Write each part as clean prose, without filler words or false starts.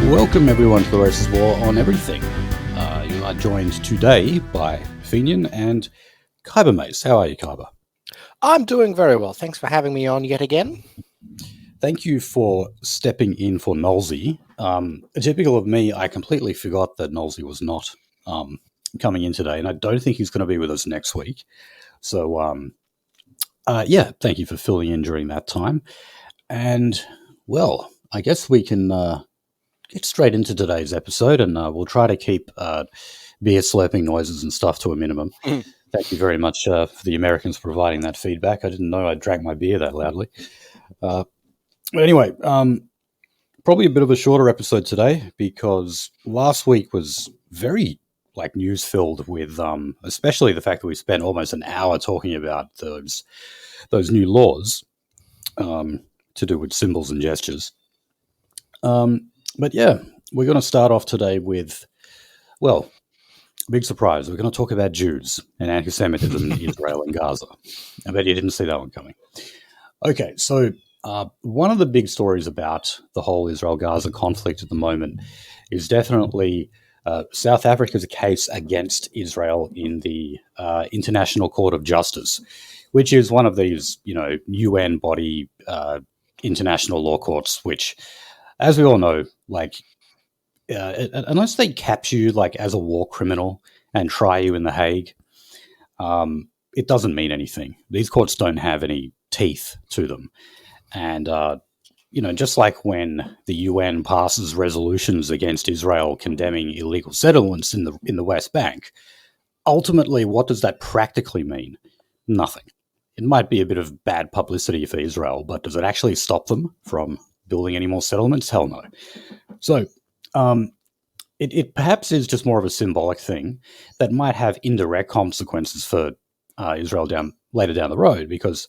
Welcome everyone to the Racist War on Everything. You are joined today by Fenian and Kyber Mace. How are you, Kyber? I'm doing very well. Thanks for having me on yet again. Thank you for stepping in for Nolsey. Typical of me, I completely forgot that Nolsey was not coming in today, and I don't think he's going to be with us next week. So, thank you for filling in during that time. And, well, I guess we can get straight into today's episode, and we'll try to keep beer slurping noises and stuff to a minimum. Thank you very much for the Americans providing that feedback. I didn't know I drank my beer that loudly. But anyway, probably a bit of a shorter episode today because last week was very news-filled with especially the fact that we spent almost an hour talking about those new laws to do with symbols and gestures. But yeah, we're going to start off today with, well, big surprise. We're going to talk about Jews and anti-Semitism in Israel and Gaza. I bet you didn't see that one coming. Okay, so one of the big stories about the whole Israel-Gaza conflict at the moment is definitely South Africa's case against Israel in the International Court of Justice, which is one of these, UN body international law courts, which, as we all know, unless they capture you as a war criminal and try you in The Hague, it doesn't mean anything. These courts don't have any teeth to them. And, just like when the UN passes resolutions against Israel condemning illegal settlements in the West Bank, ultimately, what does that practically mean? Nothing. It might be a bit of bad publicity for Israel, but does it actually stop them from building any more settlements? Hell no. So it perhaps is just more of a symbolic thing that might have indirect consequences for Israel later down the road because,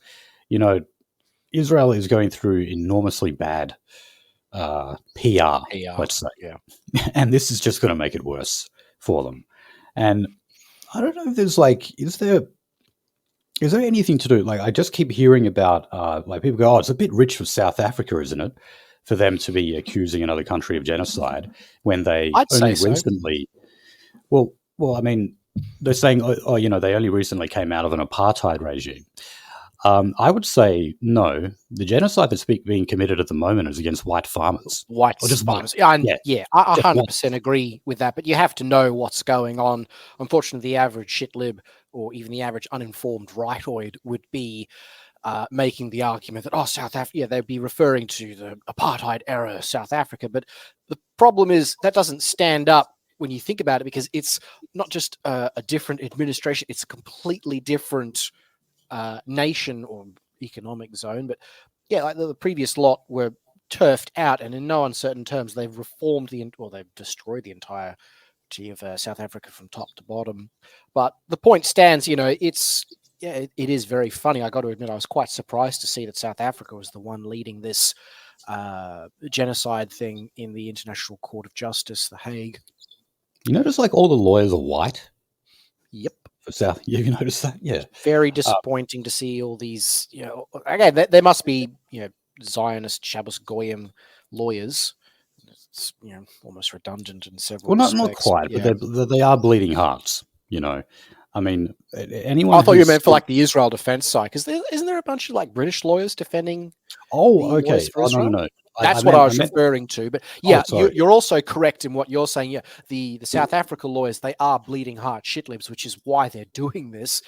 Israel is going through enormously bad PR, let's say. Yeah. And this is just going to make it worse for them. And I don't know if there's is there anything to do? I just keep hearing about people go, it's a bit rich for South Africa, isn't it? For them to be accusing another country of genocide when they recently, well, I mean, they're saying, they only recently came out of an apartheid regime. I would say no. The genocide that's being committed at the moment is against white farmers. White farmers. I 100% agree with that. But you have to know what's going on. Unfortunately, the average shit lib or even the average uninformed rightoid would be making the argument that, South Africa, they'd be referring to the apartheid era South Africa. But the problem is that doesn't stand up when you think about it because it's not just a different administration. It's a completely different nation or economic zone. But yeah, the previous lot were turfed out, and in no uncertain terms, they've they've destroyed the entirety of South Africa from top to bottom. But the point stands, it is very funny. I got to admit, I was quite surprised to see that South Africa was the one leading this genocide thing in the International Court of Justice, The Hague. You notice all the lawyers are white? Yep. For South, you noticed that? Yeah. Very disappointing to see all these, again, there must be, Zionist Shabbos Goyim lawyers. It's, almost redundant in several respects. Not quite, but they are bleeding hearts, I mean, anyone. I thought you meant for the Israel defense side, because isn't there a bunch of British lawyers defending? Oh, okay. No. That's what I was referring to. But yeah, you're also correct in what you're saying. Yeah, the South Africa lawyers, they are bleeding heart shitlibs, which is why they're doing this.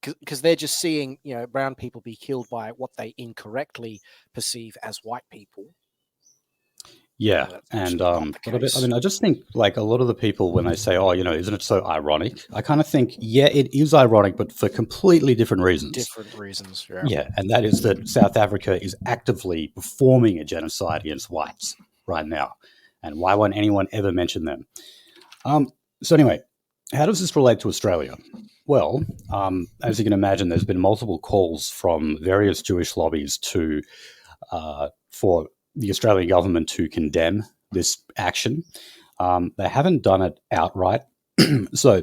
Because they're just seeing brown people be killed by what they incorrectly perceive as white people. Yeah, and I just think a lot of the people when they say, isn't it so ironic? I kind of think, yeah, it is ironic, but for completely different reasons. Yeah. Yeah, and that is that South Africa is actively performing a genocide against whites right now, and why won't anyone ever mention them? So anyway, how does this relate to Australia? Well, as you can imagine, there's been multiple calls from various Jewish lobbies for the Australian government to condemn this action. They haven't done it outright. So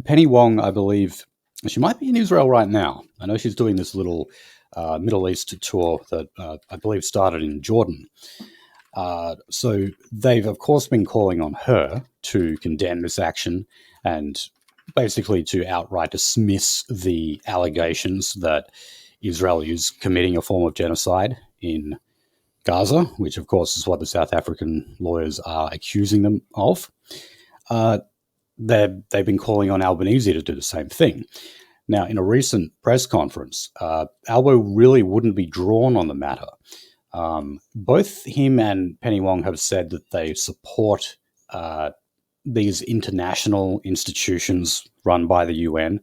Penny Wong, I believe, she might be in Israel right now. I know she's doing this little Middle East tour that I believe started in Jordan. So they've, of course, been calling on her to condemn this action and basically to outright dismiss the allegations that Israel is committing a form of genocide in Gaza, which, of course, is what the South African lawyers are accusing them of. They've been calling on Albanese to do the same thing. Now, in a recent press conference, Albo really wouldn't be drawn on the matter. Both him and Penny Wong have said that they support these international institutions run by the UN.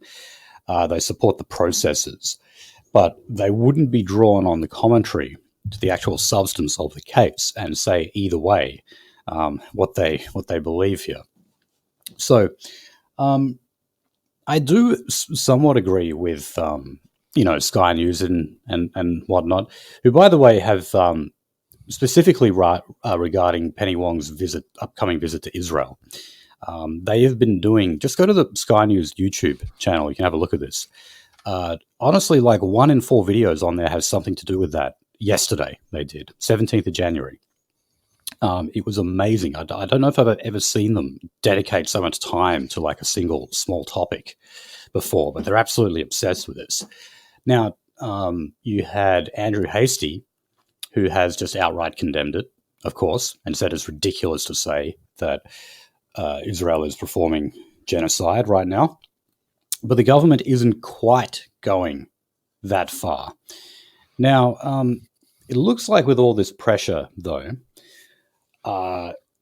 They support the processes, but they wouldn't be drawn on the commentary to the actual substance of the case and say either way what they believe here. So I do somewhat agree with Sky News and whatnot, who, by the way, have specifically regarding Penny Wong's upcoming visit to Israel. They have been doing, just go to the Sky News YouTube channel, you can have a look at this. Honestly, like 1 in 4 videos on there has something to do with that. Yesterday they did, 17th of January. It was amazing. I don't know if I've ever seen them dedicate so much time to like a single small topic before, but they're absolutely obsessed with this. Now, you had Andrew Hastie, who has just outright condemned it, of course, and said it's ridiculous to say that Israel is performing genocide right now. But the government isn't quite going that far. Now, it looks like with all this pressure, though,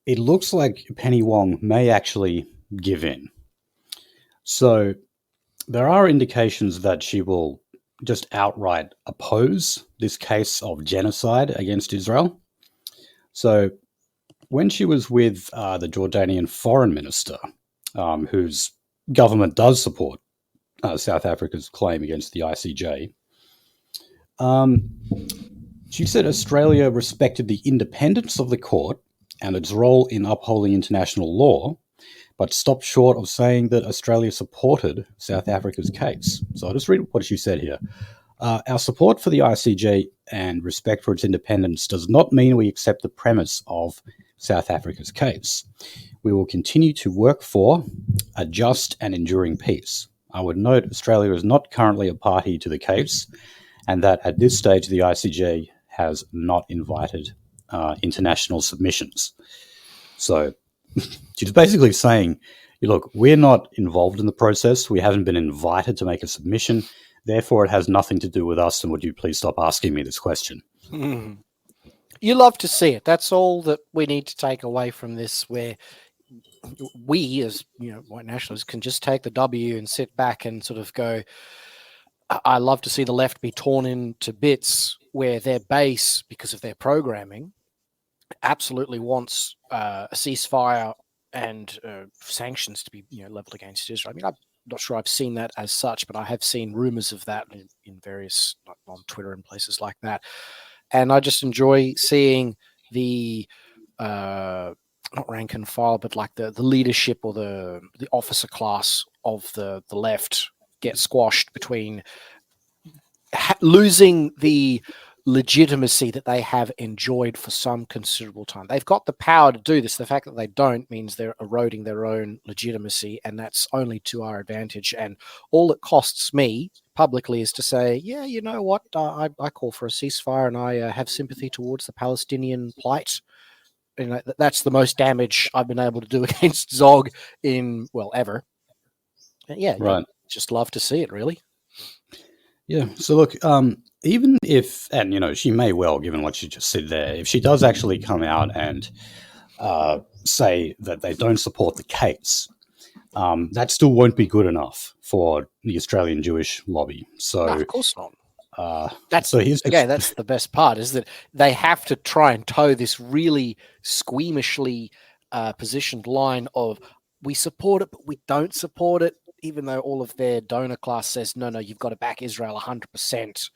it looks like Penny Wong may actually give in. So there are indications that she will just outright oppose this case of genocide against Israel. So when she was with the Jordanian foreign minister, whose government does support South Africa's claim against the ICJ, she said Australia respected the independence of the court and its role in upholding international law, but stopped short of saying that Australia supported South Africa's case. So I'll just read what she said here. Our support for the ICJ and respect for its independence does not mean we accept the premise of South Africa's case. We will continue to work for a just and enduring peace. I would note Australia is not currently a party to the case, and that at this stage the ICJ has not invited international submissions. So she's basically saying, look, we're not involved in the process. We haven't been invited to make a submission. Therefore, it has nothing to do with us. And would you please stop asking me this question? Mm. You love to see it. That's all that we need to take away from this, where we as white nationalists can just take the W and sit back and sort of go, I love to see the left be torn into bits where their base, because of their programming, absolutely wants a ceasefire and sanctions to be leveled against Israel. I mean, I'm not sure I've seen that as such, but I have seen rumors of that in various, like on Twitter and places like that. And I just enjoy seeing the not rank and file, but like the leadership or the officer class of the left get squashed between losing the legitimacy that they have enjoyed for some considerable time. They've got the power to do this. The fact that they don't means they're eroding their own legitimacy, and that's only to our advantage. And all it costs me publicly is to say, yeah, you know what, I call for a ceasefire, and I have sympathy towards the Palestinian plight. And that's the most damage I've been able to do against Zog in, well, ever. And yeah, right. Just love to see it, really. Yeah. So look, even if, and she may well, given what she just said there, if she does actually come out and say that they don't support the case, that still won't be good enough for the Australian Jewish lobby. So no, of course not. That's the best part, is that they have to try and toe this really squeamishly positioned line of, we support it, but we don't support it, even though all of their donor class says, no, you've got to back Israel 100%.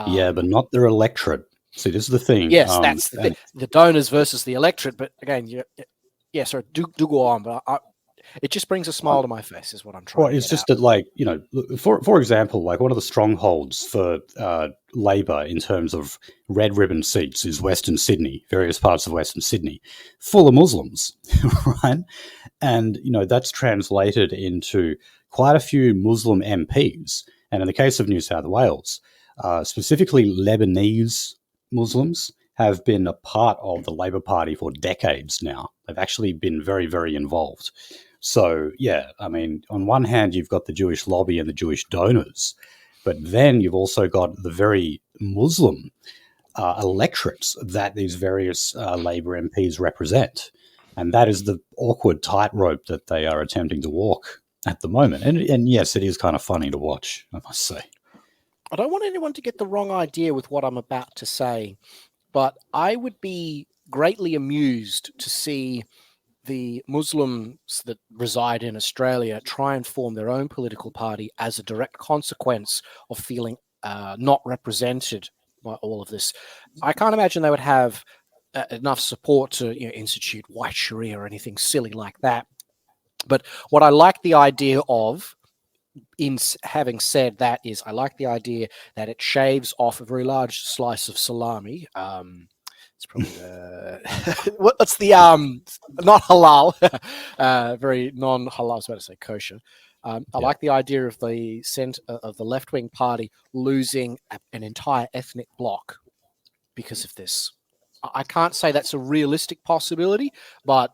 Yeah, but not their electorate. See, this is the thing. Yes, that's the thing. The donors versus the electorate. But again, sorry, do go on. But It just brings a smile to my face, is what I'm trying Well, to it's get just out. that, like, for example, like one of the strongholds for Labor in terms of red ribbon seats is Western Sydney, various parts of Western Sydney, full of Muslims, right? And, that's translated into quite a few Muslim MPs. And in the case of New South Wales, specifically Lebanese Muslims have been a part of the Labor Party for decades now. They've actually been very, very involved. So, yeah, I mean, on one hand, you've got the Jewish lobby and the Jewish donors, but then you've also got the very Muslim electorates that these various Labor MPs represent. And that is the awkward tightrope that they are attempting to walk at the moment. And yes, it is kind of funny to watch, I must say. I don't want anyone to get the wrong idea with what I'm about to say, but I would be greatly amused to see the Muslims that reside in Australia try and form their own political party as a direct consequence of feeling not represented by all of this. I can't imagine they would have enough support to institute white Sharia or anything silly like that. But what I like the idea of, in having said that, is I like the idea that it shaves off a very large slice of salami. It's probably what's the not halal, very non-halal. I was about to say kosher. I like the idea of the of the left-wing party losing an entire ethnic bloc because of this. I can't say that's a realistic possibility, but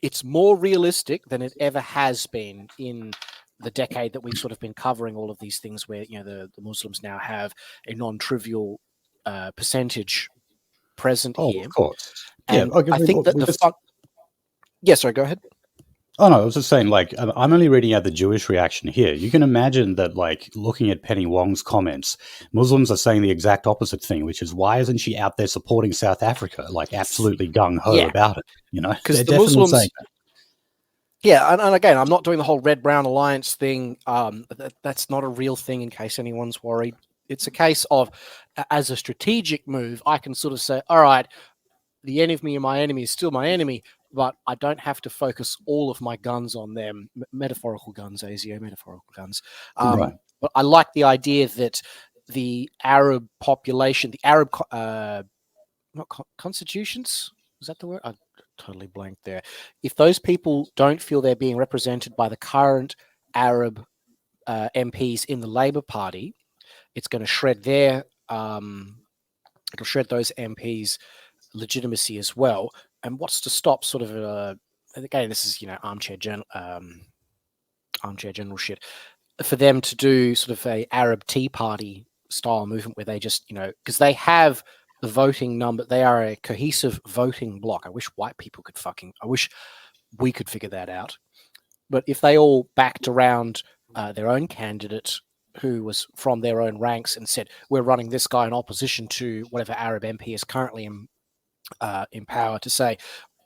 it's more realistic than it ever has been in the decade that we've sort of been covering all of these things where, the Muslims now have a non-trivial percentage present here. Of course. And yeah, I think that yeah, sorry, go ahead. Oh, no, I was just saying, like, I'm only reading out the Jewish reaction here. You can imagine that, like, looking at Penny Wong's comments, Muslims are saying the exact opposite thing, which is, why isn't she out there supporting South Africa? Like, absolutely gung-ho about it, Because They're the definitely Muslims... saying that. Yeah, and again, I'm not doing the whole red-brown alliance thing. That's not a real thing, in case anyone's worried. It's a case of, as a strategic move, I can sort of say, all right, the enemy of my enemy is still my enemy, but I don't have to focus all of my guns on them. Metaphorical guns, ASIO, metaphorical guns. Right. But I like the idea that the Arab population, the Arab constitutions, is that the word? I totally blanked there. If those people don't feel they're being represented by the current Arab MPs in the Labor Party, it's going to shred it'll shred those MPs' legitimacy as well. And what's to stop sort of again, this is armchair general shit, for them to do sort of a Arab Tea Party style movement where they just because they have the voting number, they are a cohesive voting bloc. I wish white people could I wish we could figure that out. But if they all backed around their own candidate who was from their own ranks and said, we're running this guy in opposition to whatever Arab MP is currently in power, to say,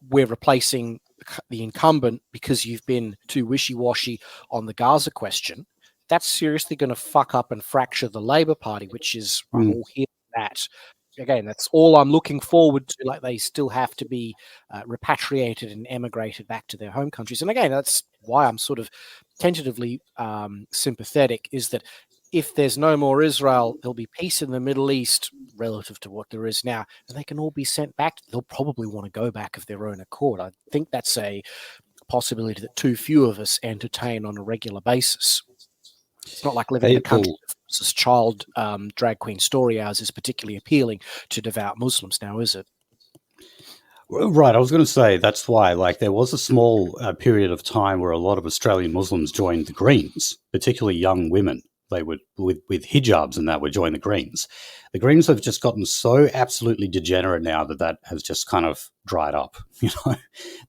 we're replacing the incumbent because you've been too wishy-washy on the Gaza question, that's seriously going to fuck up and fracture the Labor Party, which is, I'm all here for that. Again, that's all I'm looking forward to. Like, they still have to be repatriated and emigrated back to their home countries. And again, that's why I'm sort of tentatively sympathetic, is that if there's no more Israel, there'll be peace in the Middle East relative to what there is now, and they can all be sent back. They'll probably want to go back of their own accord. I think that's a possibility that too few of us entertain on a regular basis. It's not like living in a country that child drag queen story hours is particularly appealing to devout Muslims now, is it? Right, I was going to say that's why, like, there was a small period of time where a lot of Australian Muslims joined the Greens, particularly young women. They would, with hijabs and that, would join the Greens. The Greens have just gotten so absolutely degenerate now that has just kind of dried up.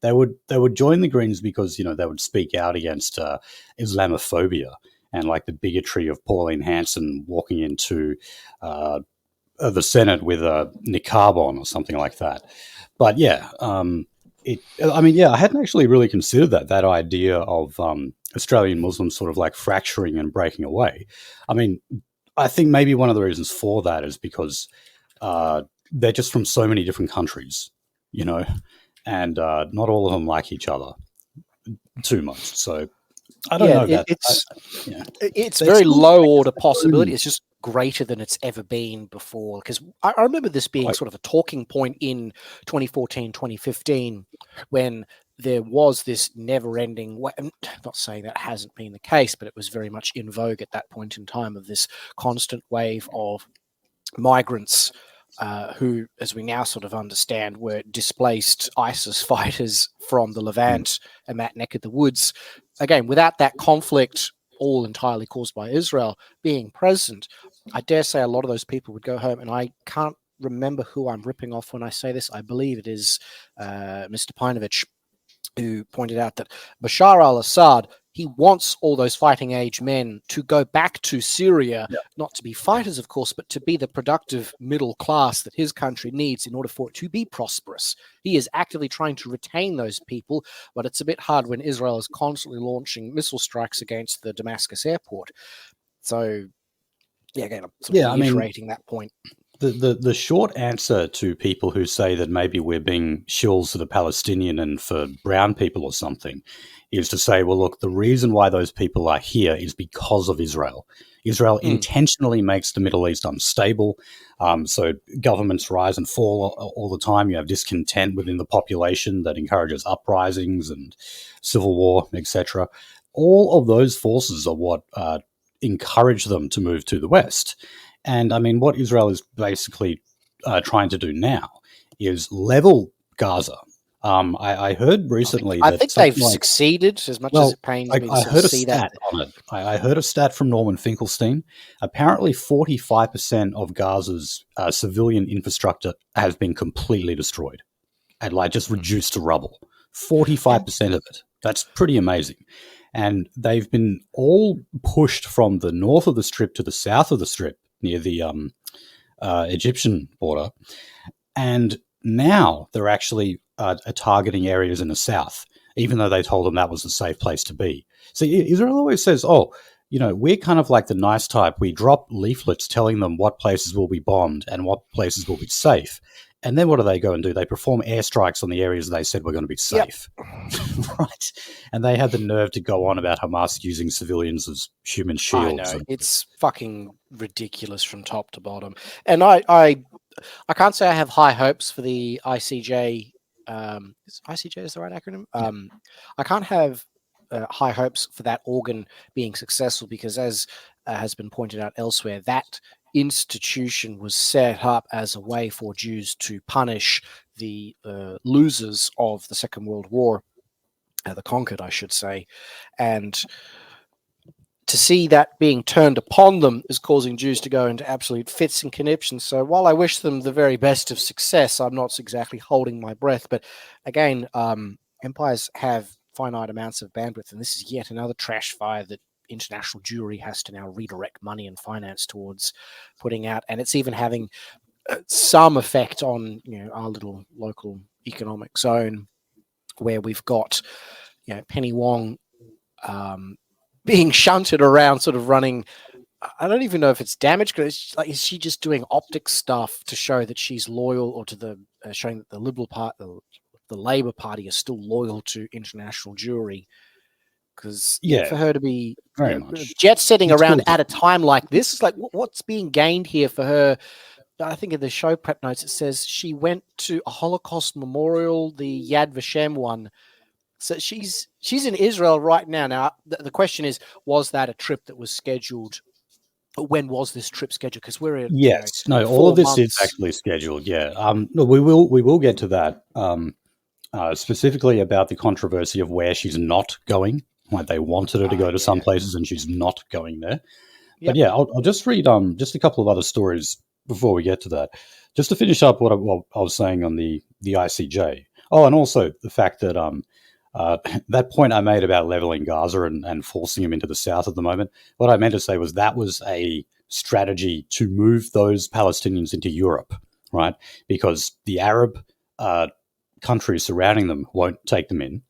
They would join the Greens because they would speak out against Islamophobia and like the bigotry of Pauline Hanson walking into the Senate with a niqab on or something like that. But yeah, I hadn't actually really considered that idea of Australian Muslims sort of like fracturing and breaking away. I mean, I think maybe one of the reasons for that is because they're just from so many different countries, and not all of them like each other. too much. So I don't know about it's very low order possibility. It's just greater than it's ever been before. Because I remember this being sort of a talking point in 2014, 2015, when there was this never-ending. I'm not saying that hasn't been the case, but it was very much in vogue at that point in time of this constant wave of migrants who, as we now sort of understand, were displaced ISIS fighters from the Levant and that neck of the woods. Again, without that conflict, all entirely caused by Israel, being present, I dare say a lot of those people would go home. And I can't remember who I'm ripping off when I say this. I believe it is Mr. Pinovich, who pointed out that Bashar al-Assad, he wants all those fighting age men to go back to Syria, not to be fighters, of course, but to be the productive middle class that his country needs in order for it to be prosperous. He is actively trying to retain those people, but it's a bit hard when Israel is constantly launching missile strikes against the Damascus airport. So, again, I'm sort of reiterating that point. The short answer to people who say that maybe we're being shills for the Palestinian and for brown people or something is to say, well, look, the reason why those people are here is because of Israel. Israel intentionally makes the Middle East unstable. So governments rise and fall all the time. You have discontent within the population that encourages uprisings and civil war, etc. All of those forces are what encourage them to move to the West. And I mean, what Israel is basically trying to do now is level Gaza. I heard recently I think they've succeeded, as much as it pains me to see that. On it. I heard a stat from Norman Finkelstein. Apparently 45% of Gaza's civilian infrastructure has been completely destroyed and just reduced to rubble. 45% of it. That's pretty amazing. And they've been all pushed from the north of the Strip to the south of the Strip, near the Egyptian border. And now they're actually targeting areas in the south, even though they told them that was a safe place to be. So Israel always says, we're kind of like the nice type. We drop leaflets telling them what places will be bombed and what places will be safe. And then what do they go and do? They perform airstrikes on the areas they said were going to be safe. Yep. Right. And they had the nerve to go on about Hamas using civilians as human shields. I know. It's fucking ridiculous from top to bottom. And I can't say I have high hopes for the ICJ. ICJ is the right acronym? I can't have high hopes for that organ being successful because, as has been pointed out elsewhere, that institution was set up as a way for Jews to punish the losers of the Second World War, the conquered, I should say, and to see that being turned upon them is causing Jews to go into absolute fits and conniptions. So while I wish them the very best of success, I'm not exactly holding my breath. But again, empires have finite amounts of bandwidth, and this is yet another trash fire that international Jewry has to now redirect money and finance towards putting out, and it's even having some effect on our little local economic zone, where we've got Penny Wong being shunted around, sort of running. I don't even know if it's damage, because is she just doing optic stuff to show that she's loyal, or to the showing that the Liberal Party, the Labour Party, is still loyal to international Jewry? Because for her to be jet setting around at a time like this, it's like what's being gained here for her? I think in the show prep notes it says she went to a Holocaust memorial, the Yad Vashem one. So she's in Israel right now. Now the question is, was that a trip that was scheduled? When was this trip scheduled? Because we're at all of this is actually scheduled. No, we will get to that specifically about the controversy of where she's not going. Like they wanted her to go to some places and she's not going there. Yep. But I'll just read just a couple of other stories before we get to that, just to finish up what I was saying on the ICJ. Oh, and also the fact that that point I made about leveling Gaza and forcing them into the south at the moment, what I meant to say was that was a strategy to move those Palestinians into Europe, right? Because the Arab countries surrounding them won't take them in.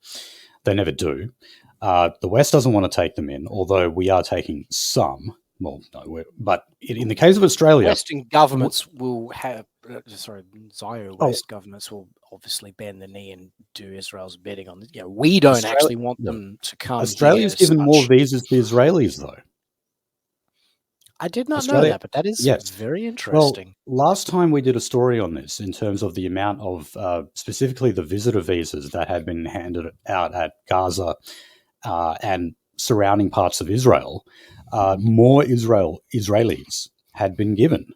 They never do. The West doesn't want to take them in, although we are taking some. well, no, but in the case of Australia, Western governments will have, West governments will obviously bend the knee and do Israel's bidding on this. We don't actually want them to come. Australia's given more visas to the Israelis, though. I did not know that, but that is very interesting. Well, last time we did a story on this in terms of the amount of specifically the visitor visas that had been handed out at Gaza and surrounding parts of Israel. More Israelis had been given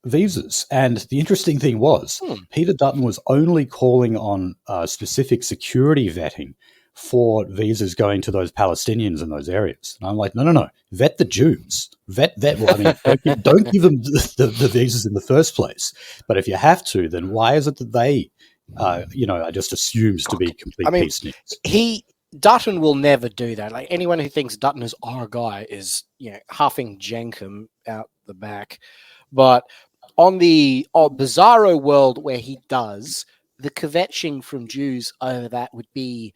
visas. And the interesting thing was Peter Dutton was only calling on specific security vetting for visas going to those Palestinians in those areas. And I'm like, no, vet the Jews. Vet. Well, I mean, don't give them the visas in the first place. But if you have to, then why is it that they, are just assumed to be complete peace niggas? Dutton will never do that. Like, anyone who thinks Dutton is our guy is, huffing Jenkum out the back. But on the bizarro world where he does, the kvetching from Jews over that would be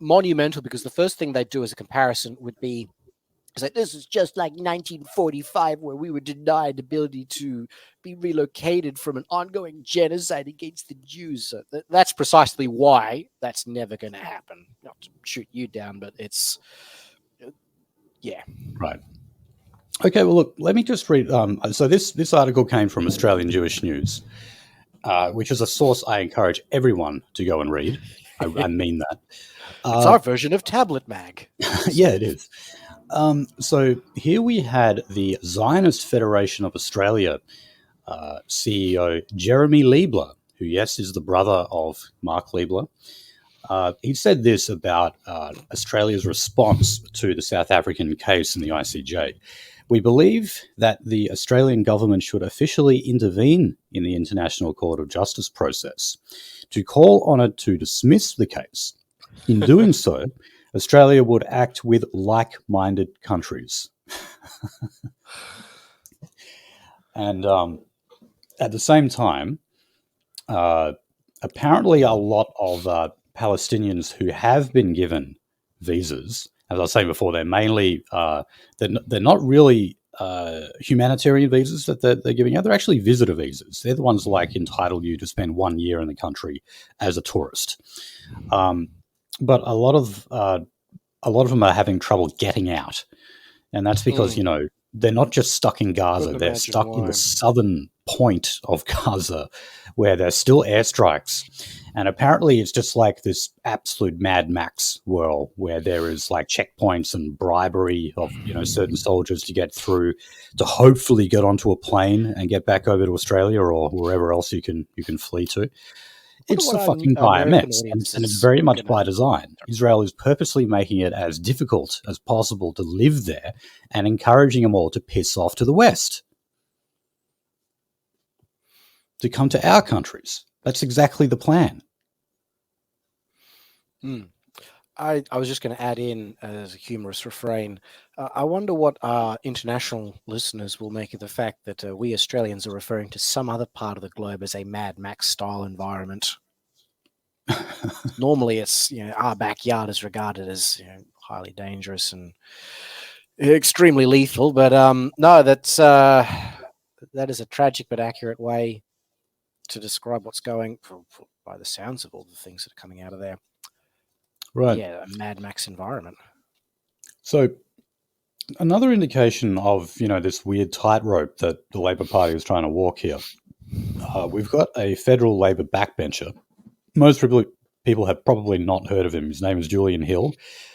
monumental, because the first thing they do as a comparison would be, it's like, this is just like 1945, where we were denied the ability to be relocated from an ongoing genocide against the Jews. So that's precisely why that's never going to happen. Not to shoot you down, but it's, Right. Okay, well, look, let me just read. So this article came from Australian Jewish News, which is a source I encourage everyone to go and read. I mean that. It's our version of Tablet Mag. Yeah, it is. So here we had the Zionist Federation of Australia CEO Jeremy Liebler, who, yes, is the brother of Mark Liebler. He said this about Australia's response to the South African case in the ICJ. We believe that the Australian government should officially intervene in the International Court of Justice process to call on it to dismiss the case. In doing so, Australia would act with like-minded countries. And at the same time, apparently a lot of Palestinians who have been given visas, as I was saying before, they're mainly, they're not really humanitarian visas that they're giving out. They're actually visitor visas. They're the ones like entitle you to spend 1 year in the country as a tourist. But a lot of them are having trouble getting out, and that's because they're not just stuck in Gaza; they're stuck in the southern point of Gaza, where there's still airstrikes, and apparently it's just like this absolute Mad Max world where there is like checkpoints and bribery of certain soldiers to get through, to hopefully get onto a plane and get back over to Australia or wherever else you can flee to. It's a fucking dire mess, and it's very much by design. Israel is purposely making it as difficult as possible to live there and encouraging them all to piss off to the West, to come to our countries. That's exactly the plan. I was just going to add in, as a humorous refrain, I wonder what our international listeners will make of the fact that we Australians are referring to some other part of the globe as a Mad Max style environment. Normally it's, our backyard is regarded as highly dangerous and extremely lethal, but no, that is a tragic but accurate way to describe what's going by the sounds of all the things that are coming out of there. Right. Yeah, a Mad Max environment. So another indication of, this weird tightrope that the Labor Party is trying to walk here. We've got a federal Labor backbencher. Most people have probably not heard of him. His name is Julian Hill.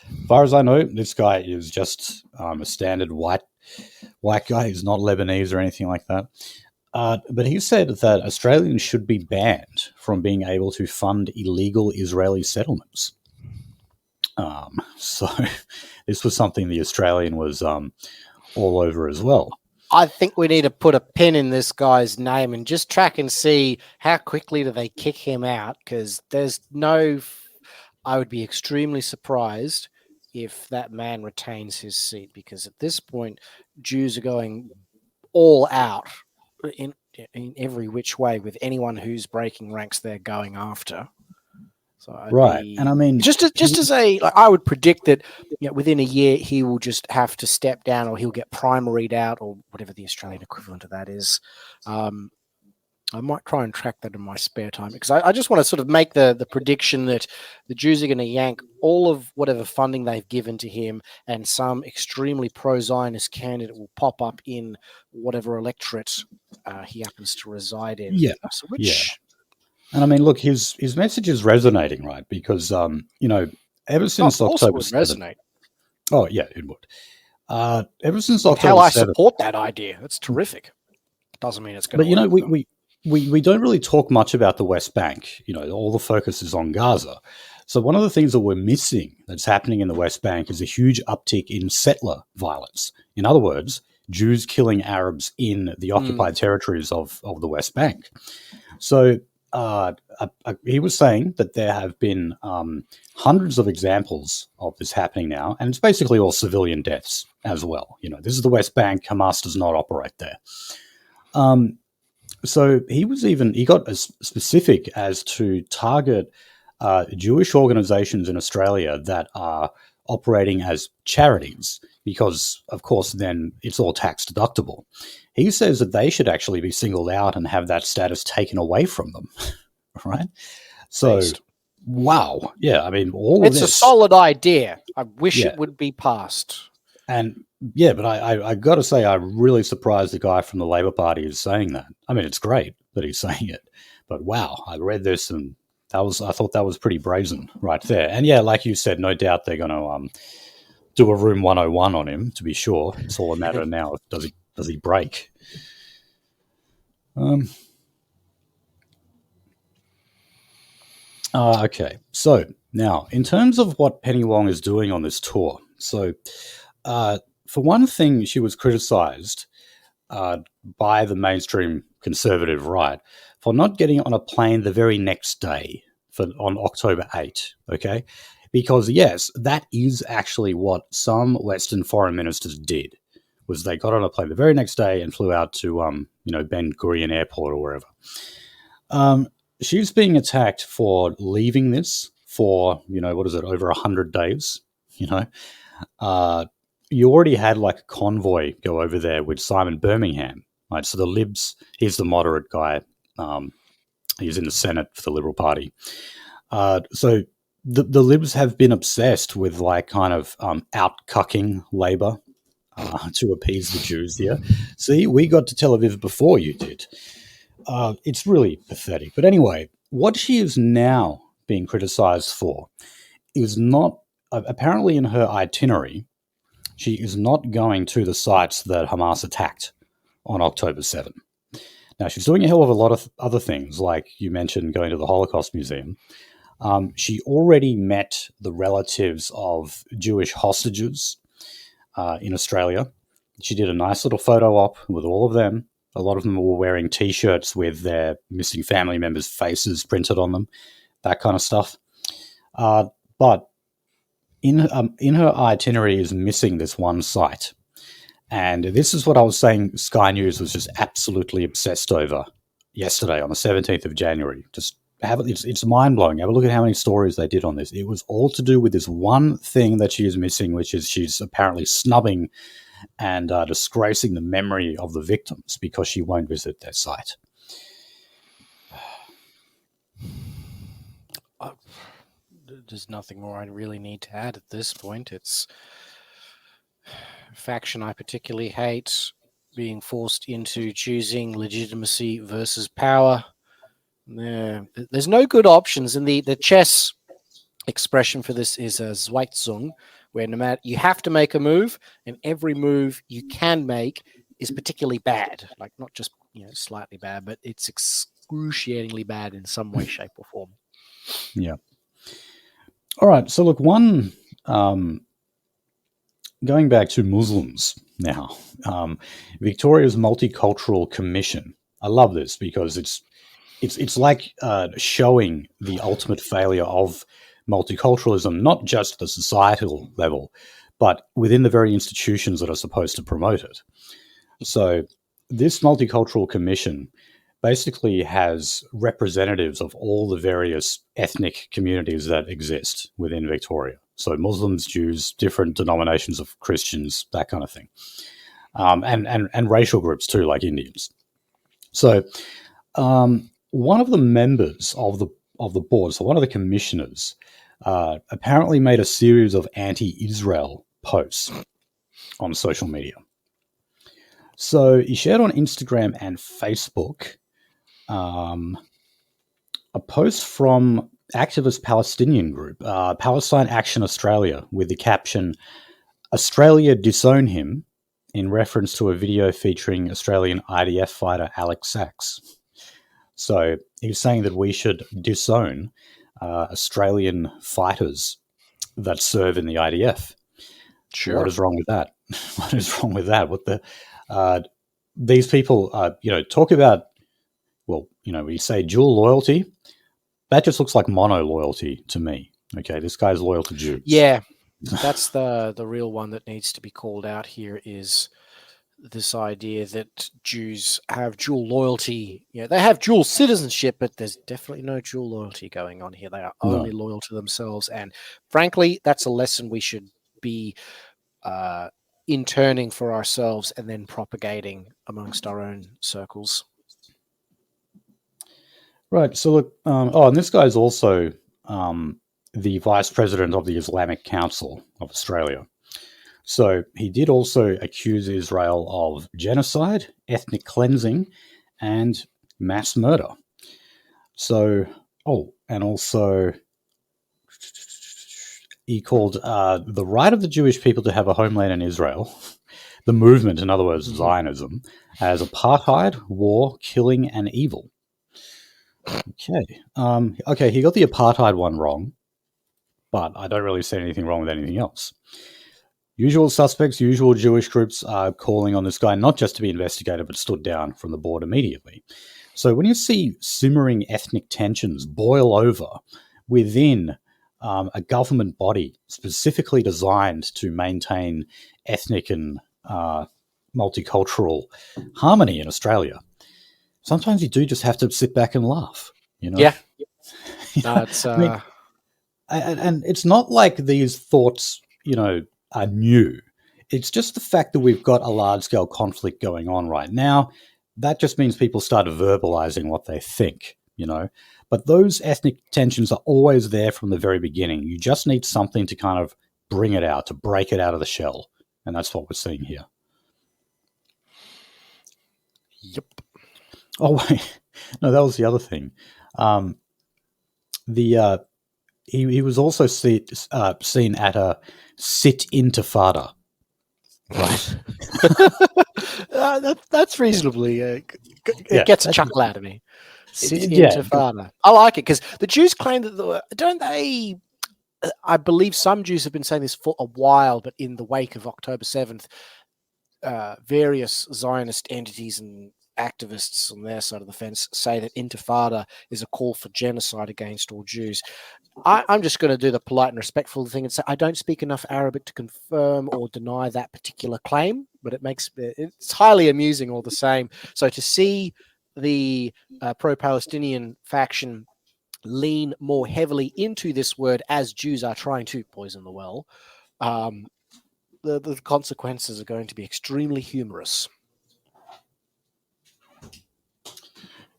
As far as I know, this guy is just a standard white guy. He's not Lebanese or anything like that. But he said that Australians should be banned from being able to fund illegal Israeli settlements. So this was something the Australian was all over as well. I think we need to put a pin in this guy's name and just track and see how quickly do they kick him out, because I would be extremely surprised if that man retains his seat, because at this point, Jews are going all out in every which way with anyone who's breaking ranks they're going after. So And I mean, just to say, like, I would predict that within a year he will just have to step down, or he'll get primaried out, or whatever the Australian equivalent of that is. I might try and track that in my spare time, because I just want to sort of make the prediction that the Jews are going to yank all of whatever funding they've given to him, and some extremely pro-Zionist candidate will pop up in whatever electorate he happens to reside in. Yeah. And I mean, look, his message is resonating, right? Because ever since October 7th. Oh yeah, it would. Ever since October 7th. Hell, I support that idea. That's terrific. Doesn't mean it's going to work. But we don't really talk much about the West Bank. All the focus is on Gaza. So one of the things that we're missing that's happening in the West Bank is a huge uptick in settler violence. In other words, Jews killing Arabs in the occupied territories of the West Bank. So he was saying that there have been hundreds of examples of this happening now, and it's basically all civilian deaths as well. This is the West Bank. Hamas does not operate there. So he got as specific as to target Jewish organizations in Australia that are operating as charities, because, of course, then it's all tax deductible. He says that they should actually be singled out and have that status taken away from them, right? So, wow. Yeah, I mean, it's a solid idea. I wish it would be passed. And yeah, but I got to say, I'm really surprised the guy from the Labor Party is saying that. I mean, it's great that he's saying it, but wow, I read this and I thought that was pretty brazen right there. And yeah, like you said, no doubt they're going to do a Room 101 on him, to be sure. It's all a matter now of does he break? Okay, so now in terms of what Penny Wong is doing on this tour, so for one thing, she was criticised by the mainstream conservative right for not getting on a plane the very next day on October 8, okay? Because, yes, that is actually what some Western foreign ministers did, was they got on a plane the very next day and flew out to, Ben Gurion Airport or wherever. She's being attacked for leaving this for, over 100 days, you already had like a convoy go over there with Simon Birmingham, right? So the Libs, he's the moderate guy. He's in the Senate for the Liberal Party. So the Libs have been obsessed with like kind of out-cucking Labour to appease the Jews here. See, we got to Tel Aviv before you did. It's really pathetic. But anyway, what she is now being criticised for is not, apparently in her itinerary, she is not going to the sites that Hamas attacked on October 7. Now, she's doing a hell of a lot of other things, like you mentioned, going to the Holocaust Museum. She already met the relatives of Jewish hostages in Australia. She did a nice little photo op with all of them. A lot of them were wearing T-shirts with their missing family members' faces printed on them, that kind of stuff. But in her itinerary is missing this one site. And this is what I was saying Sky News was just absolutely obsessed over yesterday on the 17th of January. It's mind-blowing. Have a look at how many stories they did on this. It was all to do with this one thing that she is missing, which is she's apparently snubbing and disgracing the memory of the victims because she won't visit their site. There's nothing more I really need to add at this point. It's a faction I particularly hate, being forced into choosing legitimacy versus power. There's no good options, and the chess expression for this is a Zweizung, where no matter, you have to make a move, and every move you can make is particularly bad. Like, not just slightly bad, but it's excruciatingly bad in some way, shape, or form. Yeah. All right. So look, going back to Muslims now, Victoria's Multicultural Commission. I love this because it's like showing the ultimate failure of multiculturalism, not just at the societal level, but within the very institutions that are supposed to promote it. So this Multicultural Commission basically has representatives of all the various ethnic communities that exist within Victoria. So Muslims, Jews, different denominations of Christians, that kind of thing, and racial groups too, like Indians. So one of the members of the board, so one of the commissioners, apparently made a series of anti-Israel posts on social media. So he shared on Instagram and Facebook a post from activist Palestinian group, Palestine Action Australia, with the caption, "Australia disown him," in reference to a video featuring Australian IDF fighter Alex Sachs. So he's saying that we should disown Australian fighters that serve in the IDF. Sure. What is wrong with that? What is wrong with that? What the these people, talk about, we say dual loyalty. That just looks like mono loyalty to me. Okay, this guy's loyal to Jews. Yeah, that's the real one that needs to be called out here, is this idea that Jews have dual loyalty. They have dual citizenship, but there's definitely no dual loyalty going on here. They are only loyal to themselves. And frankly, that's a lesson we should be interning for ourselves and then propagating amongst our own circles. Right. So look, and this guy's also the vice president of the Islamic Council of Australia. So he did also accuse Israel of genocide, ethnic cleansing, and mass murder. So, and also he called the right of the Jewish people to have a homeland in Israel, the movement, in other words, Zionism, as apartheid, war, killing, and evil. Okay, he got the apartheid one wrong, but I don't really see anything wrong with anything else. Usual suspects, usual Jewish groups are calling on this guy not just to be investigated, but stood down from the board immediately. So when you see simmering ethnic tensions boil over within a government body specifically designed to maintain ethnic and multicultural harmony in Australia, sometimes you do just have to sit back and laugh, Yeah. It's, and it's not like these thoughts, are new. It's just the fact that we've got a large-scale conflict going on right now. That just means people start verbalizing what they think, But those ethnic tensions are always there from the very beginning. You just need something to kind of bring it out, to break it out of the shell. And that's what we're seeing here. Yep. Oh, wait. No, that was the other thing. He was also seen at a sit intifada. Right. That's reasonably. It gets a chuckle out of me. Sit intifada. I like it because the Jews claim that don't they? I believe some Jews have been saying this for a while, but in the wake of October 7th, various Zionist entities and activists on their side of the fence say that intifada is a call for genocide against all Jews. I'm just going to do the polite and respectful thing and say I don't speak enough Arabic to confirm or deny that particular claim, but it's highly amusing all the same. So to see the pro-Palestinian faction lean more heavily into this word as Jews are trying to poison the well, the consequences are going to be extremely humorous.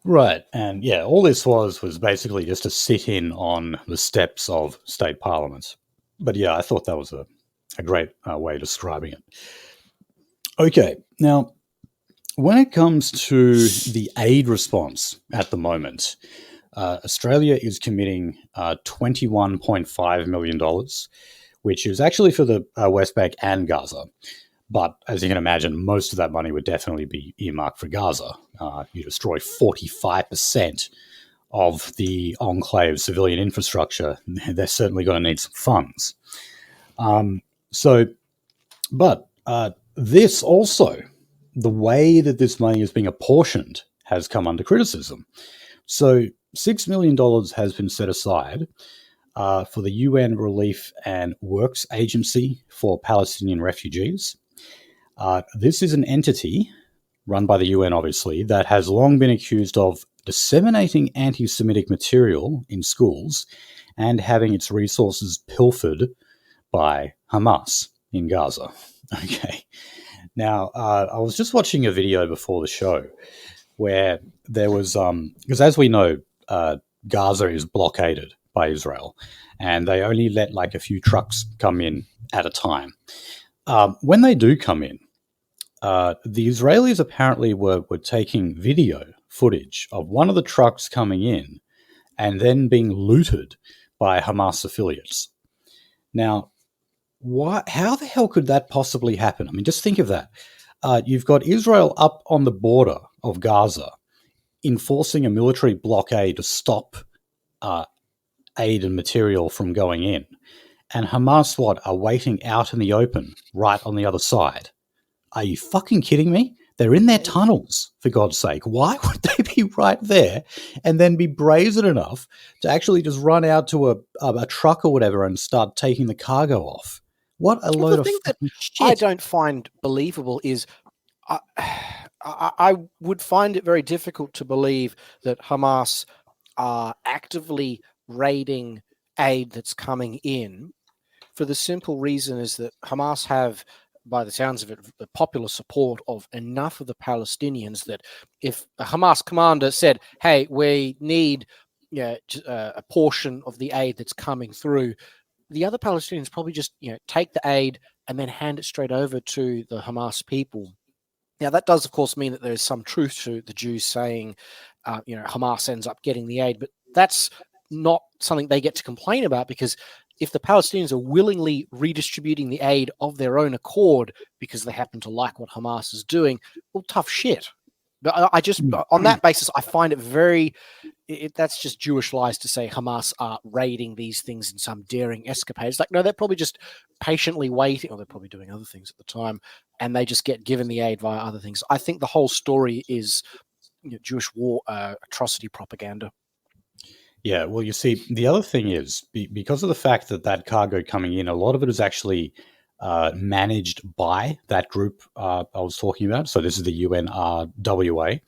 Right. And all this was basically just to sit in on the steps of state parliaments. But I thought that was a great way of describing it. Okay. Now, when it comes to the aid response at the moment, Australia is committing $21.5 million, which is actually for the West Bank and Gaza. But as you can imagine, most of that money would definitely be earmarked for Gaza. You destroy 45% of the enclave's civilian infrastructure. They're certainly going to need some funds. This also, the way that this money is being apportioned has come under criticism. So $6 million has been set aside for the UN Relief and Works Agency for Palestinian Refugees. This is an entity run by the UN, obviously, that has long been accused of disseminating anti-Semitic material in schools and having its resources pilfered by Hamas in Gaza. Okay. Now, I was just watching a video before the show where there was, because as we know, Gaza is blockaded by Israel, and they only let like a few trucks come in at a time. When they do come in, the Israelis apparently were taking video footage of one of the trucks coming in and then being looted by Hamas affiliates. Now, how the hell could that possibly happen? I mean, just think of that. You've got Israel up on the border of Gaza enforcing a military blockade to stop aid and material from going in. And Hamas, are waiting out in the open right on the other side. Are you fucking kidding me? They're in their tunnels, for God's sake. Why would they be right there and then be brazen enough to actually just run out to a truck or whatever and start taking the cargo off? What a load of fucking shit. I don't find believable is I would find it very difficult to believe that Hamas are actively raiding aid that's coming in, for the simple reason is that Hamas have, by the sounds of it, the popular support of enough of the Palestinians that if a Hamas commander said, hey, we need a portion of the aid that's coming through, the other Palestinians probably just take the aid and then hand it straight over to the Hamas people. Now, that does, of course, mean that there is some truth to the Jews saying, Hamas ends up getting the aid, but that's not something they get to complain about, because if the Palestinians are willingly redistributing the aid of their own accord because they happen to like what Hamas is doing, well, tough shit. But I just, on that basis, I find it very, that's just Jewish lies to say Hamas are raiding these things in some daring escapade. It's like, no, they're probably just patiently waiting, or they're probably doing other things at the time, and they just get given the aid via other things. I think the whole story is Jewish war atrocity propaganda. Yeah, well, you see, the other thing is, because of the fact that cargo coming in, a lot of it is actually managed by that group I was talking about. So this is the UNRWA.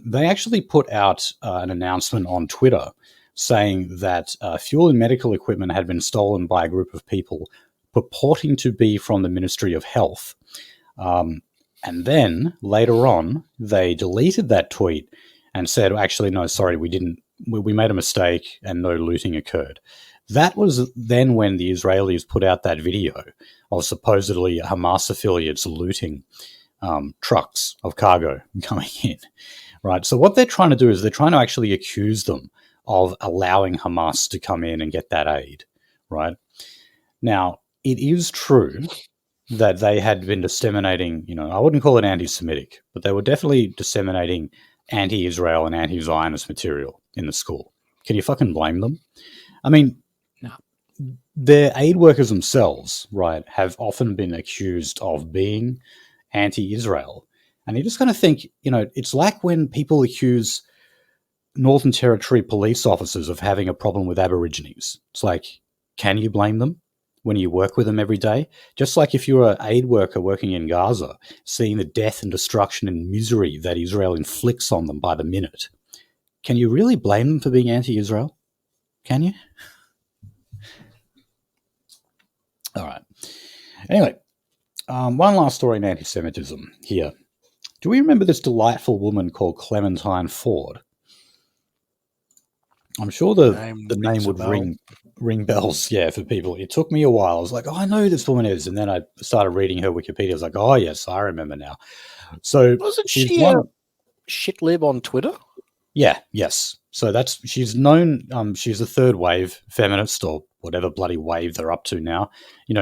They actually put out an announcement on Twitter saying that fuel and medical equipment had been stolen by a group of people purporting to be from the Ministry of Health. And then later on, they deleted that tweet and said, actually, no, sorry, we didn't. We made a mistake and no looting occurred. That was then when the Israelis put out that video of supposedly Hamas affiliates looting trucks of cargo coming in, right? So what they're trying to do is they're trying to actually accuse them of allowing Hamas to come in and get that aid, right? Now, it is true that they had been disseminating, I wouldn't call it anti-Semitic, but they were definitely disseminating anti-Israel and anti-Zionist material in the school. Can you fucking blame them? I mean, no. Their aid workers themselves, right, have often been accused of being anti-Israel. And you just kind of think, it's like when people accuse Northern Territory police officers of having a problem with Aborigines. It's like, can you blame them when you work with them every day? Just like if you're an aid worker working in Gaza, seeing the death and destruction and misery that Israel inflicts on them by the minute, can you really blame them for being anti-Israel? Can you? All right. Anyway, one last story in anti-Semitism here. Do we remember this delightful woman called Clementine Ford? I'm sure the name would ring bells, for people. It took me a while. I was like, oh, I know who this woman is. And then I started reading her Wikipedia. I was like, oh, yes, I remember now. So wasn't she a shit lib on Twitter? Yeah, yes. So she's known, she's a third wave feminist, or whatever bloody wave they're up to now.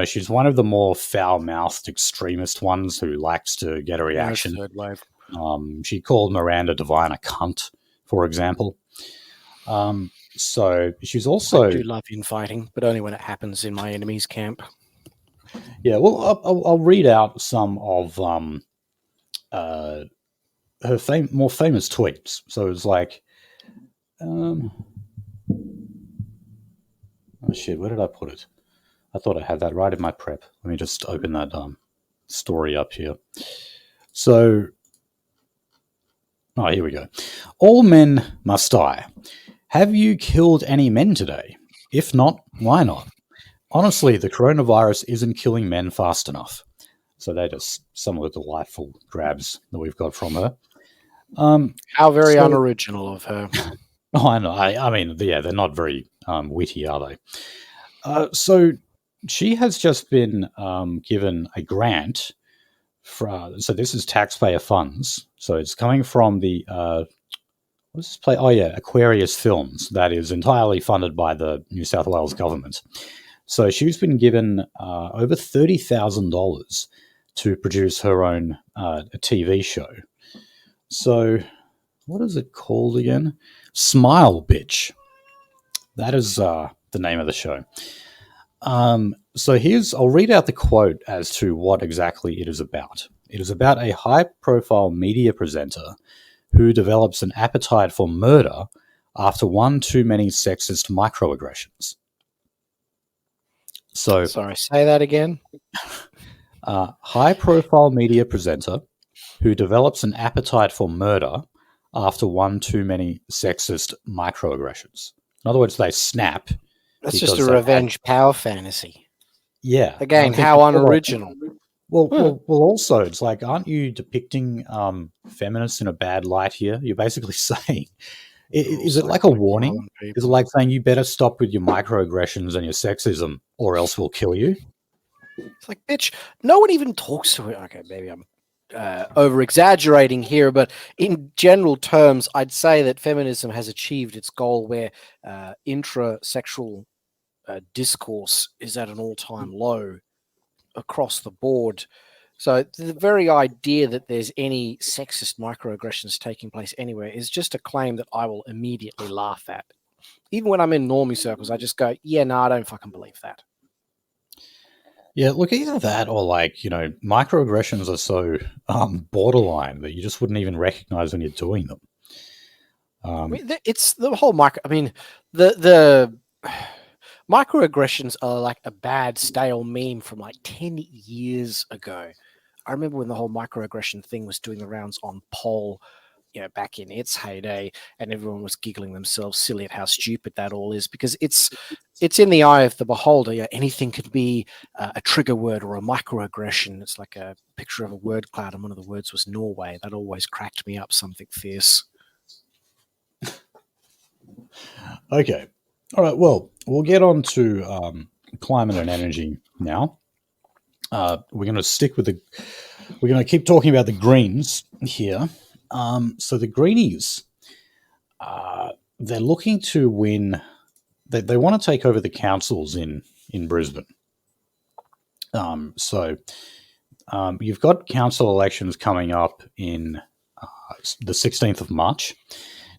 She's one of the more foul-mouthed extremist ones who likes to get a reaction. Third wave. She called Miranda Devine a cunt, for example. So she's also... I do love infighting, but only when it happens in my enemy's camp. Yeah, well, I'll read out some of her more famous tweets. So it's like... oh shit, where did I put it? I thought I had that right in my prep. Let me just open that story up here. So Oh, here we go. All men must die. Have you killed any men today? If not, why not? Honestly, the coronavirus isn't killing men fast enough. So they're just some of the delightful grabs that we've got from her. How very unoriginal of her. Oh, I know. I mean, yeah, they're not very witty, are they? So she has just been given a grant. So this is taxpayer funds. So it's coming from the what's this play? Oh yeah, Aquarius Films. That is entirely funded by the New South Wales government. So she's been given over $30,000 to produce her own a TV show. So what is it called again? Smile Bitch. That is the name of the show. So I'll read out the quote as to what exactly it is about. It is about a high-profile media presenter who develops an appetite for murder after one too many sexist microaggressions. So, sorry, say that again. High-profile media presenter who develops an appetite for murder after one too many sexist microaggressions. In other words, they snap. That's just a revenge power fantasy. Yeah. Again, how unoriginal. Well, also, it's like, aren't you depicting feminists in a bad light here? You're basically saying, is it like a warning? Is it like saying you better stop with your microaggressions and your sexism or else we'll kill you? It's like, bitch, no one even talks to it. Okay, maybe I'm over-exaggerating here, but in general terms, I'd say that feminism has achieved its goal where intrasexual discourse is at an all-time low across the board. So the very idea that there's any sexist microaggressions taking place anywhere is just a claim that I will immediately laugh at. Even when I'm in normie circles, I just go, yeah, no, I don't fucking believe that. Yeah, look, either that or microaggressions are so borderline that you just wouldn't even recognize when you're doing them. It's the whole the microaggressions are like a bad stale meme from like 10 years ago. I remember when the whole microaggression thing was doing the rounds on Poll, back in its heyday, and everyone was giggling themselves silly at how stupid that all is, because it's in the eye of the beholder. Anything could be a trigger word or a microaggression. It's like a picture of a word cloud, and one of the words was Norway. That always cracked me up something fierce. Okay. All right. Well, we'll get on to climate and energy now. We're going to keep talking about the Greens here. So the Greenies, they're looking to win. They want to take over the councils in Brisbane. You've got council elections coming up in the 16th of March.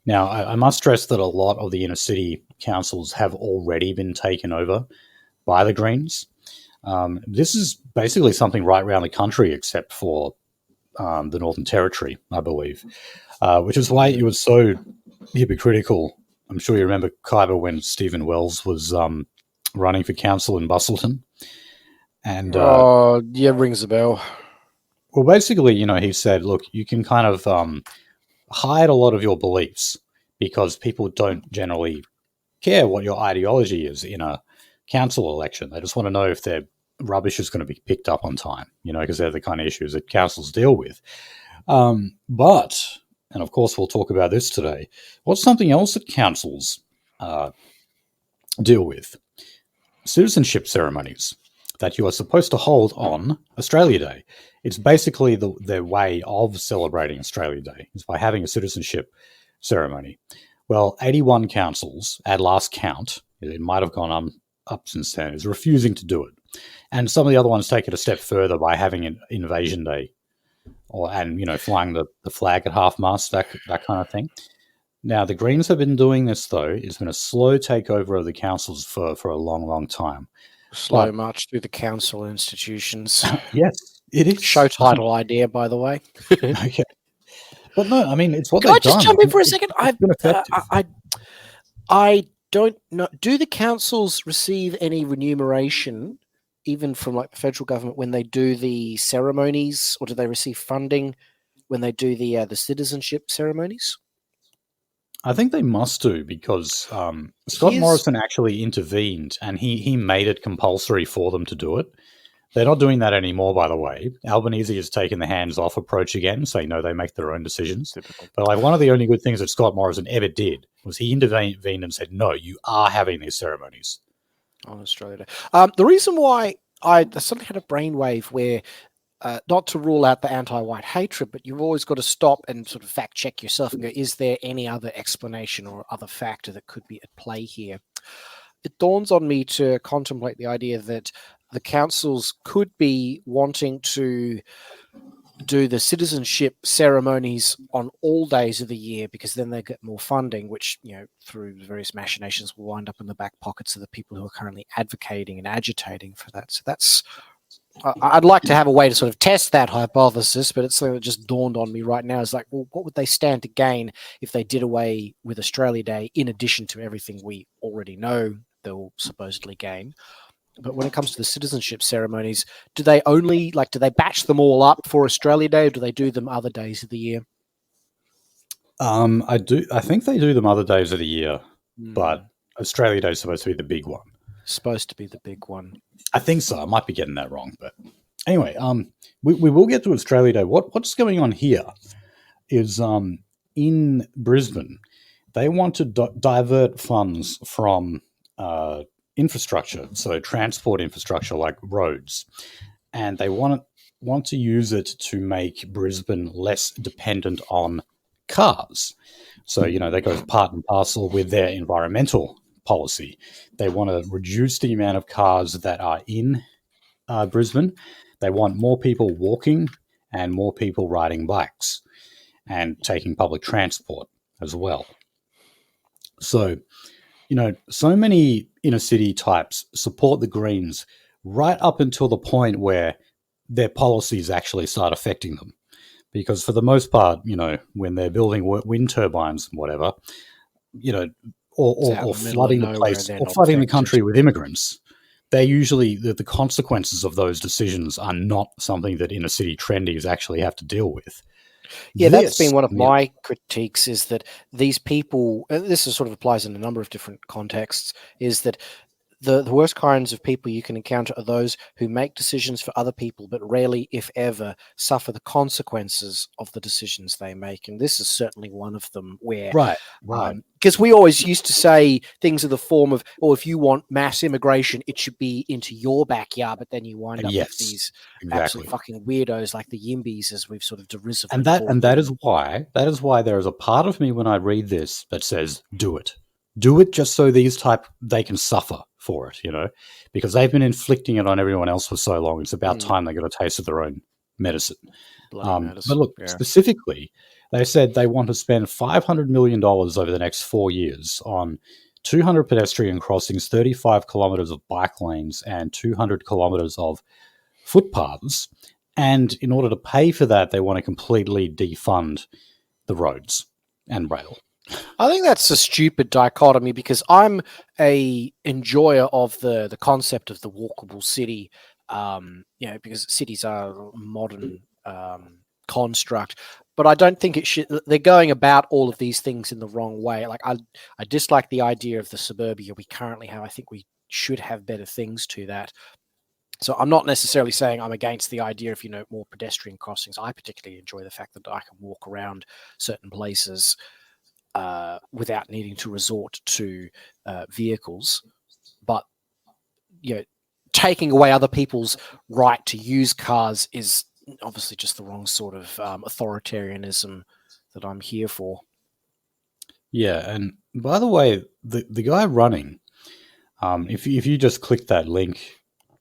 Now, I must stress that a lot of the inner city councils have already been taken over by the Greens. This is basically something right around the country except for the Northern Territory, I believe, which is why it was so hypocritical. I'm sure you remember, Khyber, when Stephen Wells was running for council in Bustleton. And yeah, rings a bell. Well, basically, he said, look, you can kind of hide a lot of your beliefs because people don't generally care what your ideology is in a council election. They just want to know if their rubbish is going to be picked up on time, because they're the kind of issues that councils deal with. But, and of course we'll talk about this today, what's something else that councils deal with? Citizenship ceremonies that you are supposed to hold on Australia Day. It's basically their way of celebrating Australia Day is by having a citizenship ceremony. Well, 81 councils at last count, it might have gone up since then, is refusing to do it. And some of the other ones take it a step further by having an Invasion Day and flying the flag at half-mast, that kind of thing. Now, the Greens have been doing this, though. It's been a slow takeover of the councils for a long, long time. Slow march through the council institutions. Yes, it is. Show title idea, by the way. Okay. But no, I mean, it's what Can they've I just done. jump in for a second? I don't know. Do the councils receive any remuneration, even from like the federal government, when they do the ceremonies, or do they receive funding when they do the citizenship ceremonies? I think they must do, because Scott Morrison actually intervened, and he made it compulsory for them to do it. They're not doing that anymore, by the way. Albanese has taken the hands-off approach again, saying no, they make their own decisions. Typical. But like, one of the only good things that Scott Morrison ever did was he intervened and said, no, you are having these ceremonies. On Australia Day. The reason why I suddenly had a brainwave where, not to rule out the anti-white hatred, but you've always got to stop and sort of fact check yourself and go, is there any other explanation or other factor that could be at play here? It dawns on me to contemplate the idea that the councils could be wanting to do the citizenship ceremonies on all days of the year, because then they get more funding, which, through various machinations, will wind up in the back pockets of the people who are currently advocating and agitating for that. So that's, I'd like to have a way to sort of test that hypothesis, but it's something that just dawned on me right now. Is like, well, what would they stand to gain if they did away with Australia Day, in addition to everything we already know they'll supposedly gain? But when it comes to the citizenship ceremonies, do they batch them all up for Australia Day, or do they do them other days of the year? I think they do them other days of the year, but Australia Day is supposed to be the big one. Supposed to be the big one. I think so. I might be getting that wrong, but anyway, we will get to Australia Day. What's going on here is in Brisbane, they want to divert funds from infrastructure, so transport infrastructure like roads, and they want to use it to make Brisbane less dependent on cars. So, that goes part and parcel with their environmental policy. They want to reduce the amount of cars that are in Brisbane. They want more people walking and more people riding bikes and taking public transport as well. So, so many inner city types support the Greens right up until the point where their policies actually start affecting them. Because for the most part, when they're building wind turbines and whatever, or flooding the place, or flooding the country with immigrants, they're usually, the consequences of those decisions are not something that inner city trendies actually have to deal with. Yeah, that's been one of my critiques, is that these people, and this sort of applies in a number of different contexts, is that the worst kinds of people you can encounter are those who make decisions for other people, but rarely, if ever, suffer the consequences of the decisions they make. And this is certainly one of them, where, right. Because we always used to say things of the form of, if you want mass immigration, it should be into your backyard, but then you wind up with these absolute fucking weirdos like the Yimbys, as we've sort of derisively and that is why there is a part of me when I read this that says, do it just so they can suffer for it, because they've been inflicting it on everyone else for so long. It's about time they got a taste of their own medicine. But look, specifically, they said they want to spend $500 million over the next 4 years on 200 pedestrian crossings, 35 kilometres of bike lanes, and 200 kilometres of footpaths. And in order to pay for that, they want to completely defund the roads and rail. I think that's a stupid dichotomy, because I'm a enjoyer of the concept of the walkable city, because cities are a modern construct, but I don't think it should. They're going about all of these things in the wrong way. Like, I dislike the idea of the suburbia we currently have. I think we should have better things to that. So I'm not necessarily saying I'm against the idea of, more pedestrian crossings. I particularly enjoy the fact that I can walk around certain places without needing to resort to vehicles. But, taking away other people's right to use cars is obviously just the wrong sort of authoritarianism that I'm here for. Yeah, and by the way, the guy running, if you just click that link,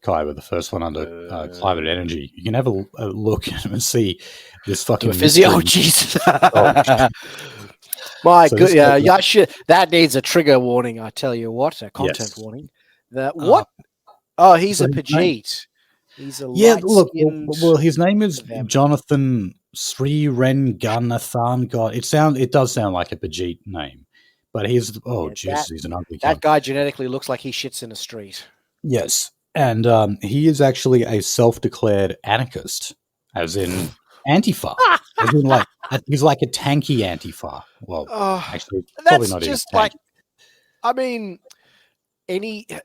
Kai, with the first one under climate energy, you can have a look and see this fucking physiologies. My good, yeah, shit. That needs a trigger warning. I tell you what, a content warning. What? Oh, he's a Pajit. He's a well, his name is Jonathan Srirenganathan. God, it does sound like a Pajit name, but he's he's an ugly. That guy genetically looks like he shits in a street. Yes, and he is actually a self-declared anarchist, as in Antifa. He's like a tanky Antifa. Well, actually, probably not even tanky. I mean,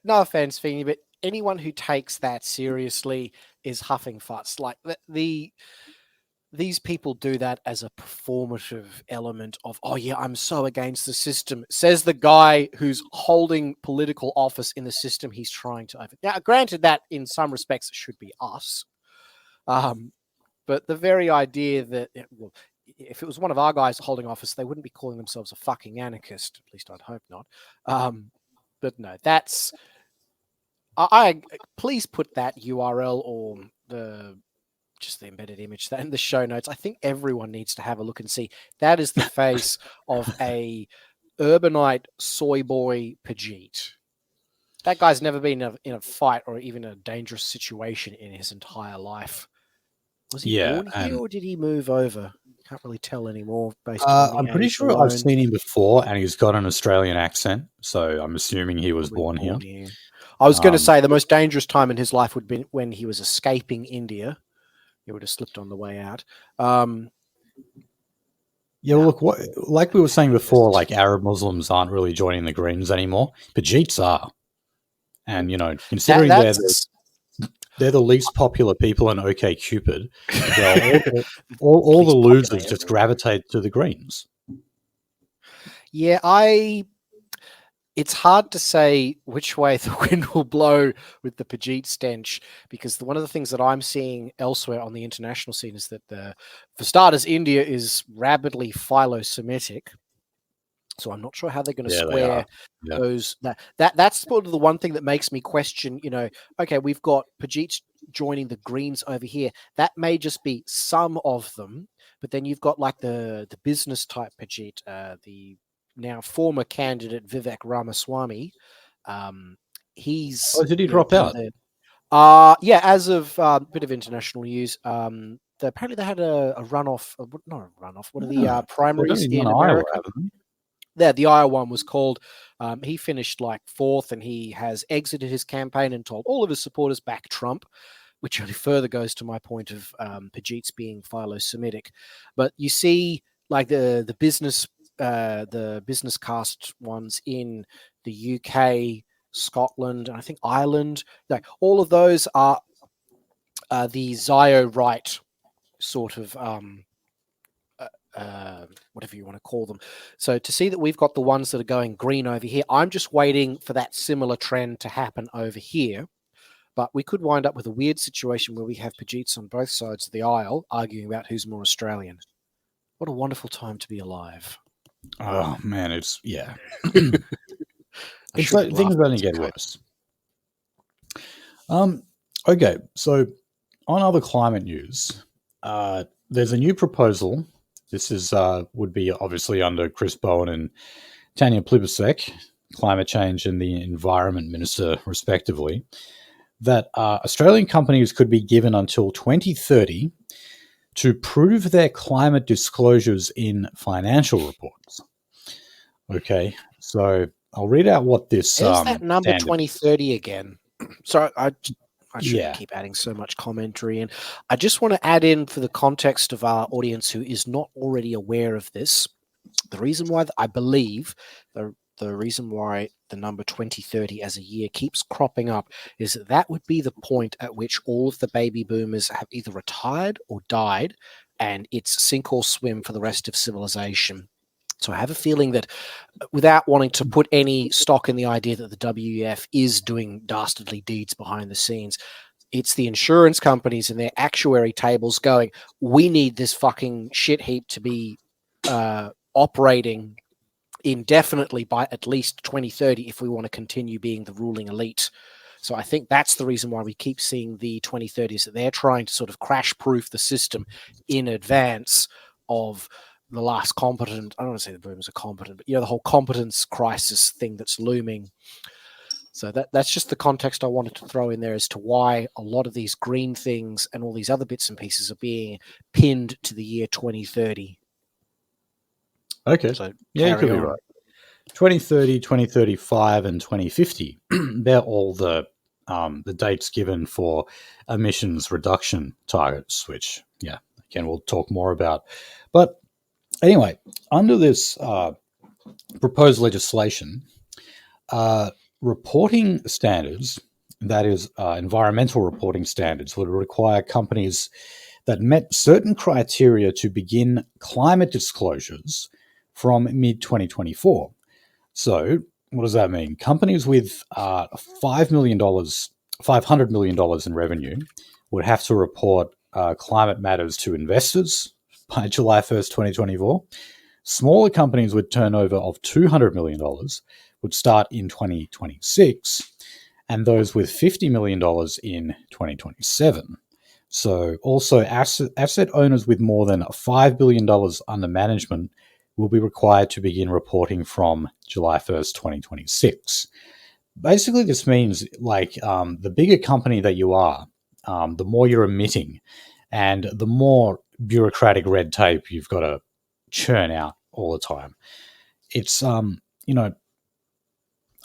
no offense, Feeney, but anyone who takes that seriously is huffing fuss. Like these people do that as a performative element of, oh yeah, I'm so against the system, says the guy who's holding political office in the system he's trying to over. Now, granted that in some respects it should be us, but the very idea that, well, if it was one of our guys holding office, they wouldn't be calling themselves a fucking anarchist. At least I'd hope not. But no, that's. I please put that URL or just the embedded image that in the show notes. I think everyone needs to have a look and see. That is the face of a urbanite soy boy Pajit. That guy's never been in a fight or even a dangerous situation in his entire life. Was he born here or did he move over? Can't really tell anymore. Based on I'm pretty sure I've seen him before, and he's got an Australian accent, so I'm assuming he was born here. I was going to say the most dangerous time in his life would be when he was escaping India. He would have slipped on the way out. Look, like we were saying before, like Arab Muslims aren't really joining the Greens anymore. Pajits are, and considering they're the least popular people in OkCupid, all the losers just gravitate to the Greens. Yeah, it's hard to say which way the wind will blow with the Pajit stench, because one of the things that I'm seeing elsewhere on the international scene is that, for starters, India is rabidly philo-Semitic. So I'm not sure how they're going to square those. That's sort of the one thing that makes me question, okay, we've got Pajits joining the Greens over here. That may just be some of them, but then you've got like the business type Pajit, the now former candidate Vivek Ramaswamy. Did he drop out? As of a bit of international news, apparently they had a runoff, not a runoff, one of the primaries in America. The Iowa one was called. He finished like fourth, and he has exited his campaign and told all of his supporters back Trump, which only further goes to my point of Pajits being philo-Semitic. But you see, like the business cast ones in the UK, Scotland, and I think Ireland. Like all of those are the Zio right sort of. Whatever you want to call them. So to see that we've got the ones that are going green over here, I'm just waiting for that similar trend to happen over here. But we could wind up with a weird situation where we have Pajits on both sides of the aisle arguing about who's more Australian. What a wonderful time to be alive. Oh, man, it's things are going to get worse. Okay, so on other climate news, there's a new proposal. This is would be obviously under Chris Bowen and Tanya Plibersek, Climate Change and the Environment Minister, respectively, that Australian companies could be given until 2030 to prove their climate disclosures in financial reports. Okay, so I'll read out what this... Is that number 2030 again? Sorry, I shouldn't keep adding so much commentary in. I just want to add in, for the context of our audience who is not already aware of this, the reason why I believe the reason why the number 2030 as a year keeps cropping up is that would be the point at which all of the baby boomers have either retired or died, and it's sink or swim for the rest of civilization. So I have a feeling that, without wanting to put any stock in the idea that the WEF is doing dastardly deeds behind the scenes, it's the insurance companies and their actuary tables going, we need this fucking shit heap to be operating indefinitely by at least 2030 if we want to continue being the ruling elite. So I think that's the reason why we keep seeing the 2030s, that they're trying to sort of crash proof the system in advance of the last competent, I don't want to say the boomers are competent, but the whole competence crisis thing that's looming. So that's just the context I wanted to throw in there as to why a lot of these green things and all these other bits and pieces are being pinned to the year 2030. Okay. So you could be right. 2030, 2035, and 2050. They're all the dates given for emissions reduction targets, which, again, we'll talk more about. But anyway, under this proposed legislation, reporting standards, that is, environmental reporting standards, would require companies that met certain criteria to begin climate disclosures from mid-2024. So what does that mean? Companies with $500 million in revenue would have to report climate matters to investors by July 1st, 2024. Smaller companies with turnover of $200 million would start in 2026, and those with $50 million in 2027. So also asset owners with more than $5 billion under management will be required to begin reporting from July 1st, 2026. Basically, this means the bigger company that you are, the more you're emitting, and the more bureaucratic red tape you've got to churn out all the time. It's, I'm not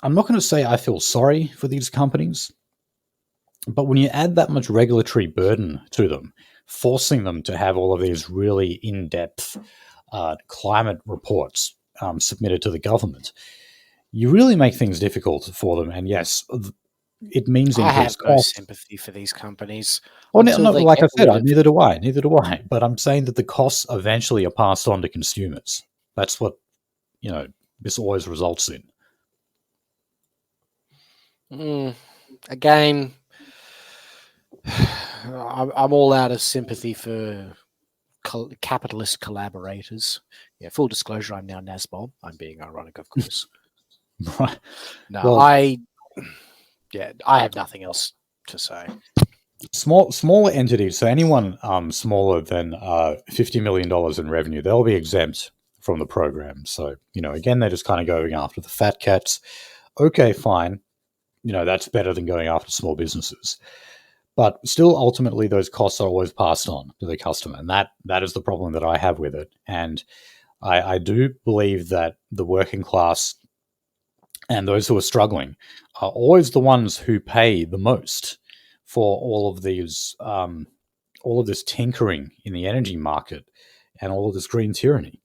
going to say I feel sorry for these companies, but when you add that much regulatory burden to them, forcing them to have all of these really in-depth climate reports submitted to the government, you really make things difficult for them. And yes, it means I have no costs. sympathy for these companies. Well, no, like I said, neither do I. But I'm saying that the costs eventually are passed on to consumers. That's what, this always results in. Again, I'm all out of sympathy for capitalist collaborators. Yeah, full disclosure, I'm now NASBOM. I'm being ironic, of course. Right. No, well, I have nothing else to say. Smaller entities, so anyone smaller than $50 million in revenue, they'll be exempt from the program. So, again, they're just kind of going after the fat cats. Okay, fine. That's better than going after small businesses. But still, ultimately, those costs are always passed on to the customer. And that is the problem that I have with it. And I do believe that the working class and those who are struggling are always the ones who pay the most for all of these, all of this tinkering in the energy market and all of this green tyranny.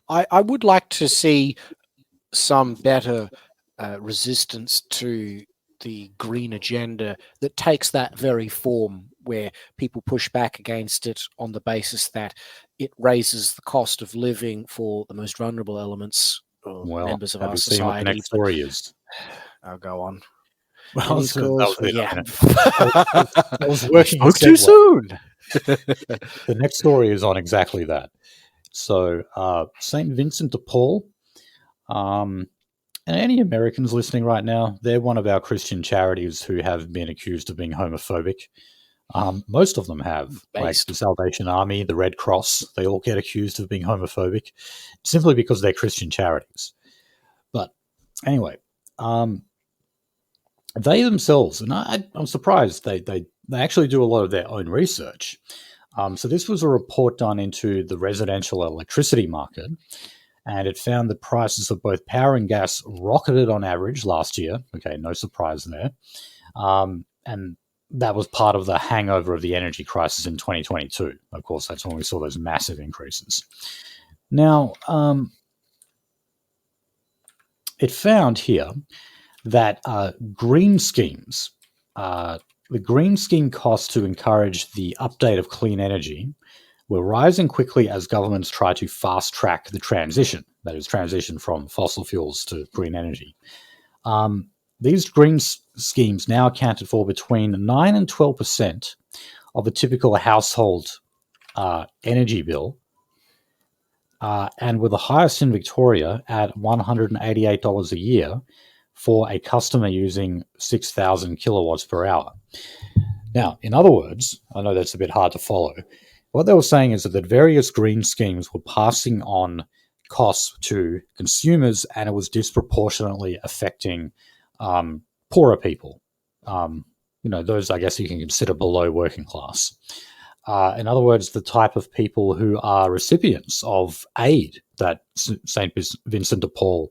I would like to see some better resistance to the green agenda that takes that very form, where people push back against it on the basis that it raises the cost of living for the most vulnerable elements or members of our society. What the next story is? I'll go on. Well, I was working too soon. The next story is on exactly that. So, St. Vincent de Paul, and any Americans listening right now, they're one of our Christian charities who have been accused of being homophobic. Most of them have, like the Salvation Army, the Red Cross, they all get accused of being homophobic simply because they're Christian charities. But anyway, they themselves, and I'm surprised, they actually do a lot of their own research. So this was a report done into the residential electricity market, and it found that prices of both power and gas rocketed on average last year. Okay, no surprise there. And that was part of the hangover of the energy crisis in 2022. Of course, that's when we saw those massive increases. Now, it found here that green schemes, the green scheme costs to encourage the update of clean energy were rising quickly as governments try to fast-track the transition, that is, transition from fossil fuels to green energy. These green schemes now accounted for between 9 and 12% of a typical household energy bill, and were the highest in Victoria at $188 a year for a customer using 6,000 kilowatts per hour. Now, in other words, I know that's a bit hard to follow. What they were saying is that various green schemes were passing on costs to consumers, and it was disproportionately affecting poorer people. Those, I guess, you can consider below working class. In other words, the type of people who are recipients of aid that St. Vincent de Paul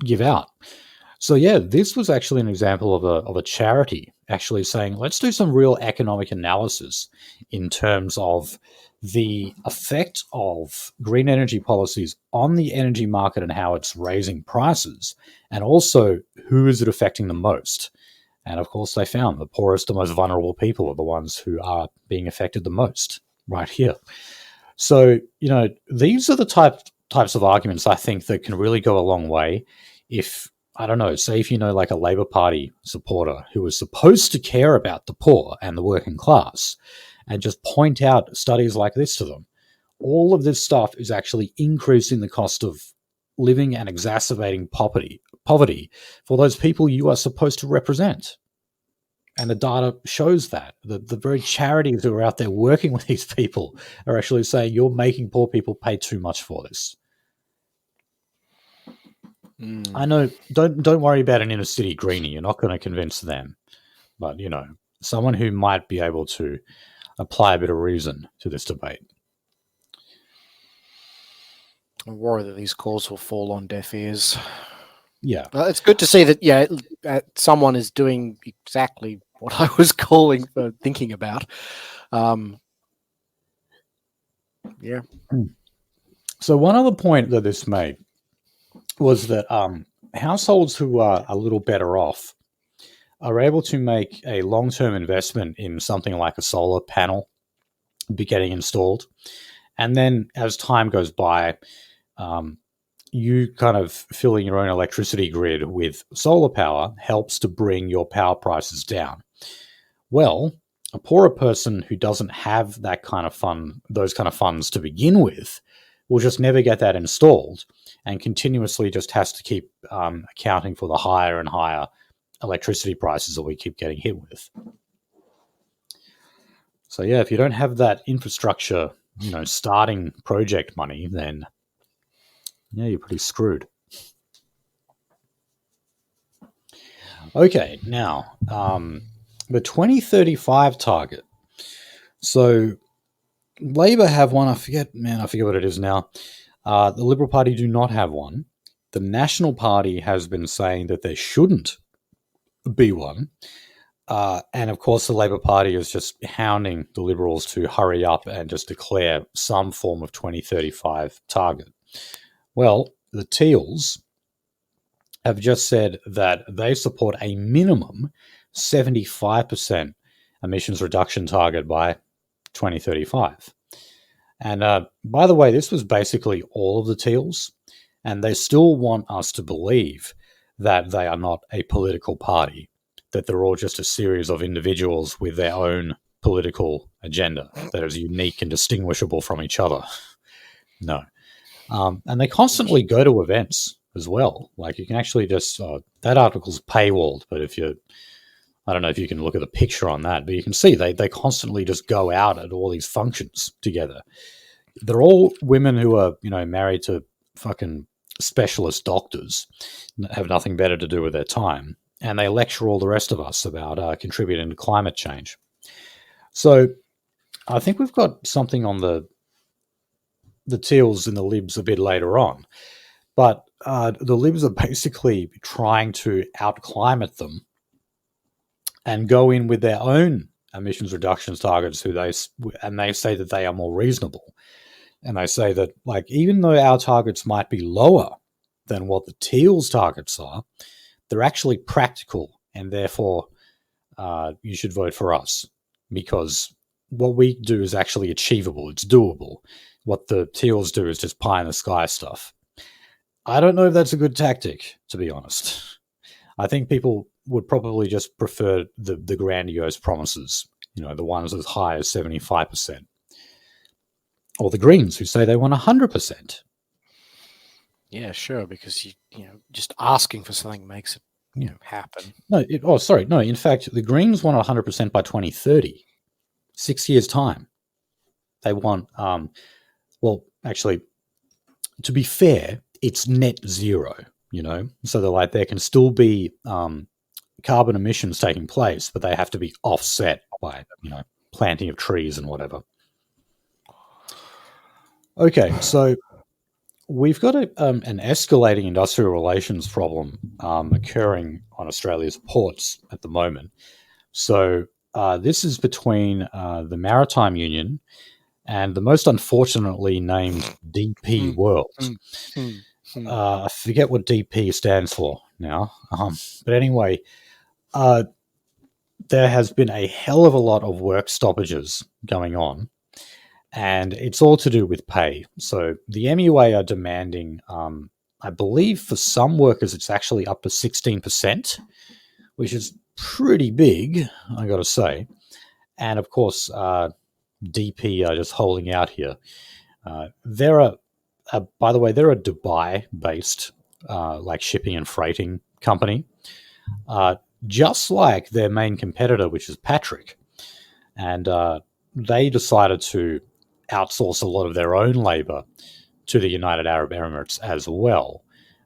give out. So yeah, this was actually an example of a charity actually saying, let's do some real economic analysis in terms of the effect of green energy policies on the energy market and how it's raising prices, and also who is it affecting the most. And of course, they found the poorest and most vulnerable people are the ones who are being affected the most right here. So, these are the types of arguments I think that can really go a long way. If, I don't know, say if like a Labour Party supporter who is supposed to care about the poor and the working class, and just point out studies like this to them, all of this stuff is actually increasing the cost of living and exacerbating poverty for those people you are supposed to represent. And the data shows that. The very charities who are out there working with these people are actually saying you're making poor people pay too much for this. I know, don't worry about an inner city greenie. You're not going to convince them. But, someone who might be able to apply a bit of reason to this debate. I worry that these calls will fall on deaf ears. Yeah. Well, it's good to see that, someone is doing exactly what I was thinking about. Yeah. So one other point that this made was that households who are a little better off are able to make a long-term investment in something like a solar panel be getting installed. And then as time goes by, you kind of filling your own electricity grid with solar power helps to bring your power prices down. Well, a poorer person who doesn't have that kind of those kind of funds to begin with, will just never get that installed and continuously just has to keep accounting for the higher and higher electricity prices that we keep getting hit with. So yeah, if you don't have that infrastructure, starting project money, then yeah, you're pretty screwed. Okay, now the 2035 target. So Labour have one. I forget what it is now. The Liberal Party do not have one. The National Party has been saying that there shouldn't be one. And of course, the Labour Party is just hounding the Liberals to hurry up and just declare some form of 2035 target. Well, the Teals have just said that they support a minimum 75% emissions reduction target by 2035. And by the way, this was basically all of the Teals, and they still want us to believe that they are not a political party, that they're all just a series of individuals with their own political agenda that is unique and distinguishable from each other. No. And they constantly go to events as well. Like you can actually just, that article's paywalled, but I don't know if you can look at the picture on that, but you can see they constantly just go out at all these functions together. They're all women who are, married to fucking specialist doctors, have nothing better to do with their time, and they lecture all the rest of us about contributing to climate change. So I think we've got something on the Teals and the Libs a bit later on, but the Libs are basically trying to out-climate them and go in with their own emissions reductions targets, and they say that they are more reasonable. And they say that, like, even though our targets might be lower than what the Teals targets are, they're actually practical, and therefore you should vote for us because what we do is actually achievable. It's doable. What the Teals do is just pie in the sky stuff. I don't know if that's a good tactic, to be honest. I think people would probably just prefer the grandiose promises, the ones as high as 75%. Or the Greens, who say they want 100%. Yeah, sure, because just asking for something makes it happen. No, in fact, the Greens want 100% by 2030, 6 years' time. They want, actually, to be fair, it's net zero, so they're like, there can still be carbon emissions taking place, but they have to be offset by, planting of trees and whatever. Okay, so we've got an escalating industrial relations problem occurring on Australia's ports at the moment. So this is between the Maritime Union and the most unfortunately named DP World. I forget what DP stands for now. But anyway, there has been a hell of a lot of work stoppages going on, and it's all to do with pay. So the MUA are demanding, I believe for some workers, it's actually up to 16%, which is pretty big, I got to say. And of course, DP are just holding out here. By the way, they're a Dubai-based like shipping and freighting company, just like their main competitor, which is Patrick. And they decided to outsource a lot of their own labor to the United Arab Emirates as well.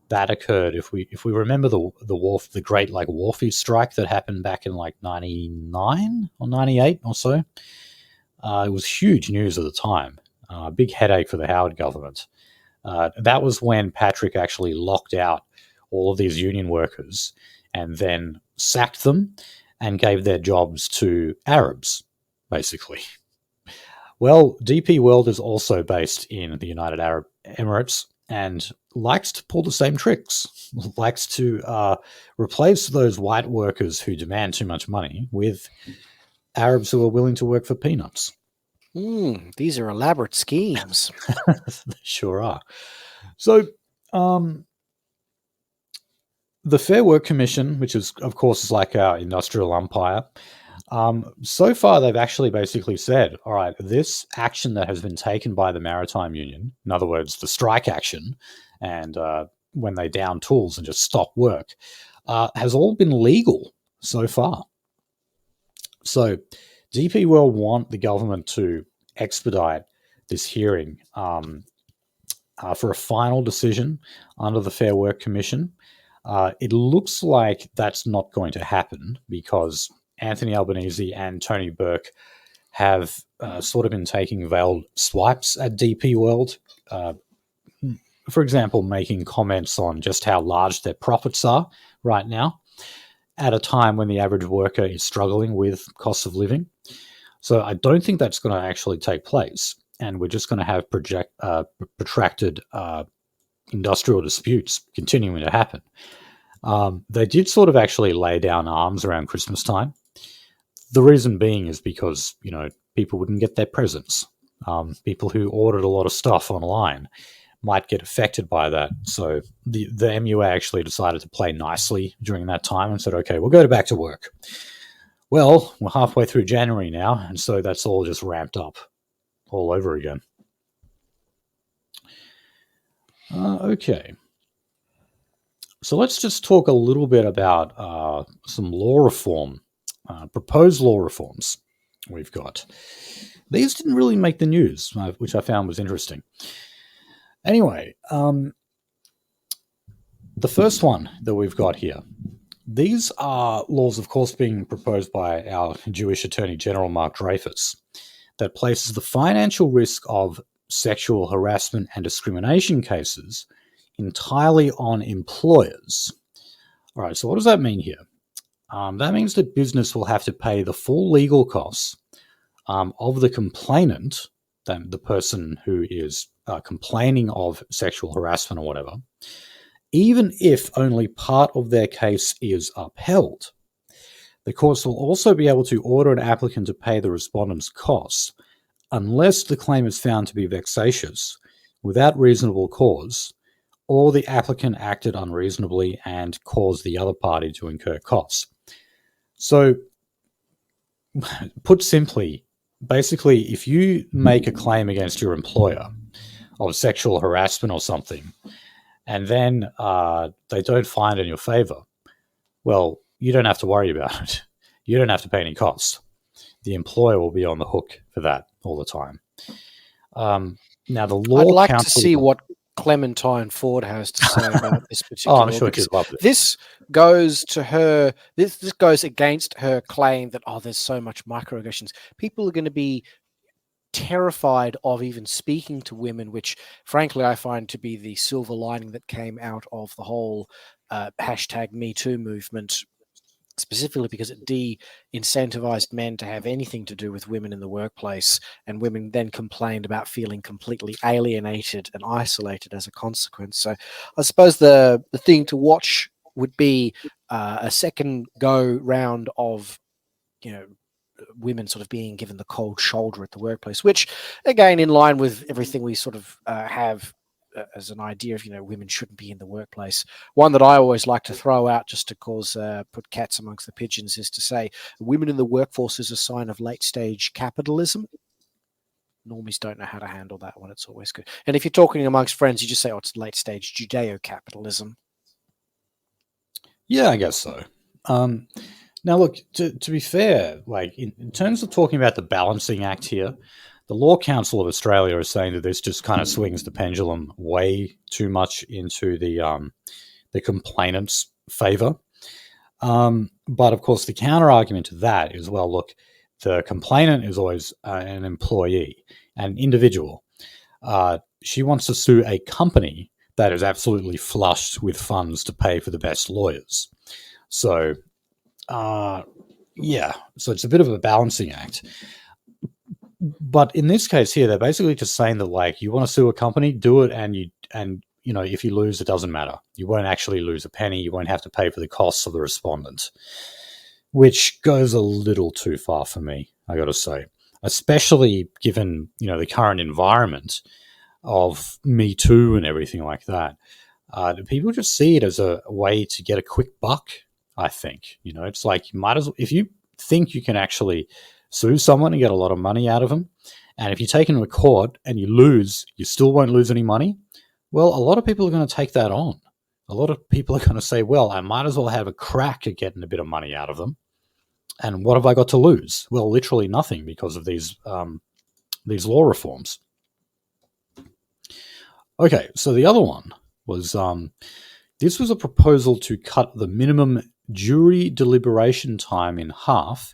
That occurred, if we remember the great like Wharfies strike that happened back in like 99 or 98 or so. It was huge news at the time. Big headache for the Howard government. That was when Patrick actually locked out all of these union workers and then sacked them and gave their jobs to Arabs, basically. Well, DP World is also based in the United Arab Emirates and likes to pull the same tricks, likes to replace those white workers who demand too much money with Arabs who are willing to work for peanuts. These are elaborate schemes. They sure are. So, the Fair Work Commission, which is, of course, is like our industrial umpire, so far they've actually basically said, all right, this action that has been taken by the Maritime Union, in other words, the strike action, and when they down tools and just stop work, has all been legal so far. So DP World want the government to expedite this hearing for a final decision under the Fair Work Commission. It looks like that's not going to happen because Anthony Albanese and Tony Burke have sort of been taking veiled swipes at DP World. For example, making comments on just how large their profits are right now at a time when the average worker is struggling with cost of living. So I don't think that's going to actually take place. And we're just going to have protracted industrial disputes continuing to happen. They did sort of actually lay down arms around Christmas time. The reason being is because, people wouldn't get their presents. People who ordered a lot of stuff online might get affected by that. So the MUA actually decided to play nicely during that time and said, okay, we'll go back to work. Well, we're halfway through January now, and so that's all just ramped up all over again. Okay. So let's just talk a little bit about some law reform, proposed law reforms we've got. These didn't really make the news, which I found was interesting. Anyway, the first one that we've got here. These are laws, of course, being proposed by our Jewish Attorney General, Mark Dreyfus, that places the financial risk of sexual harassment and discrimination cases entirely on employers. All right, so what does that mean here? That means that business will have to pay the full legal costs of the complainant, the person who is complaining of sexual harassment or whatever, even if only part of their case is upheld. The courts will also be able to order an applicant to pay the respondent's costs unless the claim is found to be vexatious, without reasonable cause, or the applicant acted unreasonably and caused the other party to incur costs. So, put simply, basically, if you make a claim against your employer of sexual harassment or something, and then they don't find in your favor, well, you don't have to worry about it. You don't have to pay any costs. The employer will be on the hook for that all the time. Now, the law. I'd like to see what Clementine Ford has to say about this particular. I'm sure she'd love it. This goes to her. This goes against her claim that there's so much microaggressions. People are going to be terrified of even speaking to women, which frankly I find to be the silver lining that came out of the whole #MeToo movement specifically because it de-incentivized men to have anything to do with women in the workplace, and women then complained about feeling completely alienated and isolated as a consequence. So I suppose the thing to watch would be a second go round of, women sort of being given the cold shoulder at the workplace, which, again, in line with everything we sort of have as an idea of, women shouldn't be in the workplace. One that I always like to throw out just to put cats amongst the pigeons is to say women in the workforce is a sign of late stage capitalism. Normies don't know how to handle that one. It's always good. And if you're talking amongst friends, you just say, it's late stage Judeo-capitalism. Yeah, I guess so. Now, look, to be fair, like in terms of talking about the balancing act here, the Law Council of Australia is saying that this just kind of swings the pendulum way too much into the complainant's favour. But of course, the counter argument to that is, well, look, the complainant is always an employee, an individual. She wants to sue a company that is absolutely flushed with funds to pay for the best lawyers. So, so it's a bit of a balancing act. But in this case here, they're basically just saying that, like, you want to sue a company, do it, and if you lose, it doesn't matter. You won't actually lose a penny. You won't have to pay for the costs of the respondent, which goes a little too far for me, I got to say, especially given, the current environment of Me Too and everything like that. People just see it as a way to get a quick buck, I think. It's like, you might as well, if you think you can actually sue someone and get a lot of money out of them, and if you take them to court and you lose, you still won't lose any money. Well, a lot of people are going to take that on. A lot of people are going to say, well, I might as well have a crack at getting a bit of money out of them. And what have I got to lose? Well, literally nothing, because of these law reforms. Okay, so the other one was, this was a proposal to cut the minimum jury deliberation time in half,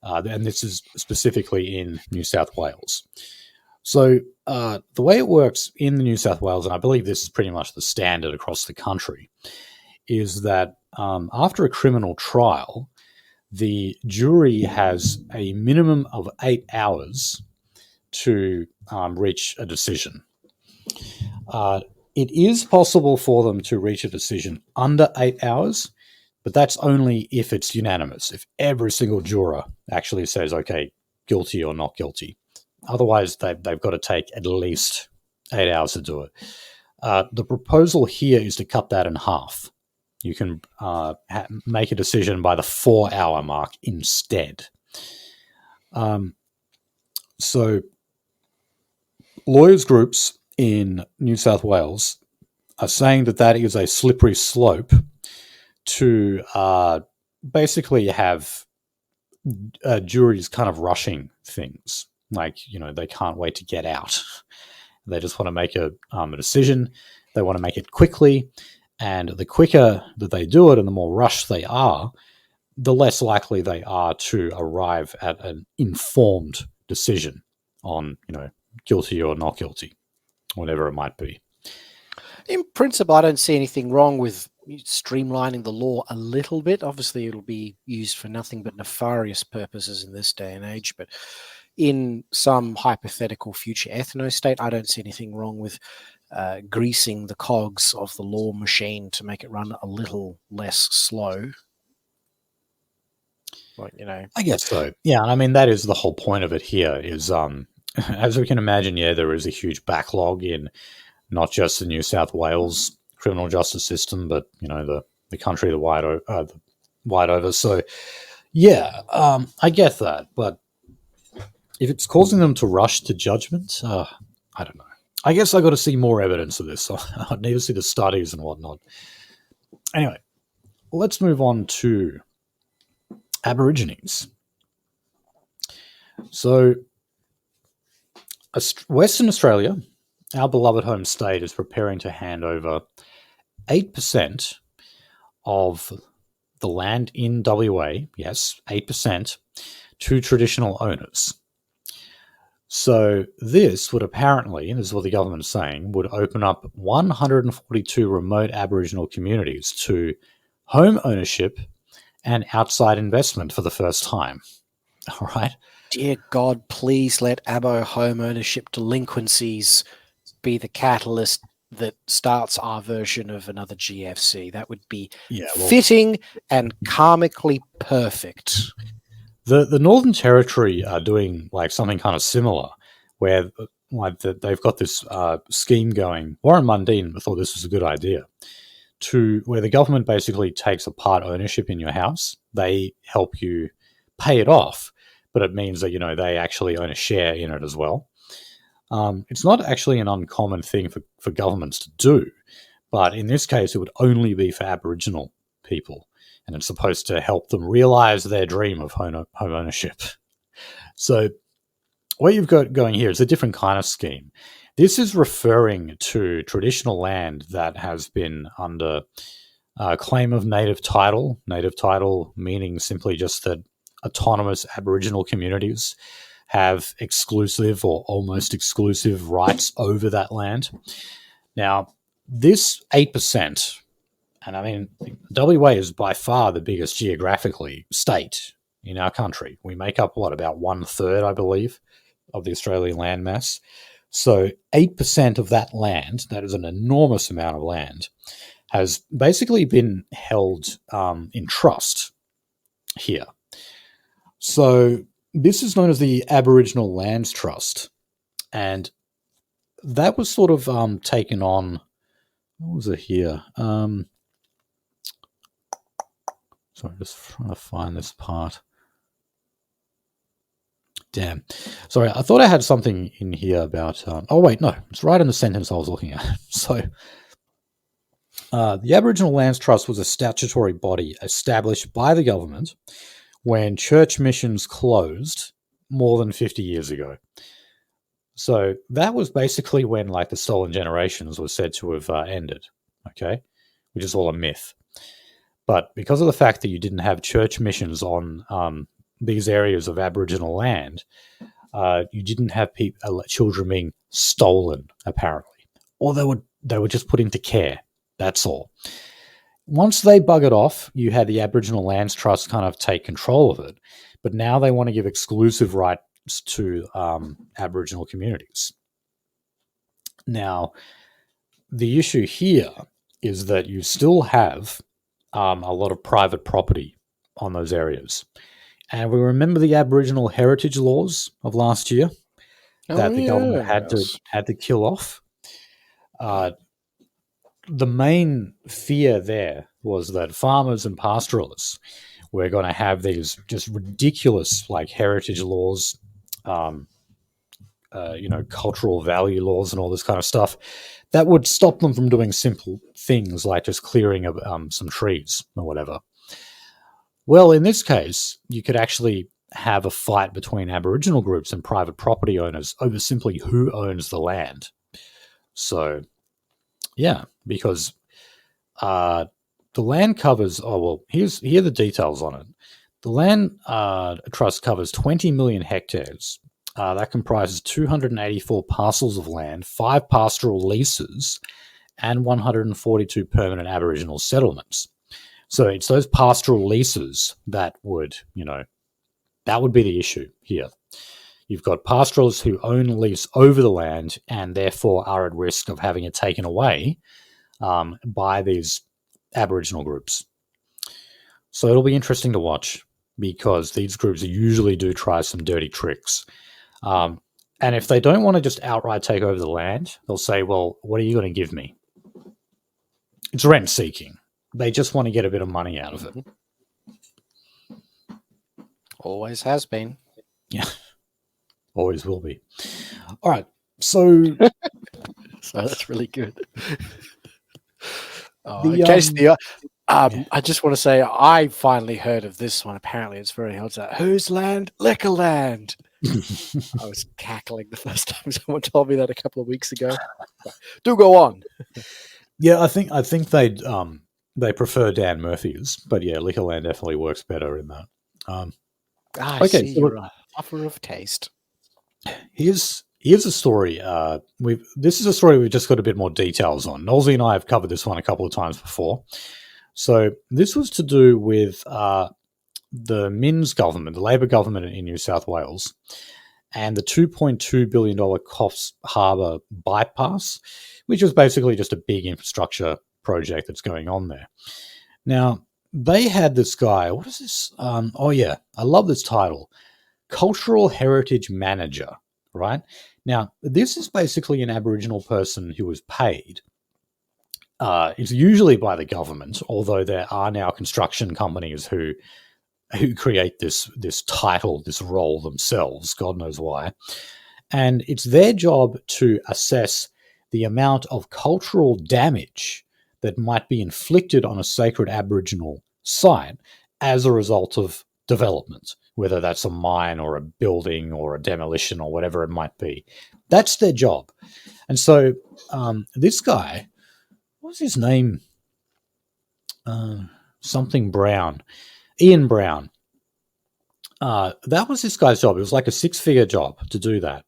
and this is specifically in New South Wales. So the way it works in the New South Wales, and I believe this is pretty much the standard across the country, is that after a criminal trial, the jury has a minimum of 8 hours to reach a decision. It is possible for them to reach a decision under 8 hours, but that's only if it's unanimous, if every single juror actually says, okay, guilty or not guilty. Otherwise, they've got to take at least 8 hours to do it. The proposal here is to cut that in half. You can make a decision by the 4-hour mark instead. So lawyers groups in New South Wales are saying that is a slippery slope to basically have juries kind of rushing things. Like, they can't wait to get out. They just want to make a decision. They want to make it quickly. And the quicker that they do it and the more rushed they are, the less likely they are to arrive at an informed decision on, guilty or not guilty, whatever it might be. In principle, I don't see anything wrong with streamlining the law a little bit. Obviously, it'll be used for nothing but nefarious purposes in this day and age. But in some hypothetical future ethno-state, I don't see anything wrong with greasing the cogs of the law machine to make it run a little less slow. I guess so. Yeah, I mean, that is the whole point of it here is, as we can imagine, there is a huge backlog in not just the New South Wales criminal justice system, but, the country the wide over. So, I get that. But if it's causing them to rush to judgment, I don't know. I guess I got to see more evidence of this. So I need to see the studies and whatnot. Anyway, let's move on to Aborigines. So, Western Australia, our beloved home state, is preparing to hand over 8% of the land in WA, yes, 8%, to traditional owners. So this would apparently, and this is what the government is saying, would open up 142 remote Aboriginal communities to home ownership and outside investment for the first time. All right. Dear God, please let Abo home ownership delinquencies be the catalyst that starts our version of another GFC. That would be fitting and karmically perfect. The Northern Territory are doing like something kind of similar, where like they've got this scheme going. Warren Mundine thought this was a good idea, to where the government basically takes a part ownership in your house. They help you pay it off, but it means that, you know, they actually own a share in it as well. It's not actually an uncommon thing for governments to do, but in this case, it would only be for Aboriginal people, and it's supposed to help them realize their dream of home ownership. So what you've got going here is a different kind of scheme. This is referring to traditional land that has been under claim of native title meaning simply just that autonomous Aboriginal communities have exclusive or almost exclusive rights over that land. Now, this 8%, and I mean, WA is by far the biggest geographically state in our country. We make up, about 1/3, I believe, of the Australian landmass. So 8% of that land, that is an enormous amount of land, has basically been held in trust here. So this is known as the Aboriginal Lands Trust, and that was sort of taken on. What was it here? Sorry, just trying to find this part. Damn. Sorry, I thought I had something in here about... oh, wait, no. It's right in the sentence I was looking at. So, the Aboriginal Lands Trust was a statutory body established by the government when church missions closed more than 50 years ago. So that was basically when, like, the stolen generations was said to have ended, okay? Which is all a myth. But because of the fact that you didn't have church missions on these areas of Aboriginal land, you didn't have children being stolen, apparently. Or they were just put into care. That's all. Once they buggered off, you had the Aboriginal Lands Trust kind of take control of it. But now they want to give exclusive rights to Aboriginal communities. Now, the issue here is that you still have a lot of private property on those areas. And we remember the Aboriginal heritage laws of last year that the government had to kill off. The main fear there was that farmers and pastoralists were going to have these just ridiculous, like, heritage laws, cultural value laws and all this kind of stuff that would stop them from doing simple things like just clearing of some trees or whatever. Well, in this case, you could actually have a fight between Aboriginal groups and private property owners over simply who owns the land. So, yeah, because the land covers... oh, well, here are the details on it. The land trust covers 20 million hectares. That comprises 284 parcels of land, 5 pastoral leases, and 142 permanent Aboriginal settlements. So it's those pastoral leases that would, that would be the issue here. You've got pastoralists who own and lease over the land and therefore are at risk of having it taken away by these Aboriginal groups. So it'll be interesting to watch because these groups usually do try some dirty tricks. And if they don't want to just outright take over the land, they'll say, well, what are you going to give me? It's rent seeking. They just want to get a bit of money out of it. Always has been. Yeah. Always will be. All right. So that's really good. I just want to say I finally heard of this one. Apparently it's very hot. Whose land? Liquor land. I was cackling the first time someone told me that a couple of weeks ago. Do go on. Yeah, I think they prefer Dan Murphy's, but yeah, Liquorland definitely works better in that. Okay, so you're offer of taste. Here's a story. This is a story we've just got a bit more details on. Nolsey and I have covered this one a couple of times before. So this was to do with the Minns government, the Labor government in New South Wales, and the $2.2 billion Coffs Harbour bypass, which was basically just a big infrastructure project that's going on there. Now, they had this guy, what is this? I love this title, Cultural Heritage Manager, right? Now, this is basically an Aboriginal person who was paid. It's usually by the government, although there are now construction companies who create this title, this role themselves, God knows why. And it's their job to assess the amount of cultural damage that might be inflicted on a sacred Aboriginal site as a result of development, whether that's a mine or a building or a demolition or whatever it might be. That's their job. And so this guy, what was his name? Something Brown. Ian Brown. That was this guy's job. It was like a 6-figure job to do that.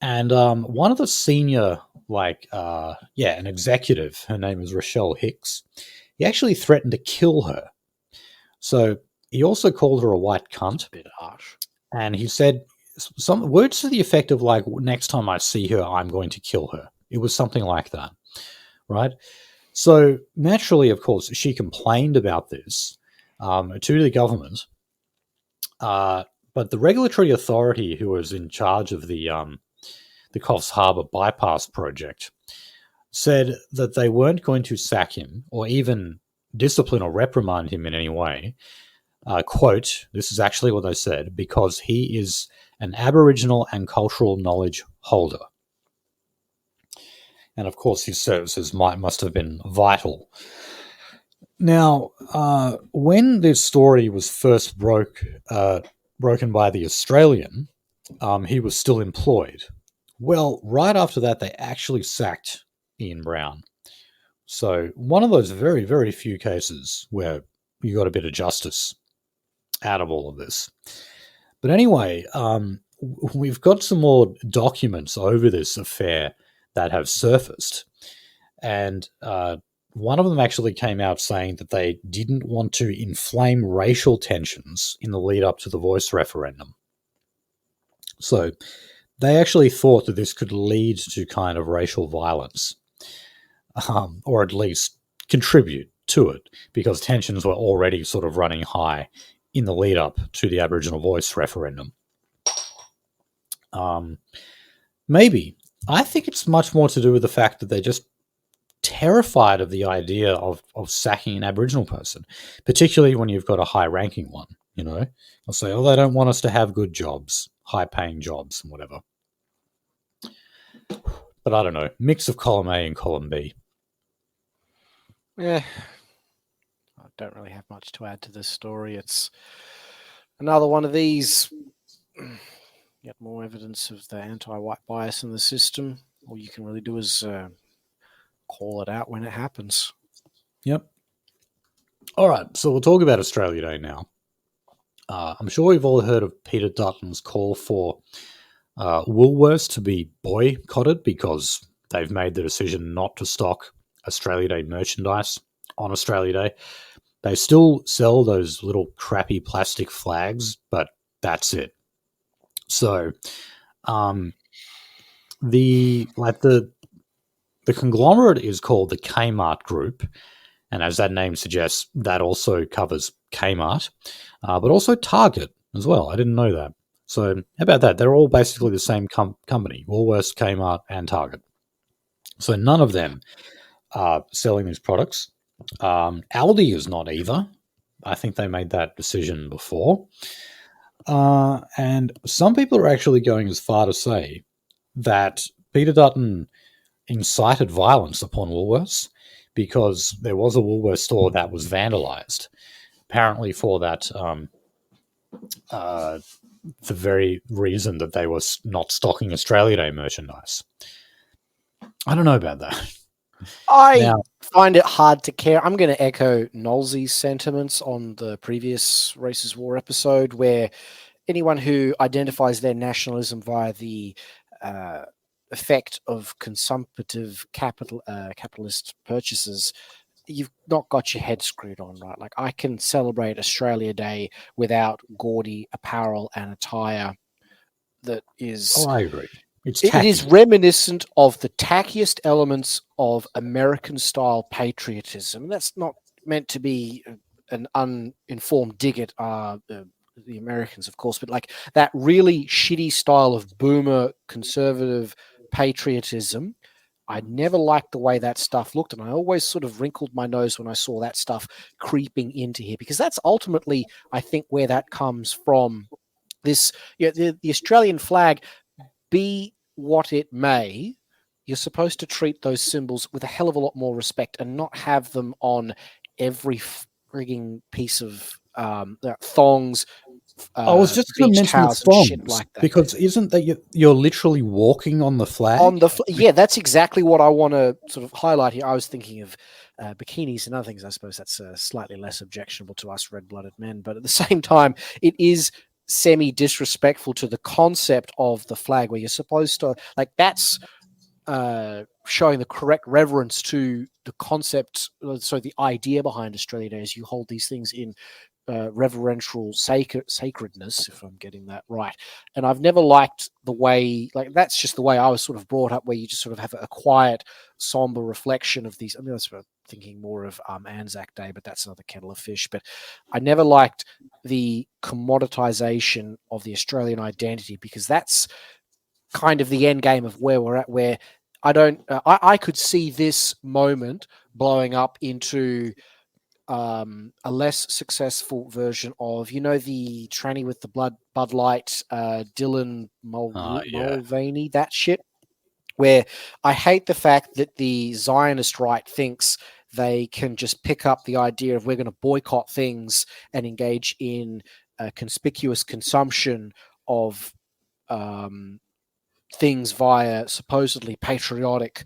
And one of the senior, an executive, her name is Rochelle Hicks, he actually threatened to kill her. So he also called her a white cunt. A bit harsh. And he said some words to the effect of like, next time I see her, I'm going to kill her. It was something like that, right? So naturally, of course, she complained about this to the government. But the regulatory authority who was in charge of the Coffs Harbour bypass project said that they weren't going to sack him or even discipline or reprimand him in any way. Quote, this is actually what they said, because he is an Aboriginal and cultural knowledge holder. And of course, his services must have been vital. Now, when this story was first broken by the Australian, he was still employed. Well, right after that, they actually sacked Ian Brown. So one of those very, very few cases where you got a bit of justice out of all of this. But anyway, we've got some more documents over this affair that have surfaced. And one of them actually came out saying that they didn't want to inflame racial tensions in the lead up to the voice referendum. So they actually thought that this could lead to kind of racial violence, or at least contribute to it, because tensions were already sort of running high in the lead up to the Aboriginal voice referendum. Maybe. I think it's much more to do with the fact that they're just terrified of the idea of sacking an Aboriginal person, particularly when you've got a high-ranking one, you know? They'll say, oh, they don't want us to have good jobs, high-paying jobs and whatever. But I don't know. Mix of column A and column B. Yeah. I don't really have much to add to this story. It's another one of these. Get more evidence of the anti-white bias in the system. All you can really do is call it out when it happens. Yep. All right, so we'll talk about Australia Day now. I'm sure we've all heard of Peter Dutton's call for Woolworths to be boycotted because they've made the decision not to stock Australia Day merchandise on Australia Day. They still sell those little crappy plastic flags, but that's it. So, the conglomerate is called the Kmart Group, and as that name suggests, that also covers Kmart, but also Target as well. I didn't know that. So how about that? They're all basically the same company: Woolworths, Kmart, and Target. So none of them are selling these products. Aldi is not either. I think they made that decision before. And some people are actually going as far to say that Peter Dutton incited violence upon Woolworths because there was a Woolworths store that was vandalized, apparently for that the very reason that they were not stocking Australia Day merchandise. I don't know about that. I find it hard to care. I'm going to echo Nolsey's sentiments on the previous Racist War episode, where anyone who identifies their nationalism via the effect of consumptive capitalist purchases you've not got your head screwed on right. Like, I can celebrate Australia Day without gaudy apparel and attire that is. Oh, I agree. It's it is tacky. reminiscent of the tackiest elements of American style patriotism. That's not meant to be an uninformed dig at the Americans, of course, but like that really shitty style of boomer conservative patriotism. I never liked the way that stuff looked, and I always sort of wrinkled my nose when I saw that stuff creeping into here, because that's ultimately, I think, where that comes from. This, the Australian flag, be what it may, you're supposed to treat those symbols with a hell of a lot more respect and not have them on every frigging piece of thongs, I was just going to beach mention the towels and shit thongs, like that. because isn't that you're literally walking on the flag? Yeah, that's exactly what I want to sort of highlight here. I was thinking of bikinis and other things. I suppose that's slightly less objectionable to us red-blooded men, but at the same time, it is semi-disrespectful to the concept of the flag, where you're supposed to, like, that's showing the correct reverence to the concept, so the idea behind Australia Day is you hold these things in reverential sacredness, if I'm getting that right. And I've never liked the way, like, that's just the way I was sort of brought up, where you just sort of have a quiet, somber reflection of these. I mean, that's what I'm thinking more of Anzac Day, but that's another kettle of fish. But I never liked the commoditization of the Australian identity, because that's kind of the end game of where we're at, where I could see this moment blowing up into a less successful version of, the tranny with the Bud Light, Dylan Mulvaney, that shit, where I hate the fact that the Zionist right thinks they can just pick up the idea of we're going to boycott things and engage in conspicuous consumption of things via supposedly patriotic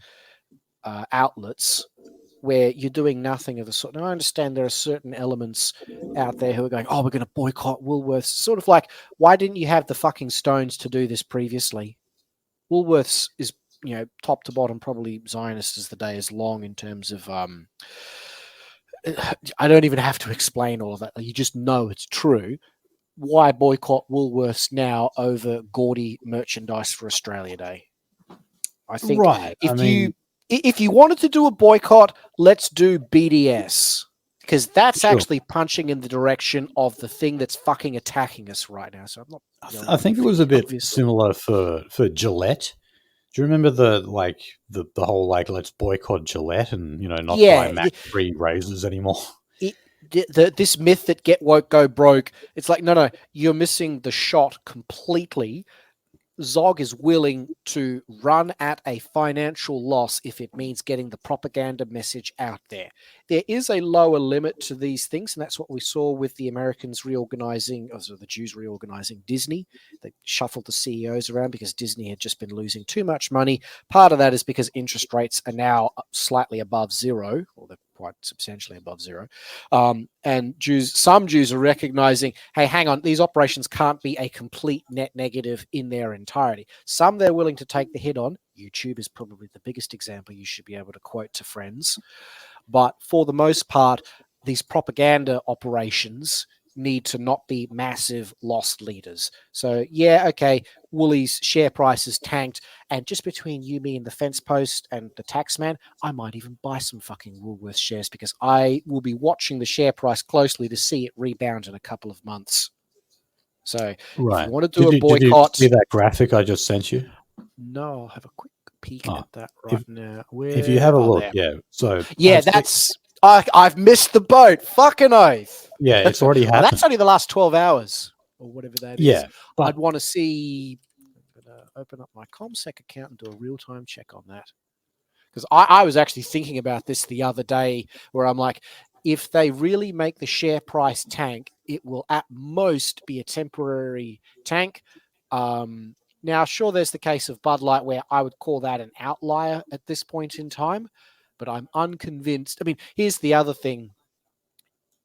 outlets, where you're doing nothing of the sort. Now, I understand there are certain elements out there who are going, oh, we're going to boycott Woolworths. Sort of like, why didn't you have the fucking stones to do this previously? Woolworths is, top to bottom, probably Zionist as the day is long in terms of, I don't even have to explain all of that. You just know it's true. Why boycott Woolworths now over gaudy merchandise for Australia Day? I think Right. if you wanted to do a boycott, let's do BDS, because that's actually punching in the direction of the thing that's fucking attacking us right now. So I'm not. I think it was a bit similar for Gillette. Do you remember the whole let's boycott Gillette and not buy Mac free razors anymore? This myth that get woke go broke. It's like, no, you're missing the shot completely. Zog is willing to run at a financial loss if it means getting the propaganda message out there. There is a lower limit to these things, and that's what we saw with the Americans reorganizing, or the Jews reorganizing Disney. They shuffled the CEOs around because Disney had just been losing too much money. Part of that is because interest rates are now slightly above zero, or they're quite substantially above zero. And some Jews are recognizing, hey, hang on, these operations can't be a complete net negative in their entirety. Some they're willing to take the hit on. YouTube is probably the biggest example you should be able to quote to friends. But for the most part, these propaganda operations need to not be massive lost leaders. So, yeah, okay, Woolies share prices tanked, and just between you, me, and the fence post and the tax man, I might even buy some fucking Woolworths shares, because I will be watching the share price closely to see it rebound in a couple of months. So, right. If you want to do a Did boycott... you see that graphic I just sent you? No, I'll have a quick peek at that now. If you have a look, So that's... I've missed the boat. Fucking oath. Yeah, it's already happened. That's only the last 12 hours or whatever that is. Yeah, but I'd want to see... I'm going to open up my ComSec account and do a real-time check on that. Because I was actually thinking about this the other day, where I'm like, if they really make the share price tank, it will at most be a temporary tank. Now, sure, there's the case of Bud Light, where I would call that an outlier at this point in time, but I'm unconvinced. I mean, here's the other thing.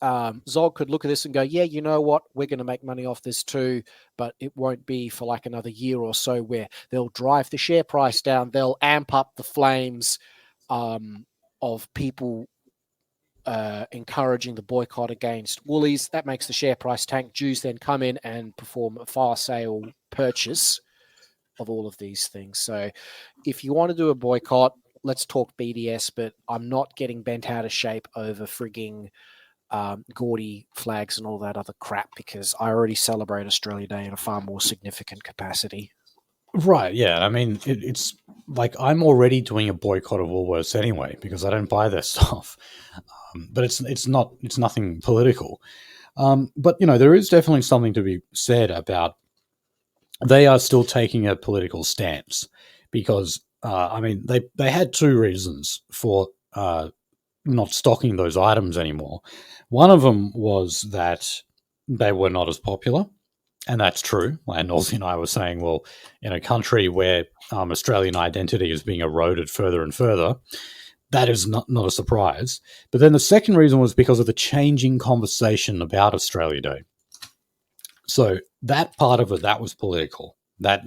Zog could look at this and go, yeah, you know what? We're going to make money off this too, but it won't be for like another year or so, where they'll drive the share price down. They'll amp up the flames of people encouraging the boycott against Woolies. That makes the share price tank. Jews then come in and perform a fire sale purchase of all of these things. So if you want to do a boycott, let's talk BDS, but I'm not getting bent out of shape over frigging gaudy flags and all that other crap, because I already celebrate Australia Day in a far more significant capacity. Right, yeah. I mean, it's like I'm already doing a boycott of Woolworths anyway because I don't buy their stuff. But it's nothing political. But there is definitely something to be said about they are still taking a political stance because I mean they had two reasons for not stocking those items anymore. One of them was that they were not as popular. And that's true. And Ozzy and I were saying, well, in a country where Australian identity is being eroded further and further, that is not a surprise. But then the second reason was because of the changing conversation about Australia Day. So that part of it, that was political. That,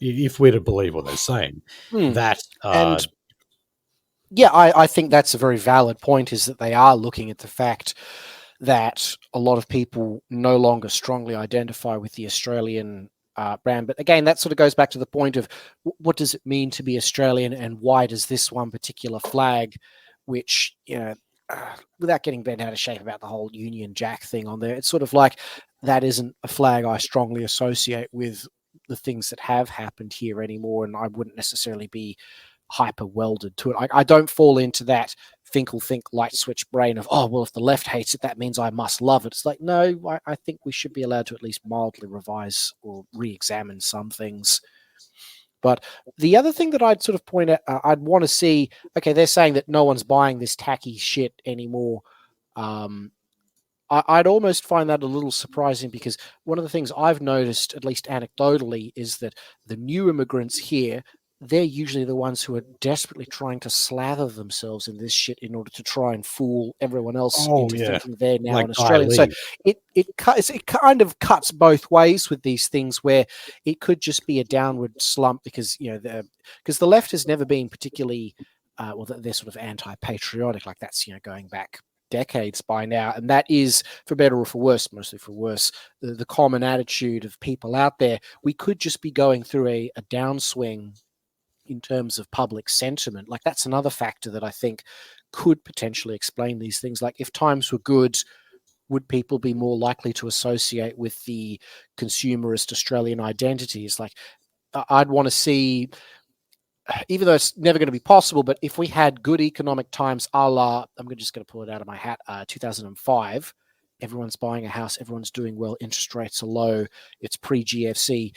if we're to believe what they're saying, that... and yeah, I think that's a very valid point, is that they are looking at the fact that a lot of people no longer strongly identify with the Australian brand. But again, that sort of goes back to the point of what does it mean to be Australian, and why does this one particular flag, which, without getting bent out of shape about the whole Union Jack thing on there, it's sort of like, that isn't a flag I strongly associate with the things that have happened here anymore, and I wouldn't necessarily be hyper welded to it. I don't fall into that think light switch brain of, oh, well, if the left hates it, that means I must love it. It's like, no, I think we should be allowed to at least mildly revise or re-examine some things. But the other thing that I'd sort of point out, I'd want to see, okay, they're saying that no one's buying this tacky shit anymore. I'd almost find that a little surprising, because one of the things I've noticed, at least anecdotally, is that the new immigrants here, they're usually the ones who are desperately trying to slather themselves in this shit in order to try and fool everyone else into thinking they're now an Australian. So it kind of cuts both ways with these things, where it could just be a downward slump because the left has never been particularly they're sort of anti-patriotic, like that's going back decades by now, and that is, for better or for worse, mostly for worse, the common attitude of people out there. We could just be going through a downswing in terms of public sentiment. Like, that's another factor that I think could potentially explain these things. Like, if times were good, would people be more likely to associate with the consumerist Australian identities? Like, I'd want to see, even though it's never going to be possible, but if we had good economic times, a la, I'm just going to pull it out of my hat, 2005, everyone's buying a house, everyone's doing well, interest rates are low, it's pre-GFC.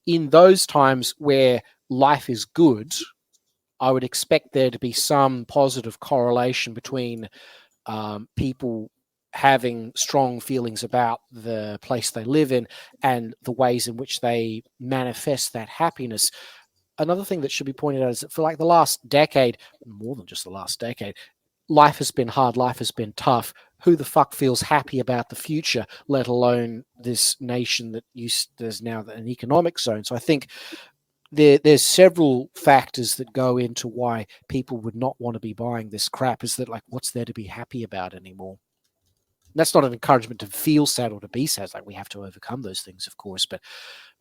In those times where life is good, I would expect there to be some positive correlation between people having strong feelings about the place they live in and the ways in which they manifest that happiness. Another thing that should be pointed out is that for like the last decade, more than just the last decade, life has been hard, life has been tough. Who the fuck feels happy about the future, let alone this nation that there's now an economic zone? So I think there's several factors that go into why people would not want to be buying this crap. Is that, like, what's there to be happy about anymore? And that's not an encouragement to feel sad or to be sad. It's like, we have to overcome those things, of course. But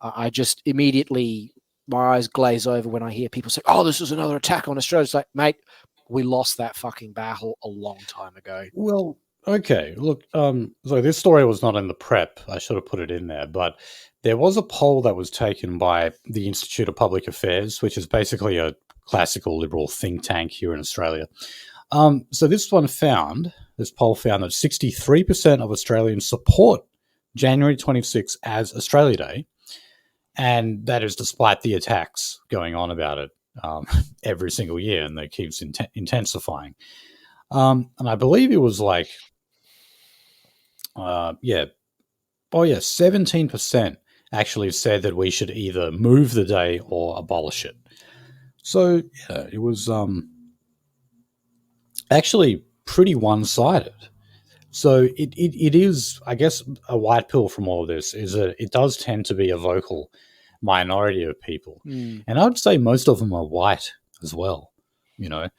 I just immediately, my eyes glaze over when I hear people say, oh, this is another attack on Australia. It's like, mate, we lost that fucking battle a long time ago. Well, okay. Look, so this story was not in the prep. I should have put it in there, but there was a poll that was taken by the Institute of Public Affairs, which is basically a classical liberal think tank here in Australia. So this poll found that 63% of Australians support January 26 as Australia Day, and that is despite the attacks going on about it every single year, and that keeps intensifying. And I believe it was like, 17% actually said that we should either move the day or abolish it. So yeah, it was actually pretty one-sided. So it is, I guess, a white pill from all of this is that it does tend to be a vocal minority of people. And I would say most of them are white as well. What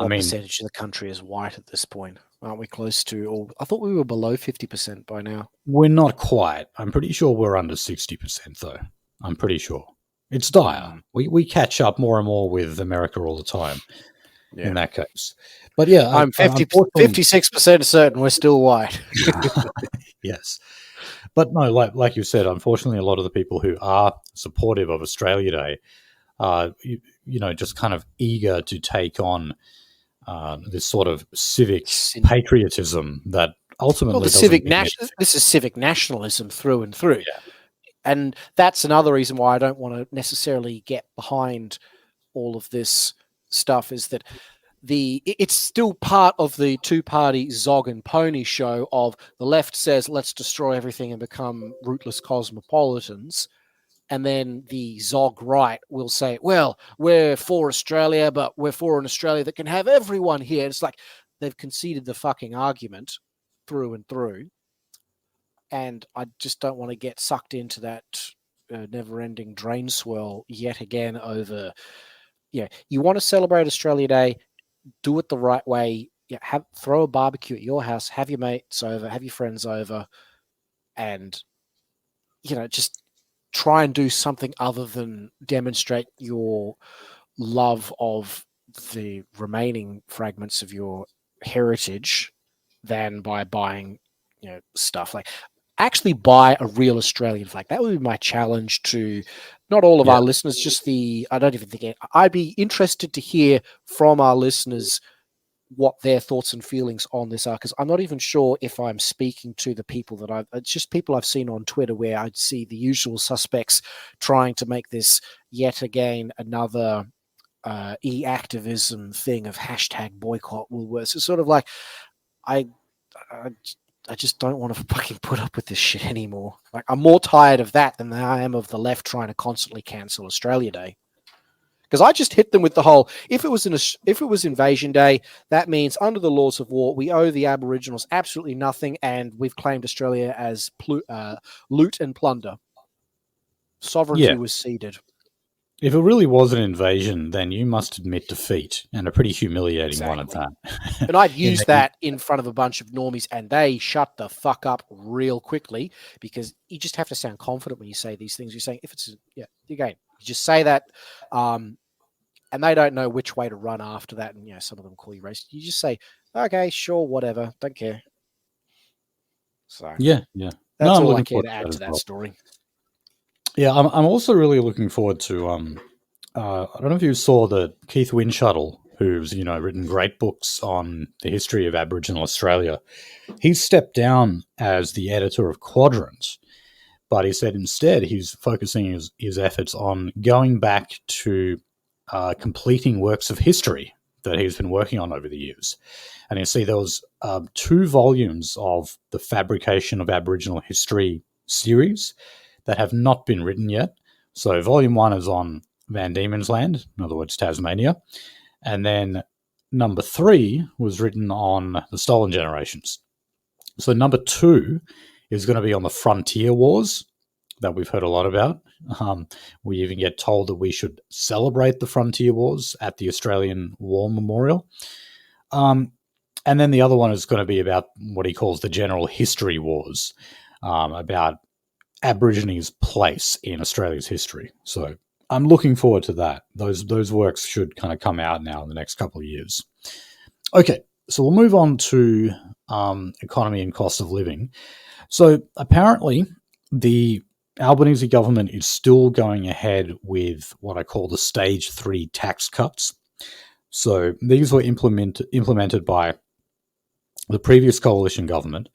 percentage of the country is white at this point? Aren't we close to? Or I thought we were below 50% by now. We're not quite. I'm pretty sure we're under 60%, though. I'm pretty sure. It's dire. We catch up more and more with America all the time in that case. But yeah, I'm 56% certain we're still white. Yes. But no, like you said, unfortunately, a lot of the people who are supportive of Australia Day are, just kind of eager to take on this sort of civic patriotism that ultimately this is civic nationalism through and through. Yeah. And that's another reason why I don't want to necessarily get behind all of this stuff, is that it's still part of the two-party Zog and Pony show of the left says, let's destroy everything and become rootless cosmopolitans. And then the Zog right will say, well, we're for Australia, but we're for an Australia that can have everyone here. It's like they've conceded the fucking argument through and through. And I just don't want to get sucked into that never-ending drain swirl yet again over, you want to celebrate Australia Day, do it the right way. Throw a barbecue at your house, have your mates over, have your friends over, and, just try and do something other than demonstrate your love of the remaining fragments of your heritage than by buying, stuff. Like, actually buy a real Australian flag. That would be my challenge to not all of our listeners, I'd be interested to hear from our listeners what their thoughts and feelings on this are, because I'm not even sure if I'm speaking to the people that it's just people I've seen on Twitter where I'd see the usual suspects trying to make this yet again another e-activism thing of hashtag boycott Woolworths. It's sort of like, I just don't want to fucking put up with this shit anymore. Like, I'm more tired of that than I am of the left trying to constantly cancel Australia Day. Because I just hit them with the whole, if it was Invasion Day, that means under the laws of war, we owe the Aboriginals absolutely nothing, and we've claimed Australia as loot and plunder. Sovereignty was ceded. If it really was an invasion, then you must admit defeat, and a pretty humiliating one at that. And I'd use that in front of a bunch of normies, and they shut the fuck up real quickly, because you just have to sound confident when you say these things. You're saying, again, you just say that, and they don't know which way to run after that, and some of them call you racist. You just say, okay, sure, whatever, don't care. So yeah. That's all I care to add to that story. Yeah, I'm also really looking forward to, I don't know if you saw the Keith Windshuttle, who's, written great books on the history of Aboriginal Australia. He stepped down as the editor of Quadrant, but he said instead he's focusing his efforts on going back to completing works of history that he's been working on over the years. And you see there was 2 volumes of the Fabrication of Aboriginal History series that have not been written yet. So volume 1 is on Van Diemen's Land, in other words, Tasmania. And then number 3 was written on the Stolen Generations. So number 2 is going to be on the Frontier Wars that we've heard a lot about. We even get told that we should celebrate the Frontier Wars at the Australian War Memorial. And then the other one is going to be about what he calls the General History Wars, about Aborigines' place in Australia's history. So I'm looking forward to that. Those works should kind of come out now in the next couple of years. Okay, so we'll move on to economy and cost of living. So apparently the Albanese government is still going ahead with what I call the Stage 3 tax cuts. So these were implemented by the previous coalition government.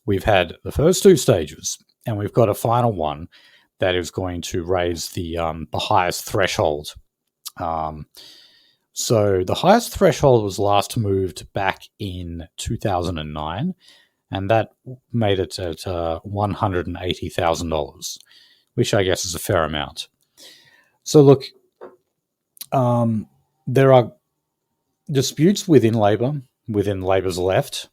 We've had the first 2 stages, and we've got a final one that is going to raise the highest threshold. So the highest threshold was last moved back in 2009, and that made it at $180,000, which I guess is a fair amount. So look, there are disputes within Labor, within Labor's left,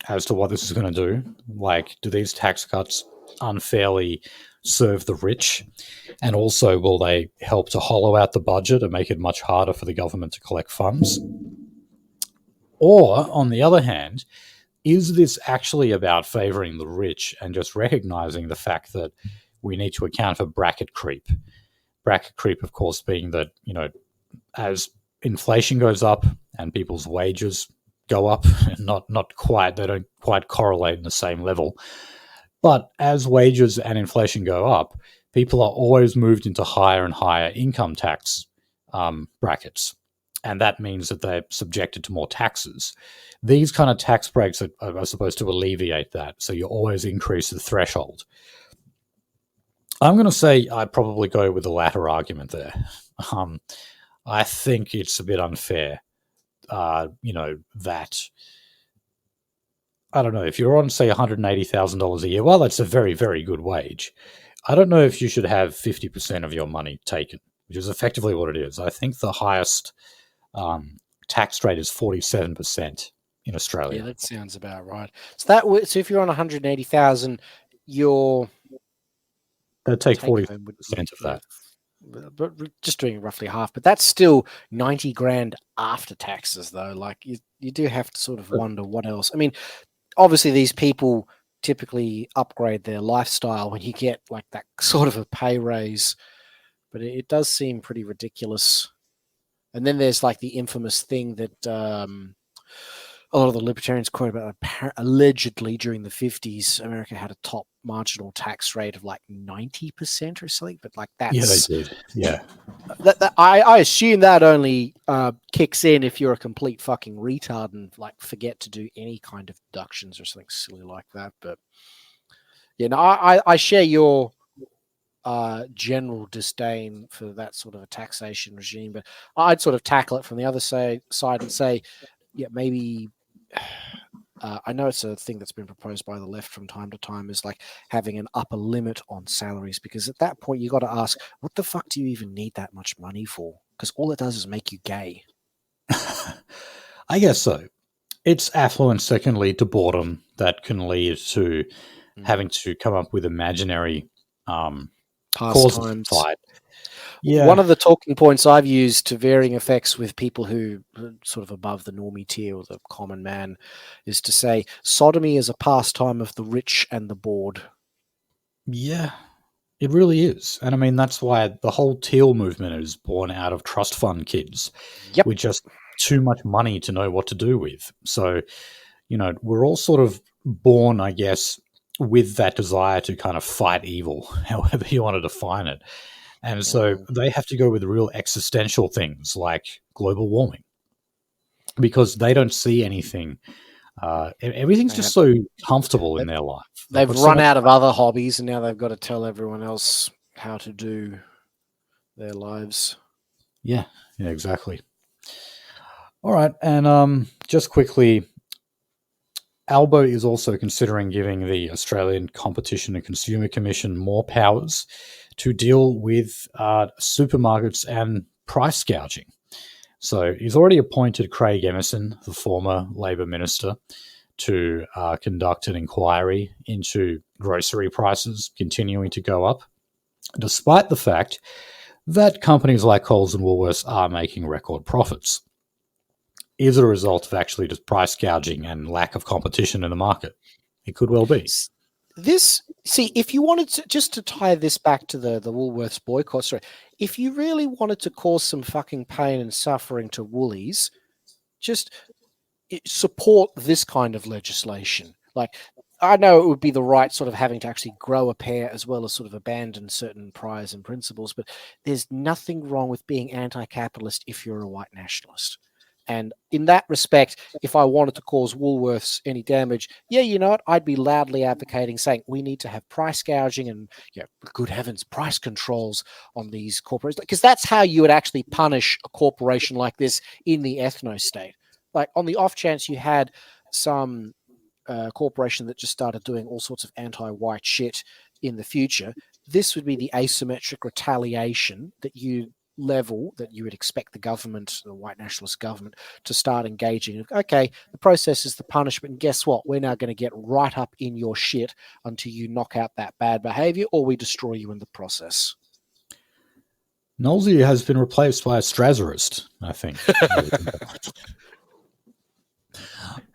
as to what this is going to do. Like, do these tax cuts unfairly serve the rich? And also, will they help to hollow out the budget and make it much harder for the government to collect funds? Or, on the other hand, is this actually about favouring the rich and just recognising the fact that we need to account for bracket creep? Bracket creep, of course, being that, as inflation goes up and people's wages go up, not quite, they don't quite correlate in the same level. But as wages and inflation go up, people are always moved into higher and higher income tax brackets. And that means that they're subjected to more taxes. These kind of tax breaks are supposed to alleviate that. So you always increase the threshold. I'm going to say I'd probably go with the latter argument there. I think it's a bit unfair, that, I don't know, if you're on, say, $180,000 a year, well, that's a very, very good wage. I don't know if you should have 50% of your money taken, which is effectively what it is. I think the highest tax rate is 47% in Australia. Yeah, that sounds about right. So if you're on 180,000, they'd take 40% of that. But just doing roughly half. But that's still 90 grand after taxes, though. Like you do have to sort of wonder what else. I mean, obviously these people typically upgrade their lifestyle when you get like that sort of a pay raise, but it does seem pretty ridiculous. And then there's like the infamous thing that a lot of the libertarians quote about, allegedly during the 50s, America had a top marginal tax rate of like 90% or something. But like that's... Yeah, they did. Yeah. I assume that only kicks in if you're a complete fucking retard and like forget to do any kind of deductions or something silly like that. But I share your general disdain for that sort of a taxation regime, but I'd sort of tackle it from the other side and say, yeah, maybe I know it's a thing that's been proposed by the left from time to time, is like having an upper limit on salaries, because at that point you got to ask, what the fuck do you even need that much money for? Because all it does is make you gay. I guess so. It's affluence that can lead to boredom, that can lead to having to come up with imaginary pastimes. Yeah. One of the talking points I've used to varying effects with people who are sort of above the normie tier or the common man is to say sodomy is a pastime of the rich and the bored. Yeah, it really is. And I mean, that's why the whole teal movement is born out of trust fund kids. Yep. With just too much money to know what to do with. So, we're all sort of born, I guess, with that desire to kind of fight evil, however you want to define it. And so they have to go with real existential things like global warming, because they don't see anything. Everything's just so comfortable in their life. They've run out of other hobbies, and now they've got to tell everyone else how to do their lives. Yeah, exactly. All right, and just quickly, Albo is also considering giving the Australian Competition and Consumer Commission more powers to deal with supermarkets and price gouging. So he's already appointed Craig Emerson, the former Labor Minister, to conduct an inquiry into grocery prices continuing to go up, despite the fact that companies like Coles and Woolworths are making record profits. Is it a result of actually just price gouging and lack of competition in the market? It could well be. If you wanted to, just to tie this back to the Woolworths boycott story, if you really wanted to cause some fucking pain and suffering to Woolies, just support this kind of legislation. Like, I know it would be the right sort of having to actually grow a pair as well as sort of abandon certain priors and principles, but there's nothing wrong with being anti-capitalist if you're a white nationalist. And in that respect, if I wanted to cause Woolworths any damage, you know what? I'd be loudly advocating, saying we need to have price gouging and, good heavens, price controls on these corporations, because that's how you would actually punish a corporation like this in the ethno-state. Like, on the off chance you had some corporation that just started doing all sorts of anti-white shit in the future, this would be the asymmetric retaliation that you would expect the government, the white nationalist government, to start engaging. Okay, the process is the punishment, and guess what? We're now going to get right up in your shit until you knock out that bad behavior, or we destroy you in the process. Nolsey has been replaced by a Strasserist, I think.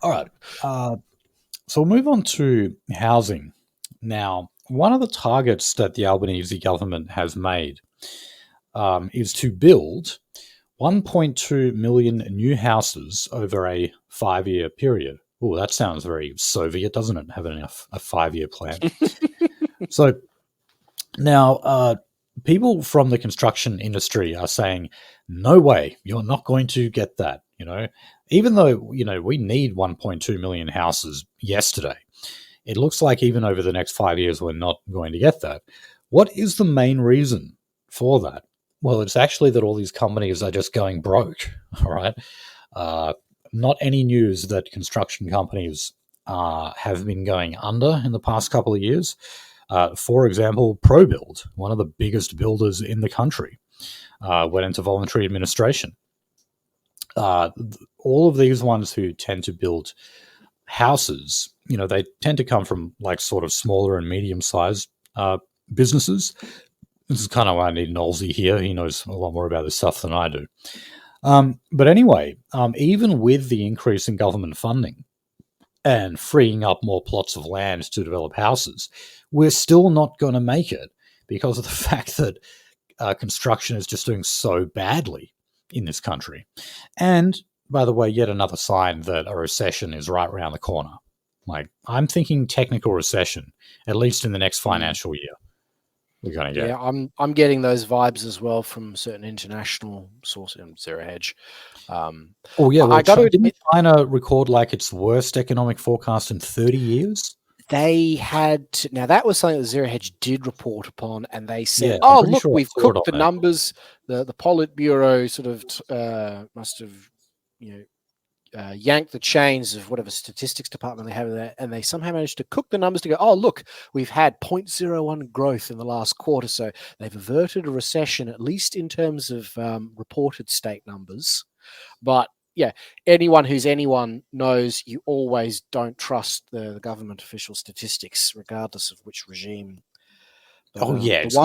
All right. So we'll move on to housing. Now, one of the targets that the Albanese government has made is to build 1.2 million new houses over a 5-year period. Oh, that sounds very Soviet, doesn't it? Having a 5-year plan. So now, people from the construction industry are saying, "No way, you're not going to get that." Even though we need 1.2 million houses yesterday, it looks like even over the next 5 years, we're not going to get that. What is the main reason for that? Well, it's actually that all these companies are just going broke. All right. Not any news that construction companies have been going under in the past couple of years. For example, ProBuild, one of the biggest builders in the country, went into voluntary administration. All of these ones who tend to build houses, they tend to come from like sort of smaller and medium-sized businesses. This is kind of why I need Nolsey here. He knows a lot more about this stuff than I do. But anyway, even with the increase in government funding and freeing up more plots of land to develop houses, we're still not going to make it because of the fact that construction is just doing so badly in this country. And by the way, yet another sign that a recession is right around the corner. Like, I'm thinking technical recession, at least in the next financial year. We're going to get. Yeah, I'm getting those vibes as well from certain international sources, Zero Hedge. I got to admit, China record like its worst economic forecast in 30 years. They had now that was something that Zero Hedge did report upon, and they said, "Oh, look, we've cooked the numbers." The Politburo sort of must have, yanked the chains of whatever statistics department they have there, and they somehow managed to cook the numbers to go, "Oh, look, we've had 0.01 growth in the last quarter, so they've averted a recession, at least in terms of reported state numbers." But yeah, anyone who's anyone knows you always don't trust the government official statistics, regardless of which regime. But, it's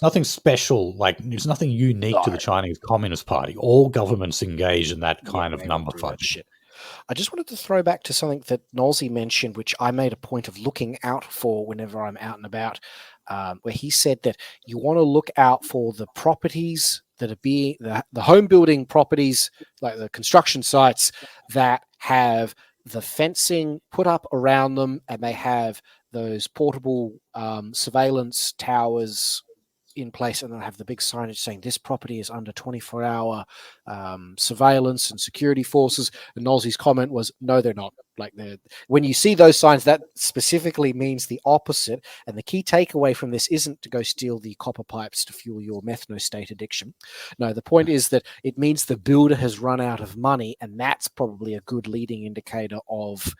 nothing special. Like, it's nothing unique to the Chinese Communist Party. All governments engage in that kind of number fighting. Shit. I just wanted to throw back to something that Nolsey mentioned, which I made a point of looking out for whenever I'm out and about, where he said that you want to look out for the properties that are being the home building properties, like the construction sites that have the fencing put up around them, and they have those portable surveillance towers in place, and they'll have the big signage saying this property is under 24-hour surveillance and security forces. And Nolsey's comment was, no, they're not. Like, when you see those signs, that specifically means the opposite. And the key takeaway from this isn't to go steal the copper pipes to fuel your methnostate addiction. No, the point is that it means the builder has run out of money, and that's probably a good leading indicator of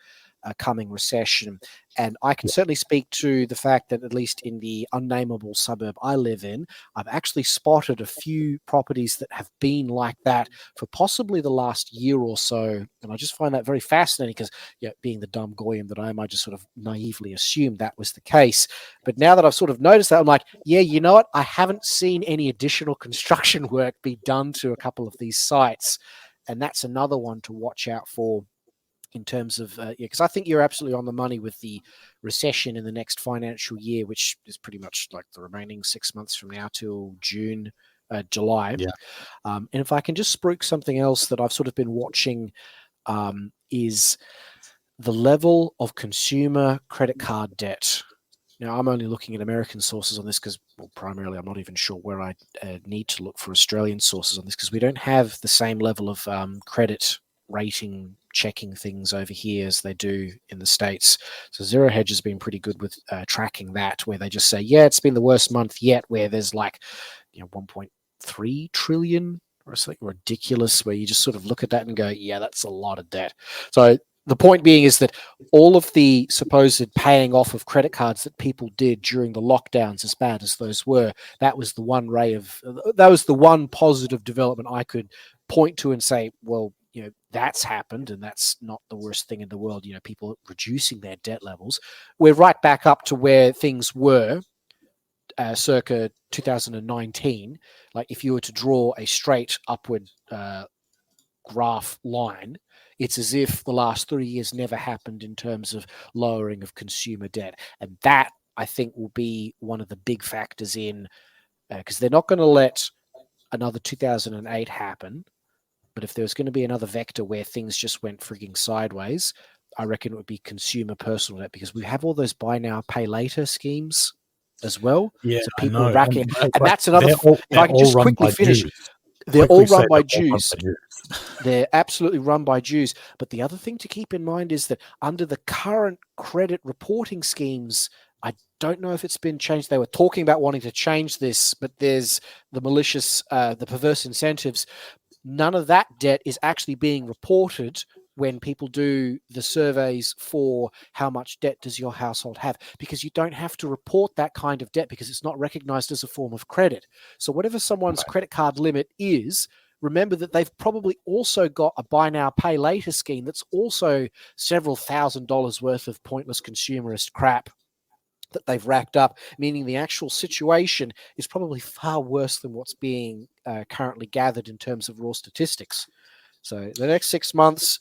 a coming recession. And I can certainly speak to the fact that, at least in the unnameable suburb I live in, I've actually spotted a few properties that have been like that for possibly the last year or so. And I just find that very fascinating because, being the dumb goyim that I am, I just sort of naively assumed that was the case. But now that I've sort of noticed that, I'm like, yeah, you know what? I haven't seen any additional construction work be done to a couple of these sites. And that's another one to watch out for, in terms of, because I think you're absolutely on the money with the recession in the next financial year, which is pretty much like the remaining 6 months from now till July. Yeah. And if I can just spruik something else that I've sort of been watching, is the level of consumer credit card debt. Now, I'm only looking at American sources on this because, primarily, I'm not even sure where I need to look for Australian sources on this, because we don't have the same level of credit rating checking things over here as they do in the States. So Zero Hedge has been pretty good with tracking that, where they just say, it's been the worst month yet, where there's like 1.3 trillion or something ridiculous, where you just sort of look at that and go, that's a lot of debt. So the point being is that all of the supposed paying off of credit cards that people did during the lockdowns, as bad as those were, that was the one positive development I could point to and say, well, that's happened, and that's not the worst thing in the world. People reducing their debt levels. We're right back up to where things were circa 2019. Like, if you were to draw a straight upward graph line, it's as if the last 3 years never happened in terms of lowering of consumer debt. And that, I think, will be one of the big factors in, because they're not going to let another 2008 happen. But if there was going to be another vector where things just went frigging sideways, I reckon it would be consumer personal debt, because we have all those buy now, pay later schemes as well. Yeah, So I people know. racking, and But that's another. If I can just quickly finish, they're all run by Jews. They're absolutely run by Jews. But the other thing to keep in mind is that under the current credit reporting schemes, I don't know if it's been changed. They were talking about wanting to change this, but there's the malicious, the perverse incentives. None of that debt is actually being reported when people do the surveys for how much debt does your household have, because you don't have to report that kind of debt because it's not recognized as a form of credit. So whatever someone's credit card limit is, remember that they've probably also got a buy now, pay later scheme that's also several $1,000s worth of pointless consumerist crap that they've racked up, meaning the actual situation is probably far worse than what's being currently gathered in terms of raw statistics. So the next 6 months,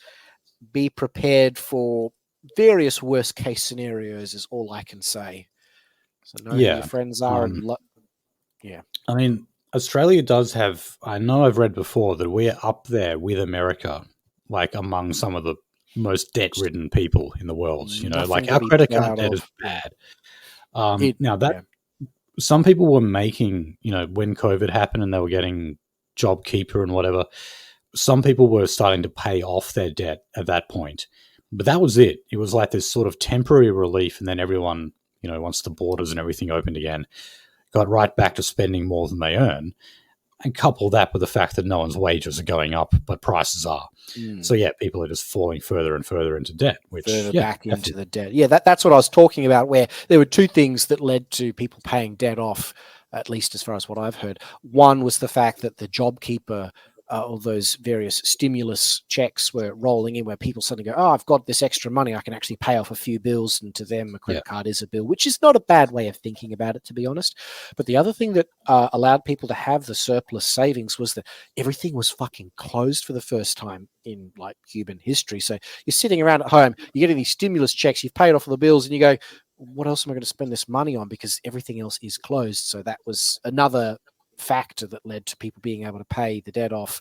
be prepared for various worst case scenarios is all I can say. So know who your friends are. I mean, Australia does have, I know I've read before that we're up there with America, like among some of the most debt-ridden people in the world. You know, like our credit card debt is bad. Some people were making, you know, when COVID happened and they were getting JobKeeper and whatever, some people were starting to pay off their debt at that point. But that was it. It was like this sort of temporary relief, and then everyone, you know, once the borders and everything opened again, got right back to spending more than they earn. And couple that with the fact that no one's wages are going up, but prices are. So, yeah, people are just falling further and further into debt. Back into the debt. Yeah, that's what I was talking about, where there were two things that led to people paying debt off, at least as far as what I've heard. One was the fact that the JobKeeper, all those various stimulus checks were rolling in, where people suddenly go, oh, I've got this extra money, I can actually pay off a few bills, and to them a credit card is a bill, which is not a bad way of thinking about it, to be honest. But the other thing that allowed people to have the surplus savings was that everything was fucking closed for the first time in like human history. So you're sitting around at home, you're getting these stimulus checks, you've paid off all the bills, and you go, what else am I going to spend this money on, because everything else is closed. So that was another factor that led to people being able to pay the debt off.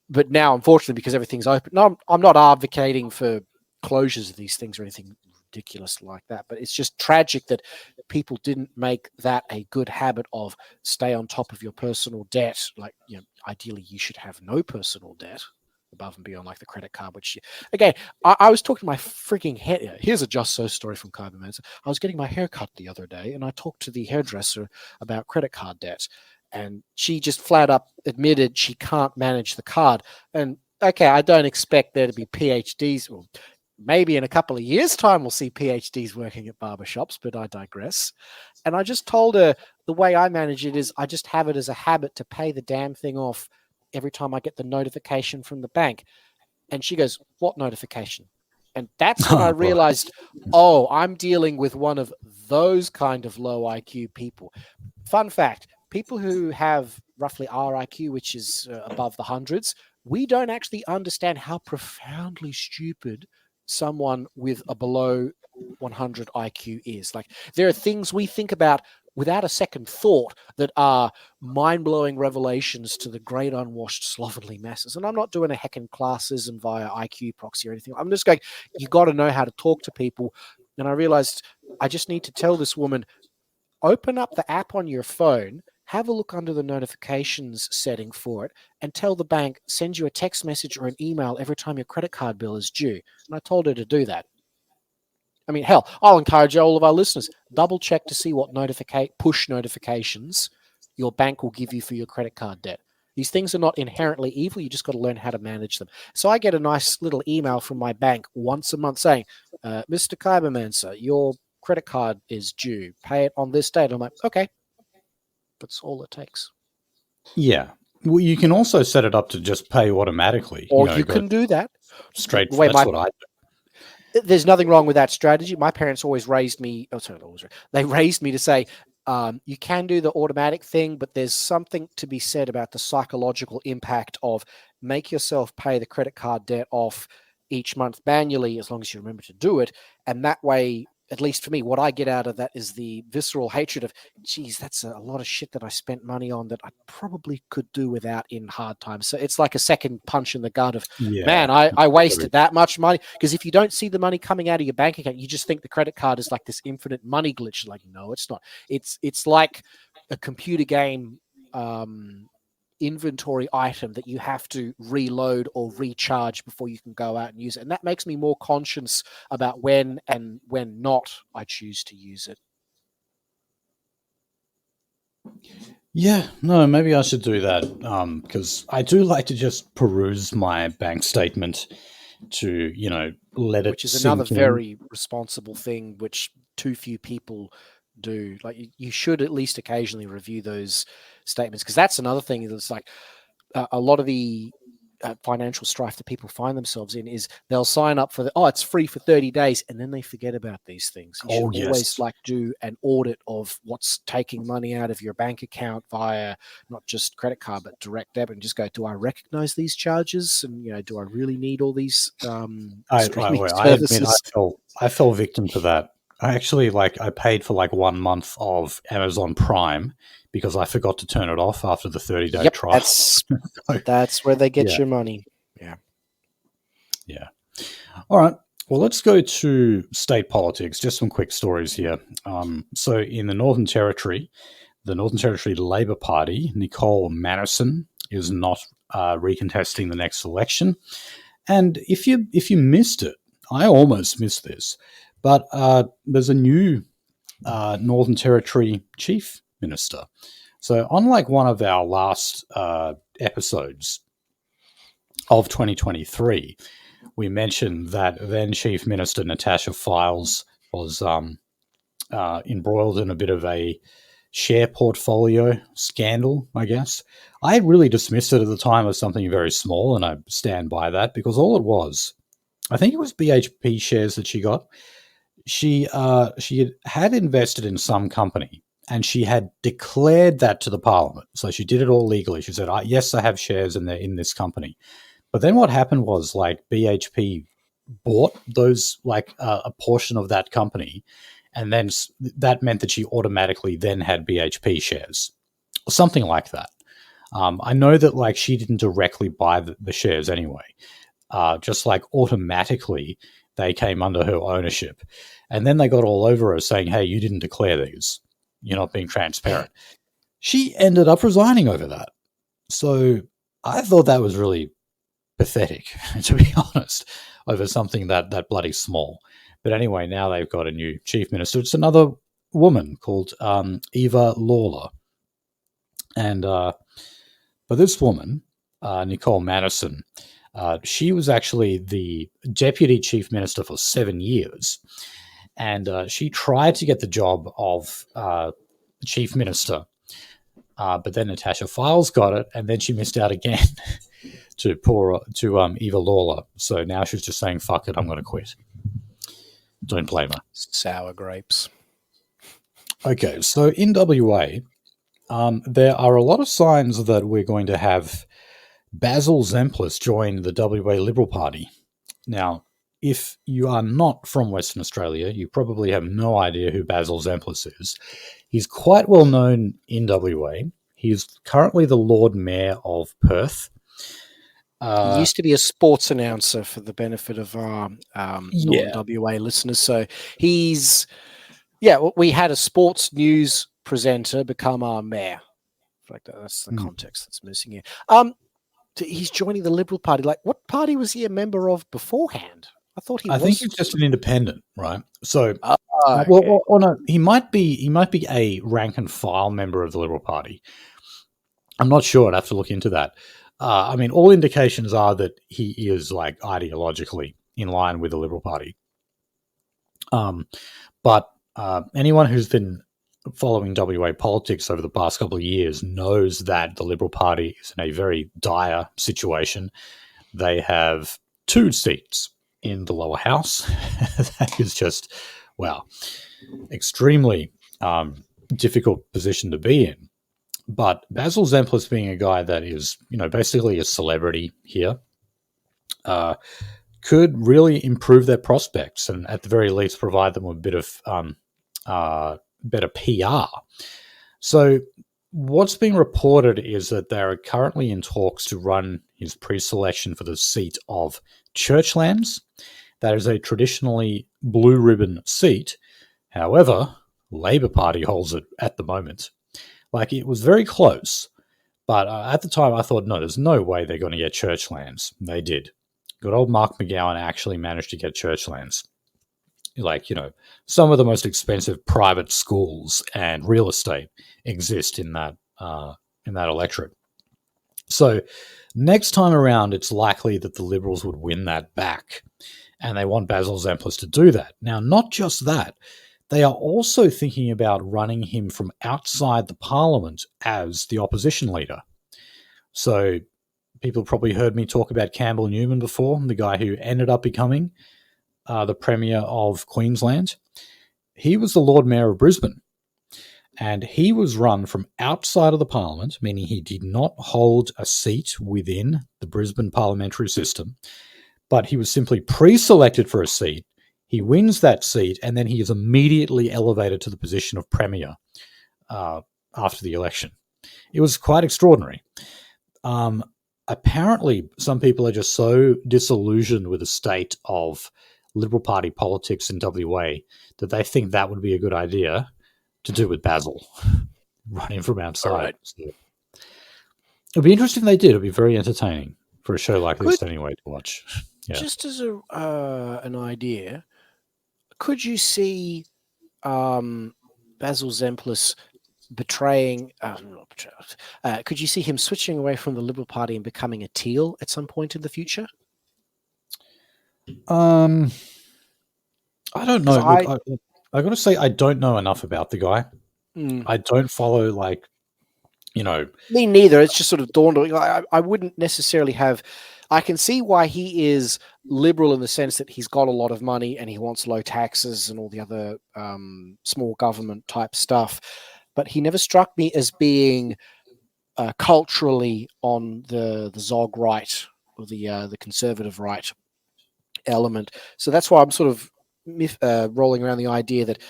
But now, unfortunately, because everything's open, no, I'm not advocating for closures of these things or anything ridiculous like that, but it's just tragic that people didn't make that a good habit of stay on top of your personal debt. Like, you know, ideally you should have no personal debt above and beyond like the credit card, which again, I was talking to my freaking hair. Here's a Just So story from Carbon Man. I was getting my hair cut the other day, and I talked to the hairdresser about credit card debt. And she just flat up admitted she can't manage the card. And okay, I don't expect there to be PhDs. Well, maybe in a couple of years' time we'll see PhDs working at barbershops, but I digress. And I just told her the way I manage it is I just have it as a habit to pay the damn thing off every time I get the notification from the bank. And she goes, what notification? And that's when I realized, oh, I'm dealing with one of those kind of low IQ people. Fun fact, people who have roughly our IQ, which is above the hundreds, we don't actually understand how profoundly stupid someone with a below 100 IQ is. Like, there are things we think about without a second thought that are mind-blowing revelations to the great unwashed slovenly masses. And I'm not doing a heckin' classism via IQ proxy or anything. I'm just going, you got to know how to talk to people. And I realized I just need to tell this woman, open up the app on your phone, have a look under the notifications setting for it, and tell the bank, send you a text message or an email every time your credit card bill is due. And I told her to do that. I mean, hell, I'll encourage all of our listeners, double check to see what push notifications your bank will give you for your credit card debt. These things are not inherently evil. You just got to learn how to manage them. So I get a nice little email from my bank once a month saying, Mr. Kybermancer, your credit card is due. Pay it on this date. I'm like, okay. That's all it takes. Yeah. Well, you can also set it up to just pay automatically. Or you can do that. Straight. That's what I do. There's nothing wrong with that strategy. My parents always raised me. They raised me to say, you can do the automatic thing, but there's something to be said about the psychological impact of make yourself pay the credit card debt off each month manually, as long as you remember to do it. And that way, at least for me, what I get out of that is the visceral hatred of, geez, that's a lot of shit that I spent money on that I probably could do without in hard times. So it's like a second punch in the gut of, man, I wasted that much money. Because if you don't see the money coming out of your bank account, you just think the credit card is like this infinite money glitch. Like, no, it's not. It's like a computer game inventory item that you have to reload or recharge before you can go out and use it. And that makes me more conscious about when and when not I choose to use it. Yeah, no, maybe I should do that because I do like to just peruse my bank statement to, let it which is sink another in. very responsible thing, which too few people do. Like, you should at least occasionally review those statements, because that's another thing that's like a lot of the financial strife that people find themselves in is they'll sign up for it's free for 30 days and then they forget about these things. You should always do an audit of what's taking money out of your bank account via not just credit card but direct debit, and just go, do I recognize these charges? And do I really need all these streaming services? I fell victim to that. I actually I paid for 1 month of Amazon Prime because I forgot to turn it off after the 30-day trial. That's where they get your money. Yeah. All right. Well, let's go to state politics. Just some quick stories here. So in the Northern Territory Labor Party, Nicole Manison is not recontesting the next election. And if you missed it, I almost missed this, but there's a new Northern Territory Chief Minister. So unlike one of our last episodes of 2023, we mentioned that then Chief Minister Natasha Fyles was embroiled in a bit of a share portfolio scandal, I guess. I really dismissed it at the time as something very small, and I stand by that, because all it was, I think it was BHP shares that she got. She had invested in some company, and she had declared that to the parliament. So she did it all legally. She said, yes, I have shares in this company. But then what happened was BHP bought those a portion of that company, and then that meant that she automatically then had BHP shares, or something like that. I know that she didn't directly buy the shares anyway. Just automatically they came under her ownership, and then they got all over her saying, "Hey, you didn't declare these. You're not being transparent." She ended up resigning over that. So I thought that was really pathetic, to be honest, over something that bloody small. But anyway, now they've got a new chief minister. It's another woman called Eva Lawler. And but this woman, Nicole Manison, she was actually the deputy chief minister for 7 years. And she tried to get the job of chief minister, but then Natasha Fyles got it, and then she missed out again to Eva Lawler. So now she's just saying, fuck it, I'm going to quit. Don't blame her. Sour grapes. Okay, so in WA, there are a lot of signs that we're going to have Basil Zemplis join the WA Liberal Party. Now, if you are not from Western Australia, you probably have no idea who Basil Zemplis is. He's quite well known in WA. He's currently the Lord Mayor of Perth. He used to be a sports announcer, for the benefit of our non-WA listeners. So he's, we had a sports news presenter become our mayor. That's the context that's missing here. He's joining the Liberal Party. What party was he a member of beforehand? I think he's just an independent, right? So, okay. no, he might be a rank and file member of the Liberal Party. I'm not sure. I'd have to look into that. All indications are that he is ideologically in line with the Liberal Party. But anyone who's been following WA politics over the past couple of years knows that the Liberal Party is in a very dire situation. They have 2 seats in the lower house. That is just, extremely difficult position to be in. But Basil Zemplis, being a guy that is, basically a celebrity here, could really improve their prospects and at the very least provide them with a bit of better PR. So what's being reported is that they are currently in talks to run his pre-selection for the seat of Churchlands. That is a traditionally blue ribbon seat. However, Labour Party holds it at the moment. Like, it was very close, but at the time I thought, no, there's no way they're going to get Churchlands. They did. Good old Mark McGowan actually managed to get Churchlands. Like, some of the most expensive private schools and real estate exist in that electorate. So next time around, it's likely that the Liberals would win that back, and they want Basil Zemplis to do that. Now, not just that, they are also thinking about running him from outside the parliament as the opposition leader. So people probably heard me talk about Campbell Newman before, the guy who ended up becoming the Premier of Queensland. He was the Lord Mayor of Brisbane, and he was run from outside of the parliament, meaning he did not hold a seat within the Brisbane parliamentary system, but he was simply pre-selected for a seat. He wins that seat, and then he is immediately elevated to the position of Premier after the election. It was quite extraordinary. Apparently, some people are just so disillusioned with the state of Liberal Party politics in WA that they think that would be a good idea to do with Basil, running from outside. Right. So it'd be interesting if they did. It'd be very entertaining for a show like this anyway to watch. Yeah. Just as an idea, could you see Basil Zemplis betraying? Could you see him switching away from the Liberal Party and becoming a Teal at some point in the future? I don't know. I got to say, I don't know enough about the guy. I don't follow, Me neither. It's just sort of dawned on me. I wouldn't necessarily have. I can see why he is liberal in the sense that he's got a lot of money and he wants low taxes and all the other small government type stuff. But he never struck me as being culturally on the Zog right or the conservative right element. So that's why I'm sort of rolling around the idea that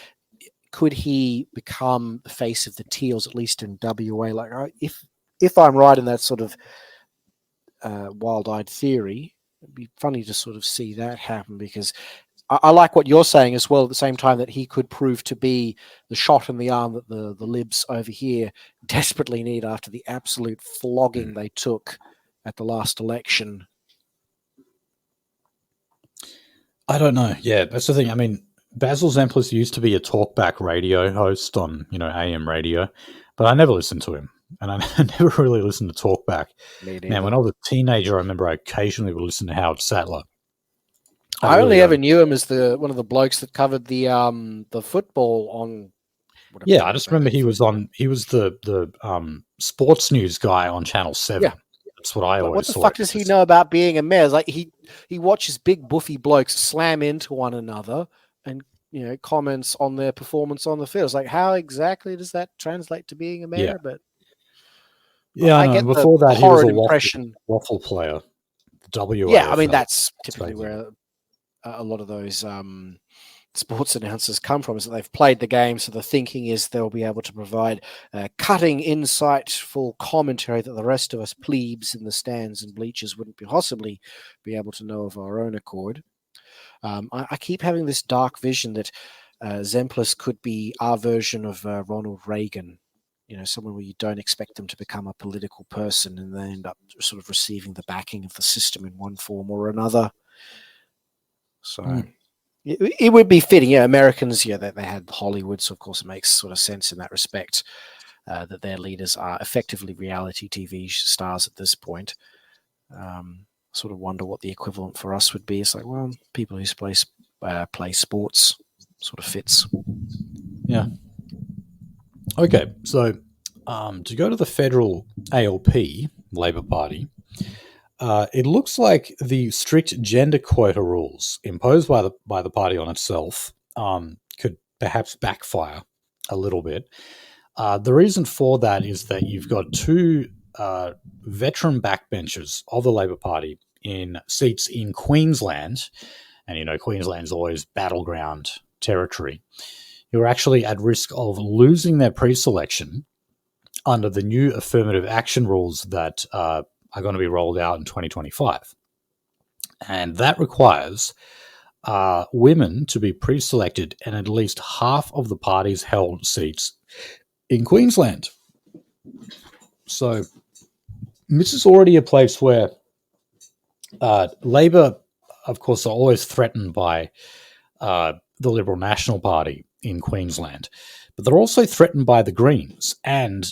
could he become the face of the Teals, at least in WA? Like, if I'm right in that sort of wild-eyed theory, it'd be funny to sort of see that happen, because I like what you're saying as well, at the same time, that he could prove to be the shot in the arm that the Libs over here desperately need after the absolute flogging they took at the last election. I don't know. Yeah, that's the thing. I mean, Basil Zemplis used to be a talkback radio host on, AM radio, but I never listened to him. And I never really listened to talkback. Man, when I was a teenager, I remember I occasionally would listen to Howard Sattler. I only ever knew him as one of the blokes that covered the football on. Yeah, I just remember he was the sports news guy on Channel 7. Yeah. That's what I always saw. What the fuck does he know about being a mayor? It's like he watches big buffy blokes slam into one another and comments on their performance on the field. It's like, how exactly does that translate to being a mayor? Yeah. But I get before that he was a waffle player. WA. Yeah, I mean that's typically where a lot of those sports announcers come from, is that they've played the game, so the thinking is they'll be able to provide cutting, insightful commentary that the rest of us plebes in the stands and bleachers wouldn't possibly be able to know of our own accord. I keep having this dark vision that Zemplis could be our version of Ronald Reagan, someone where you don't expect them to become a political person and they end up sort of receiving the backing of the system in one form or another. So it would be fitting. Yeah, Americans, they had Hollywood, so of course it makes sort of sense in that respect that their leaders are effectively reality TV stars at this point. Sort of wonder what the equivalent for us would be. It's like, well, people who play sports sort of fits. Yeah. Okay, so to go to the federal ALP, Labor Party, it looks like the strict gender quota rules imposed by the party on itself could perhaps backfire a little bit. The reason for that is that you've got two veteran backbenchers of the Labor Party in seats in Queensland, and Queensland's always battleground territory, who are actually at risk of losing their pre-selection under the new affirmative action rules that are going to be rolled out in 2025. And that requires women to be pre-selected in at least half of the party's held seats in Queensland. So this is already a place where Labor, of course, are always threatened by the Liberal National Party in Queensland, but they're also threatened by the Greens and,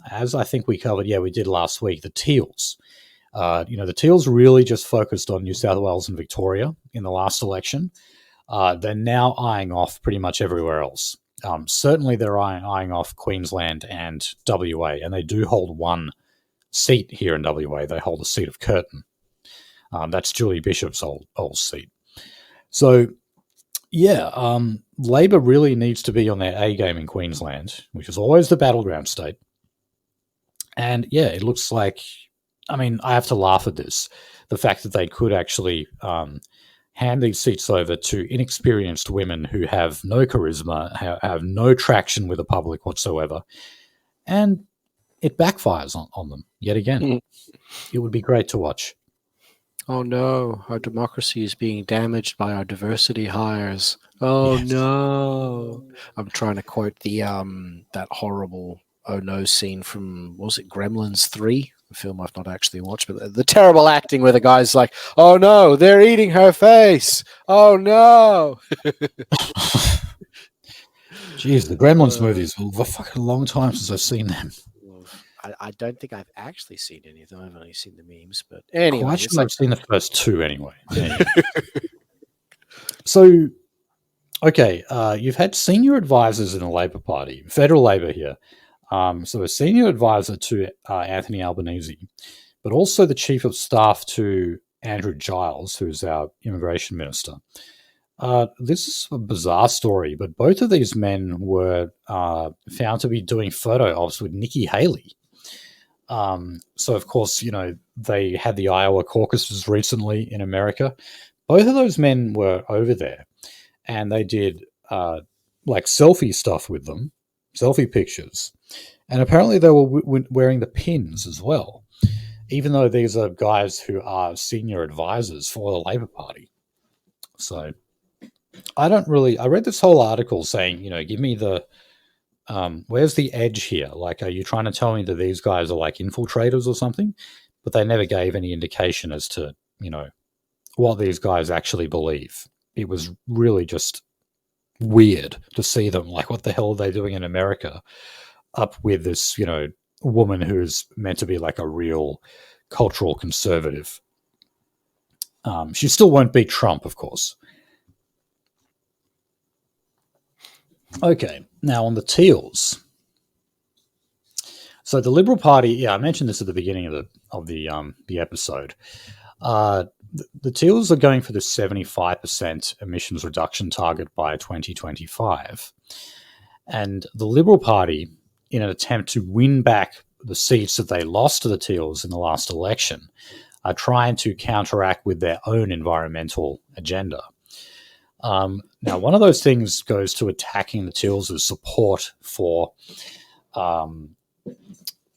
as I think we covered, we did last week, the Teals. The Teals really just focused on New South Wales and Victoria in the last election. They're now eyeing off pretty much everywhere else. Certainly they're eyeing off Queensland and WA, and they do hold one seat here in WA. They hold a seat of Curtin. That's Julie Bishop's old seat. So, Labor really needs to be on their A game in Queensland, which is always the battleground state. And it looks like, I have to laugh at this, the fact that they could actually hand these seats over to inexperienced women who have no charisma, have no traction with the public whatsoever, and it backfires on them yet again. It would be great to watch. Oh no, our democracy is being damaged by our diversity hires. Oh yes. No. I'm trying to quote the that horrible oh no scene from, was it Gremlins 3? A film I've not actually watched, but the terrible acting where the guy's like, oh no, they're eating her face. Oh no. Jeez, the Gremlins movies, a fucking long time since I've seen them. I don't think I've actually seen any of them. I've only seen the memes, but anyway. Quite sure I've seen the first two anyway. So, okay, you've had senior advisors in the Labor Party, federal Labor here. So a senior advisor to Anthony Albanese, but also the chief of staff to Andrew Giles, who's our immigration minister. This is a bizarre story, but both of these men were found to be doing photo ops with Nikki Haley. So, of course, they had the Iowa caucuses recently in America. Both of those men were over there, and they did selfie stuff with them, selfie pictures. And apparently they were wearing the pins as well, even though these are guys who are senior advisors for the Labor Party. So I read this whole article saying, give me the, where's the edge here? Like, are you trying to tell me that these guys are like infiltrators or something? But they never gave any indication as to, what these guys actually believe. It was really just weird to see them. Like, what the hell are they doing in America up with this, woman who's meant to be like a real cultural conservative? She still won't beat Trump, of course. Okay, now on the Teals. So the Liberal Party, I mentioned this at the beginning of the episode. The Teals are going for the 75% emissions reduction target by 2025. And the Liberal Party, in an attempt to win back the seats that they lost to the Teals in the last election, are trying to counteract with their own environmental agenda. Now, one of those things goes to attacking the Teals' support for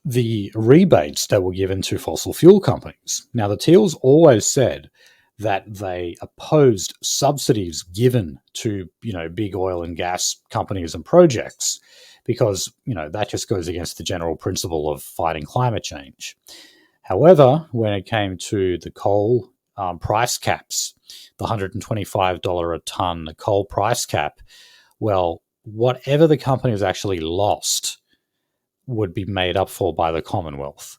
the rebates that were given to fossil fuel companies. Now, the Teals always said that they opposed subsidies given to, big oil and gas companies and projects because, that just goes against the general principle of fighting climate change. However, when it came to the coal price caps, the $125 a ton coal price cap, well, whatever the companies actually lost would be made up for by the Commonwealth.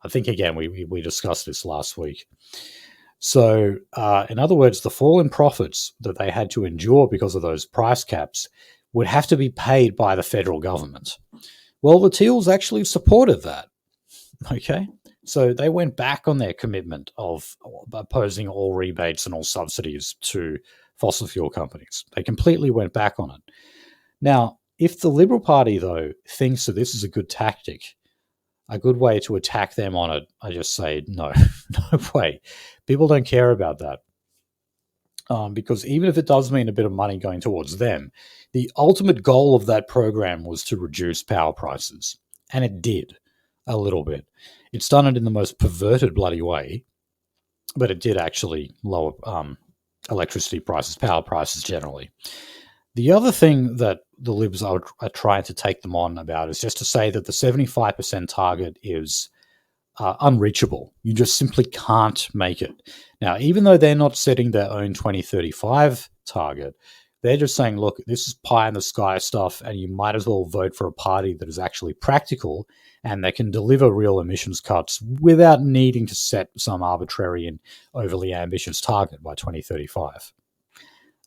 I think, again, we discussed this last week. So, in other words, the fall in profits that they had to endure because of those price caps would have to be paid by the federal government. Well, the Teals actually supported that. Okay? So they went back on their commitment of opposing all rebates and all subsidies to fossil fuel companies. They completely went back on it. Now, if the Liberal Party, though, thinks that this is a good tactic, a good way to attack them on it, I just say, no, no way. People don't care about that. Because even if it does mean a bit of money going towards them, the ultimate goal of that program was to reduce power prices. And it did, a little bit. It's done it in the most perverted bloody way, but it did actually lower electricity prices, power prices generally. The other thing that the Libs are trying to take them on about is just to say that the 75% target is unreachable. You just simply can't make it. Now, even though they're not setting their own 2035 target, they're just saying, look, this is pie in the sky stuff, and you might as well vote for a party that is actually practical and that can deliver real emissions cuts without needing to set some arbitrary and overly ambitious target by 2035.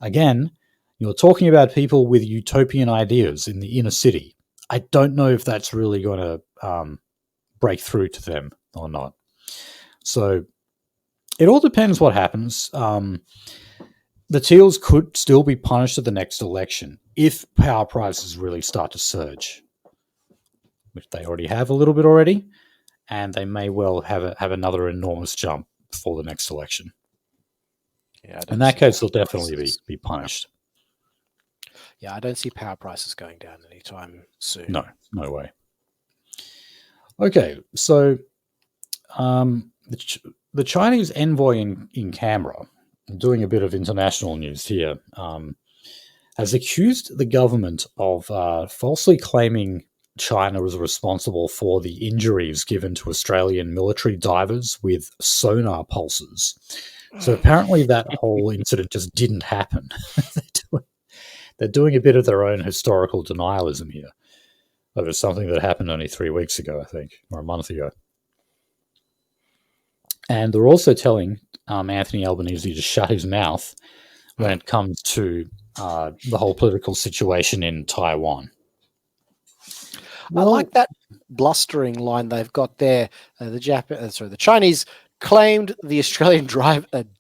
Again, you're talking about people with utopian ideas in the inner city. I don't know if that's really going to break through to them or not. So it all depends what happens. The Teals could still be punished at the next election if power prices really start to surge, which they already have a little bit already, and they may well have another enormous jump for the next election. Yeah, in that case, they'll definitely be punished. Yeah, I don't see power prices going down anytime soon. No way. Okay, so the Chinese envoy in Canberra, doing a bit of international news here, has accused the government of falsely claiming China was responsible for the injuries given to Australian military divers with sonar pulses. So apparently that whole incident just didn't happen. They're doing a bit of their own historical denialism here over something that happened only 3 weeks ago, I think, or a month ago. And they're also telling Anthony Albanese to shut his mouth when it comes to the whole political situation in Taiwan. Well, I like that blustering line they've got there. The Chinese claimed the Australian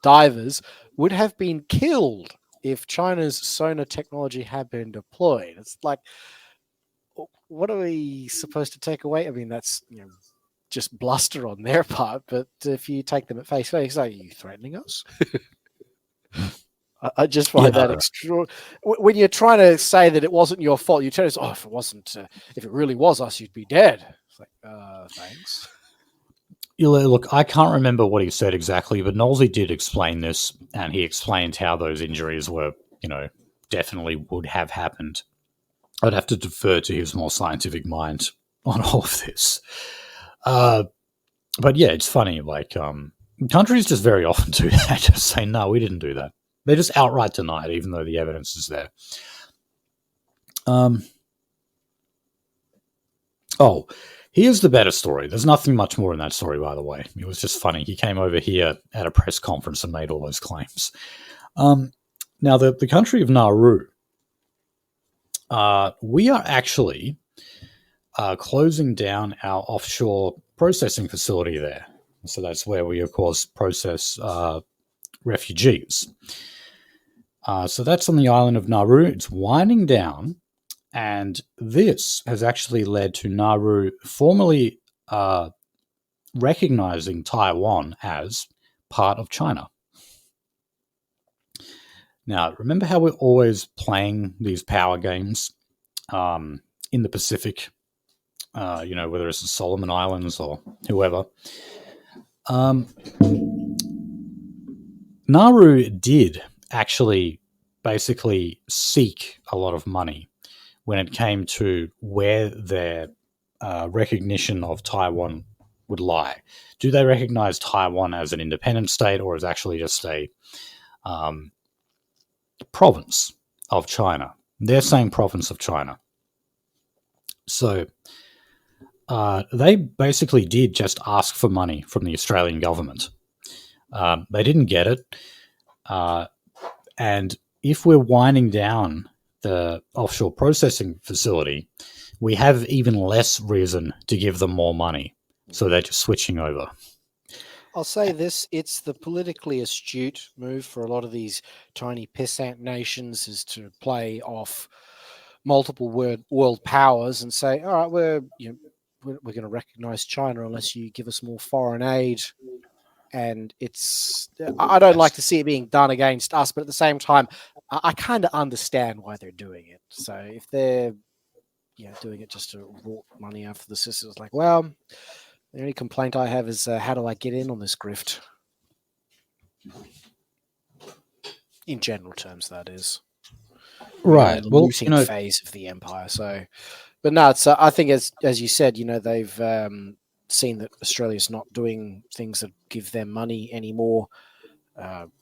divers would have been killed if China's sonar technology had been deployed. It's like, what are we supposed to take away? I mean, that's just bluster on their part, but if you take them at face value, are you threatening us? I just find that extraordinary. When you're trying to say that it wasn't your fault, you tell us, if it wasn't, if it really was us, you'd be dead. It's like, thanks. Look, I can't remember what he said exactly, but Knowlesy did explain this, and he explained how those injuries were, definitely would have happened. I'd have to defer to his more scientific mind on all of this. But yeah, it's funny. Like, countries just very often do that. Just say, no, we didn't do that. They just outright deny it, even though the evidence is there. Here's the better story. There's nothing much more in that story, by the way. It was just funny. He came over here at a press conference and made all those claims. Now, the country of Nauru, we are actually closing down our offshore processing facility there. So that's where we, of course, process refugees. So that's on the island of Nauru. It's winding down. And this has actually led to Nauru formally recognizing Taiwan as part of China. Now, remember how we're always playing these power games in the Pacific, whether it's the Solomon Islands or whoever. Nauru did actually basically seek a lot of money when it came to where their recognition of Taiwan would lie. Do they recognize Taiwan as an independent state, or as actually just a province of China? They're saying province of China. So they basically did just ask for money from the Australian government. They didn't get it. And if we're winding down the offshore processing facility, we have even less reason to give them more money. So they're just switching over. I'll say this, it's the politically astute move for a lot of these tiny pissant nations is to play off multiple world powers and say, all right, we're we're going to recognize China unless you give us more foreign aid. And I don't like to see it being done against us, but at the same time, I kind of understand why they're doing it. So if they're doing it just to rort money out for the sisters, like, well, the only complaint I have is how do I get in on this grift? In general terms, that is. Right. The looting phase of the empire. So, but no, it's I think as you said, they've seen that Australia's not doing things that give them money anymore.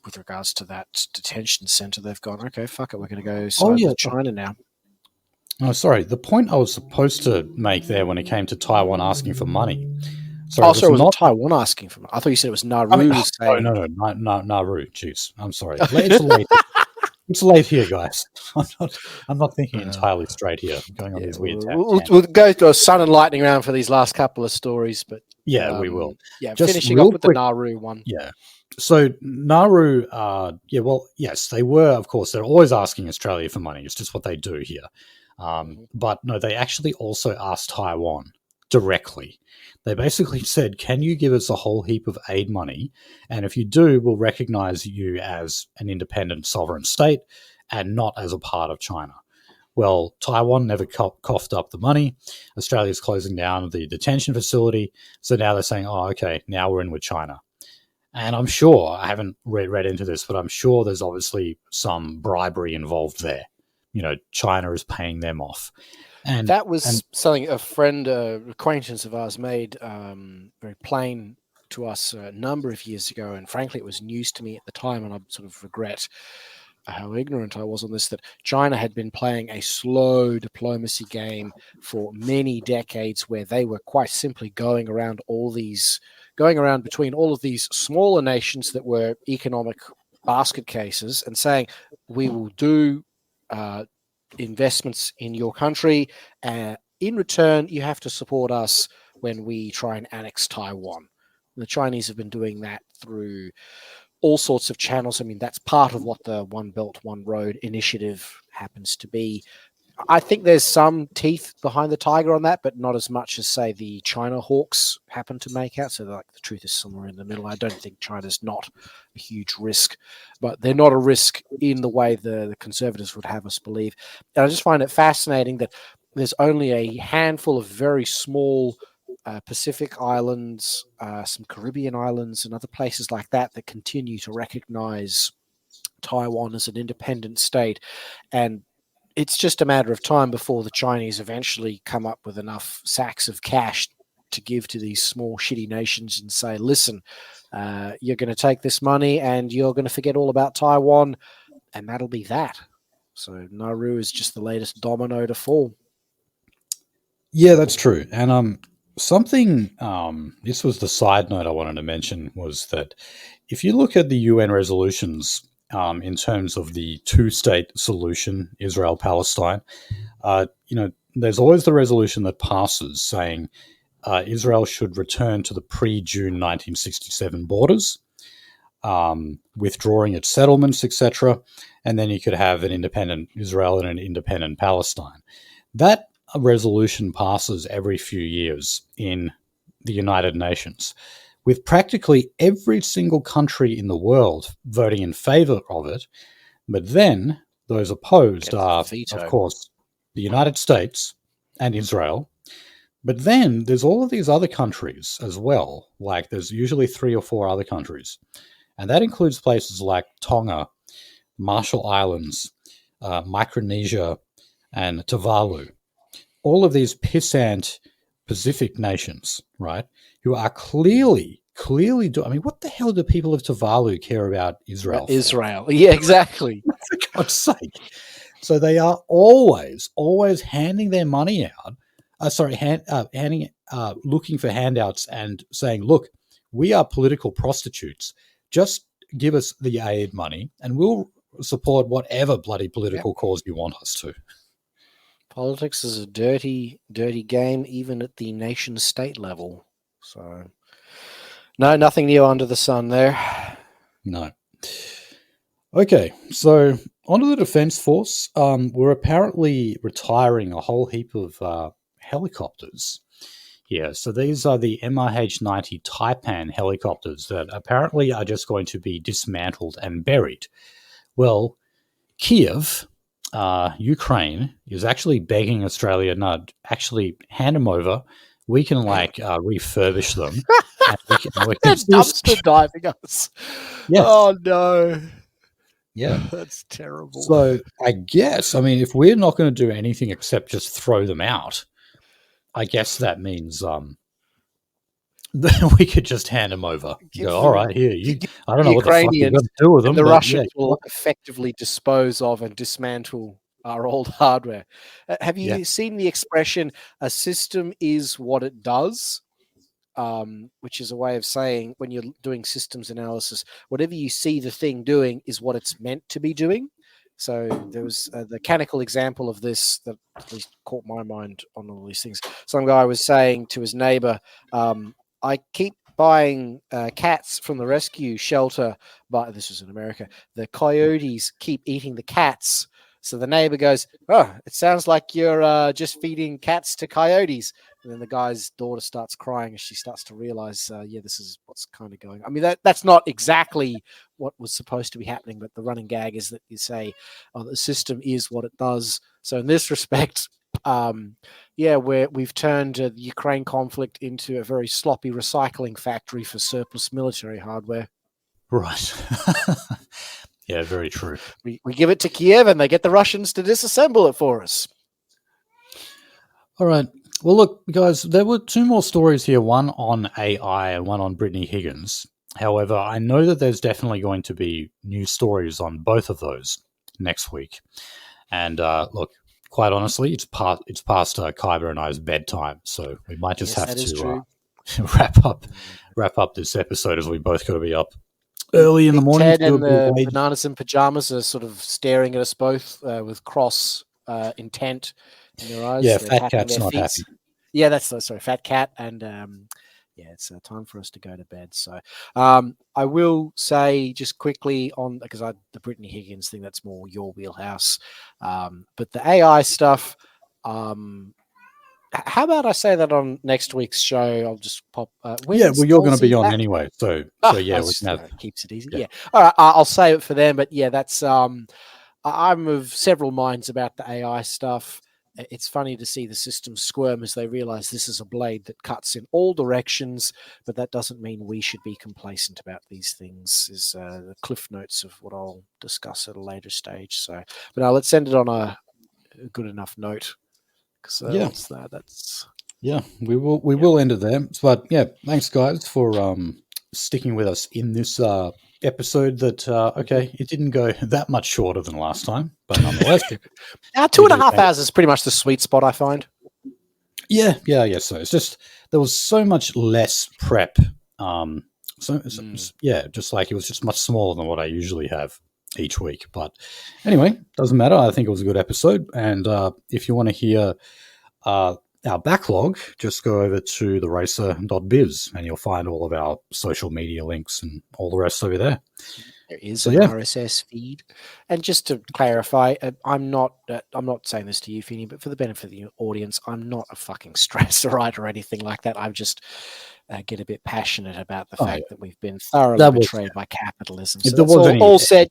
With regards to that detention centre, they've gone, okay, fuck it, we're going to go side with China now. Oh, sorry. The point I was supposed to make there when it came to Taiwan asking for money. Sorry, it was not Taiwan asking for money. I thought you said it was Nauru saying. No, Nauru. Jeez, I'm sorry. It's late. It's late here, guys. I'm not thinking entirely straight here. I'm going on these weird tangents. We'll go to a sun and lightning round for these last couple of stories, but we will. Yeah, just finishing up with the Nauru one. Yeah. So Nauru, yes, they were. Of course, they're always asking Australia for money. It's just what they do here. But no, they actually also asked Taiwan directly. They basically said, can you give us a whole heap of aid money? And if you do, we'll recognize you as an independent sovereign state and not as a part of China. Well, Taiwan never coughed up the money. Australia's closing down the detention facility. So now they're saying, oh, okay, now we're in with China. And I'm sure, I haven't read into this, but I'm sure there's obviously some bribery involved there. China is paying them off. And that was something a friend, acquaintance of ours made very plain to us a number of years ago. And frankly, it was news to me at the time. And I sort of regret how ignorant I was on this, that China had been playing a slow diplomacy game for many decades where they were quite simply going around between all of these smaller nations that were economic basket cases and saying, we will do investments in your country. In return, you have to support us when we try and annex Taiwan. And the Chinese have been doing that through all sorts of channels. I mean, that's part of what the One Belt, One Road initiative happens to be. I think there's some teeth behind the tiger on that, but not as much as, say, the China hawks happen to make out. So, the truth is somewhere in the middle. I don't think China's not a huge risk, but they're not a risk in the way the conservatives would have us believe. And I just find it fascinating that there's only a handful of very small Pacific islands, some Caribbean islands, and other places like that continue to recognize Taiwan as an independent state. And it's just a matter of time before the Chinese eventually come up with enough sacks of cash to give to these small shitty nations and say, listen, you're going to take this money and you're going to forget all about Taiwan, and that'll be that. So Nauru is just the latest domino to fall. Yeah, that's true. And something, this was the side note I wanted to mention, was that if you look at the UN resolutions in terms of the two-state solution, Israel-Palestine, there's always the resolution that passes saying Israel should return to the pre-June 1967 borders, withdrawing its settlements, etc., and then you could have an independent Israel and an independent Palestine. That resolution passes every few years in the United Nations, with practically every single country in the world voting in favor of it. But then those opposed are, of course, the United States and Israel. But then there's all of these other countries as well. Like there's usually 3 or 4 other countries. And that includes places like Tonga, Marshall Islands, Micronesia, and Tuvalu. All of these pissant Pacific nations, right, who are clearly I mean, what the hell do people of Tuvalu care about Israel for? Israel, yeah, exactly. For God's sake. So they are always handing their money out, looking for handouts and saying, look, we are political prostitutes. Just give us the aid money and we'll support whatever bloody political cause you want us to. Politics is a dirty, dirty game, even at the nation-state level. So, no, nothing new under the sun there. No. Okay, so onto the Defence Force. We're apparently retiring a whole heap of helicopters here. So these are the MRH-90 Taipan helicopters that apparently are just going to be dismantled and buried. Well, Kiev, Ukraine, is actually begging Australia, no, actually hand them over. We can refurbish them. And we can dumpster diving us. Yes. Oh no. Yeah. That's terrible. So I guess, if we're not going to do anything except just throw them out, I guess that means we could just hand them over. Go, all right, here. I don't know what the fuck you're going to do with them. The Russians will effectively dispose of and dismantle our old hardware. Have you seen the expression, a system is what it does? Which is a way of saying, when you're doing systems analysis, whatever you see the thing doing is what it's meant to be doing. So there was the canonical example of this that at least caught my mind on all these things. Some guy was saying to his neighbor, I keep buying cats from the rescue shelter, but this was in America. The coyotes keep eating the cats. So the neighbor goes, oh, it sounds like you're just feeding cats to coyotes. And then the guy's daughter starts crying as she starts to realize, this is what's kind of going on. That's not exactly what was supposed to be happening, but the running gag is that you say, the system is what it does. So in this respect, we've turned the Ukraine conflict into a very sloppy recycling factory for surplus military hardware. Right. Yeah, very true. We give it to Kiev and they get the Russians to disassemble it for us. All right. Well, look, guys, there were two more stories here, one on AI and one on Brittany Higgins. However, I know that there's definitely going to be new stories on both of those next week. And look, quite honestly, it's past Kyber and I's bedtime, so we might just have to wrap up this episode, as we both got to be up early in the morning. Ted and the bananas and pajamas are sort of staring at us both with cross intent in their eyes. Yeah, Fat Cat's not happy. Yeah, that's Fat Cat, and it's time for us to go to bed. So I will say just quickly on, because the Brittany Higgins thing, that's more your wheelhouse, but the AI stuff. How about I say that on next week's show? I'll just pop. You're going to be on anyway, so we can have keeps it easy. Yeah, all right, I'll save it for them. But yeah, that's I'm of several minds about the AI stuff. It's funny to see the system squirm as they realize this is a blade that cuts in all directions, but that doesn't mean we should be complacent about these things, is the cliff notes of what I'll discuss at a later stage. So, but now let's end it on a good enough note. We will end it there. But yeah, thanks guys for sticking with us in this episode that it didn't go that much shorter than last time, but nonetheless 2.5 hours is pretty much the sweet spot, I find. Yeah, so it's just there was so much less prep, just like it was just much smaller than what I usually have each week. But anyway, doesn't matter. I think it was a good episode, and if you want to hear our backlog, just go over to theracer.biz and you'll find all of our social media links and all the rest over there. There is an RSS feed. And just to clarify, I'm not saying this to you, Feeney, but for the benefit of the audience, I'm not a fucking strasserite or anything like that. I'm just get a bit passionate about the fact that we've been thoroughly betrayed by capitalism. So that's all said,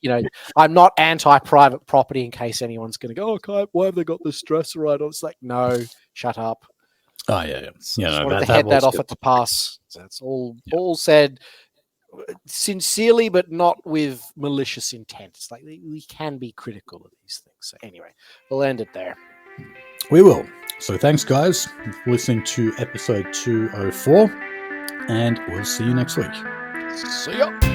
I'm not anti-private property, in case anyone's going to go, okay, why have they got the strasserite? It's like, no, shut up. Oh, yeah. Just wanted to head that off at the pass. So that's all said sincerely, but not with malicious intent. It's like we can be critical of these things. So anyway, we'll end it there. We will. So thanks, guys, for listening to episode 204, and we'll see you next week. See ya.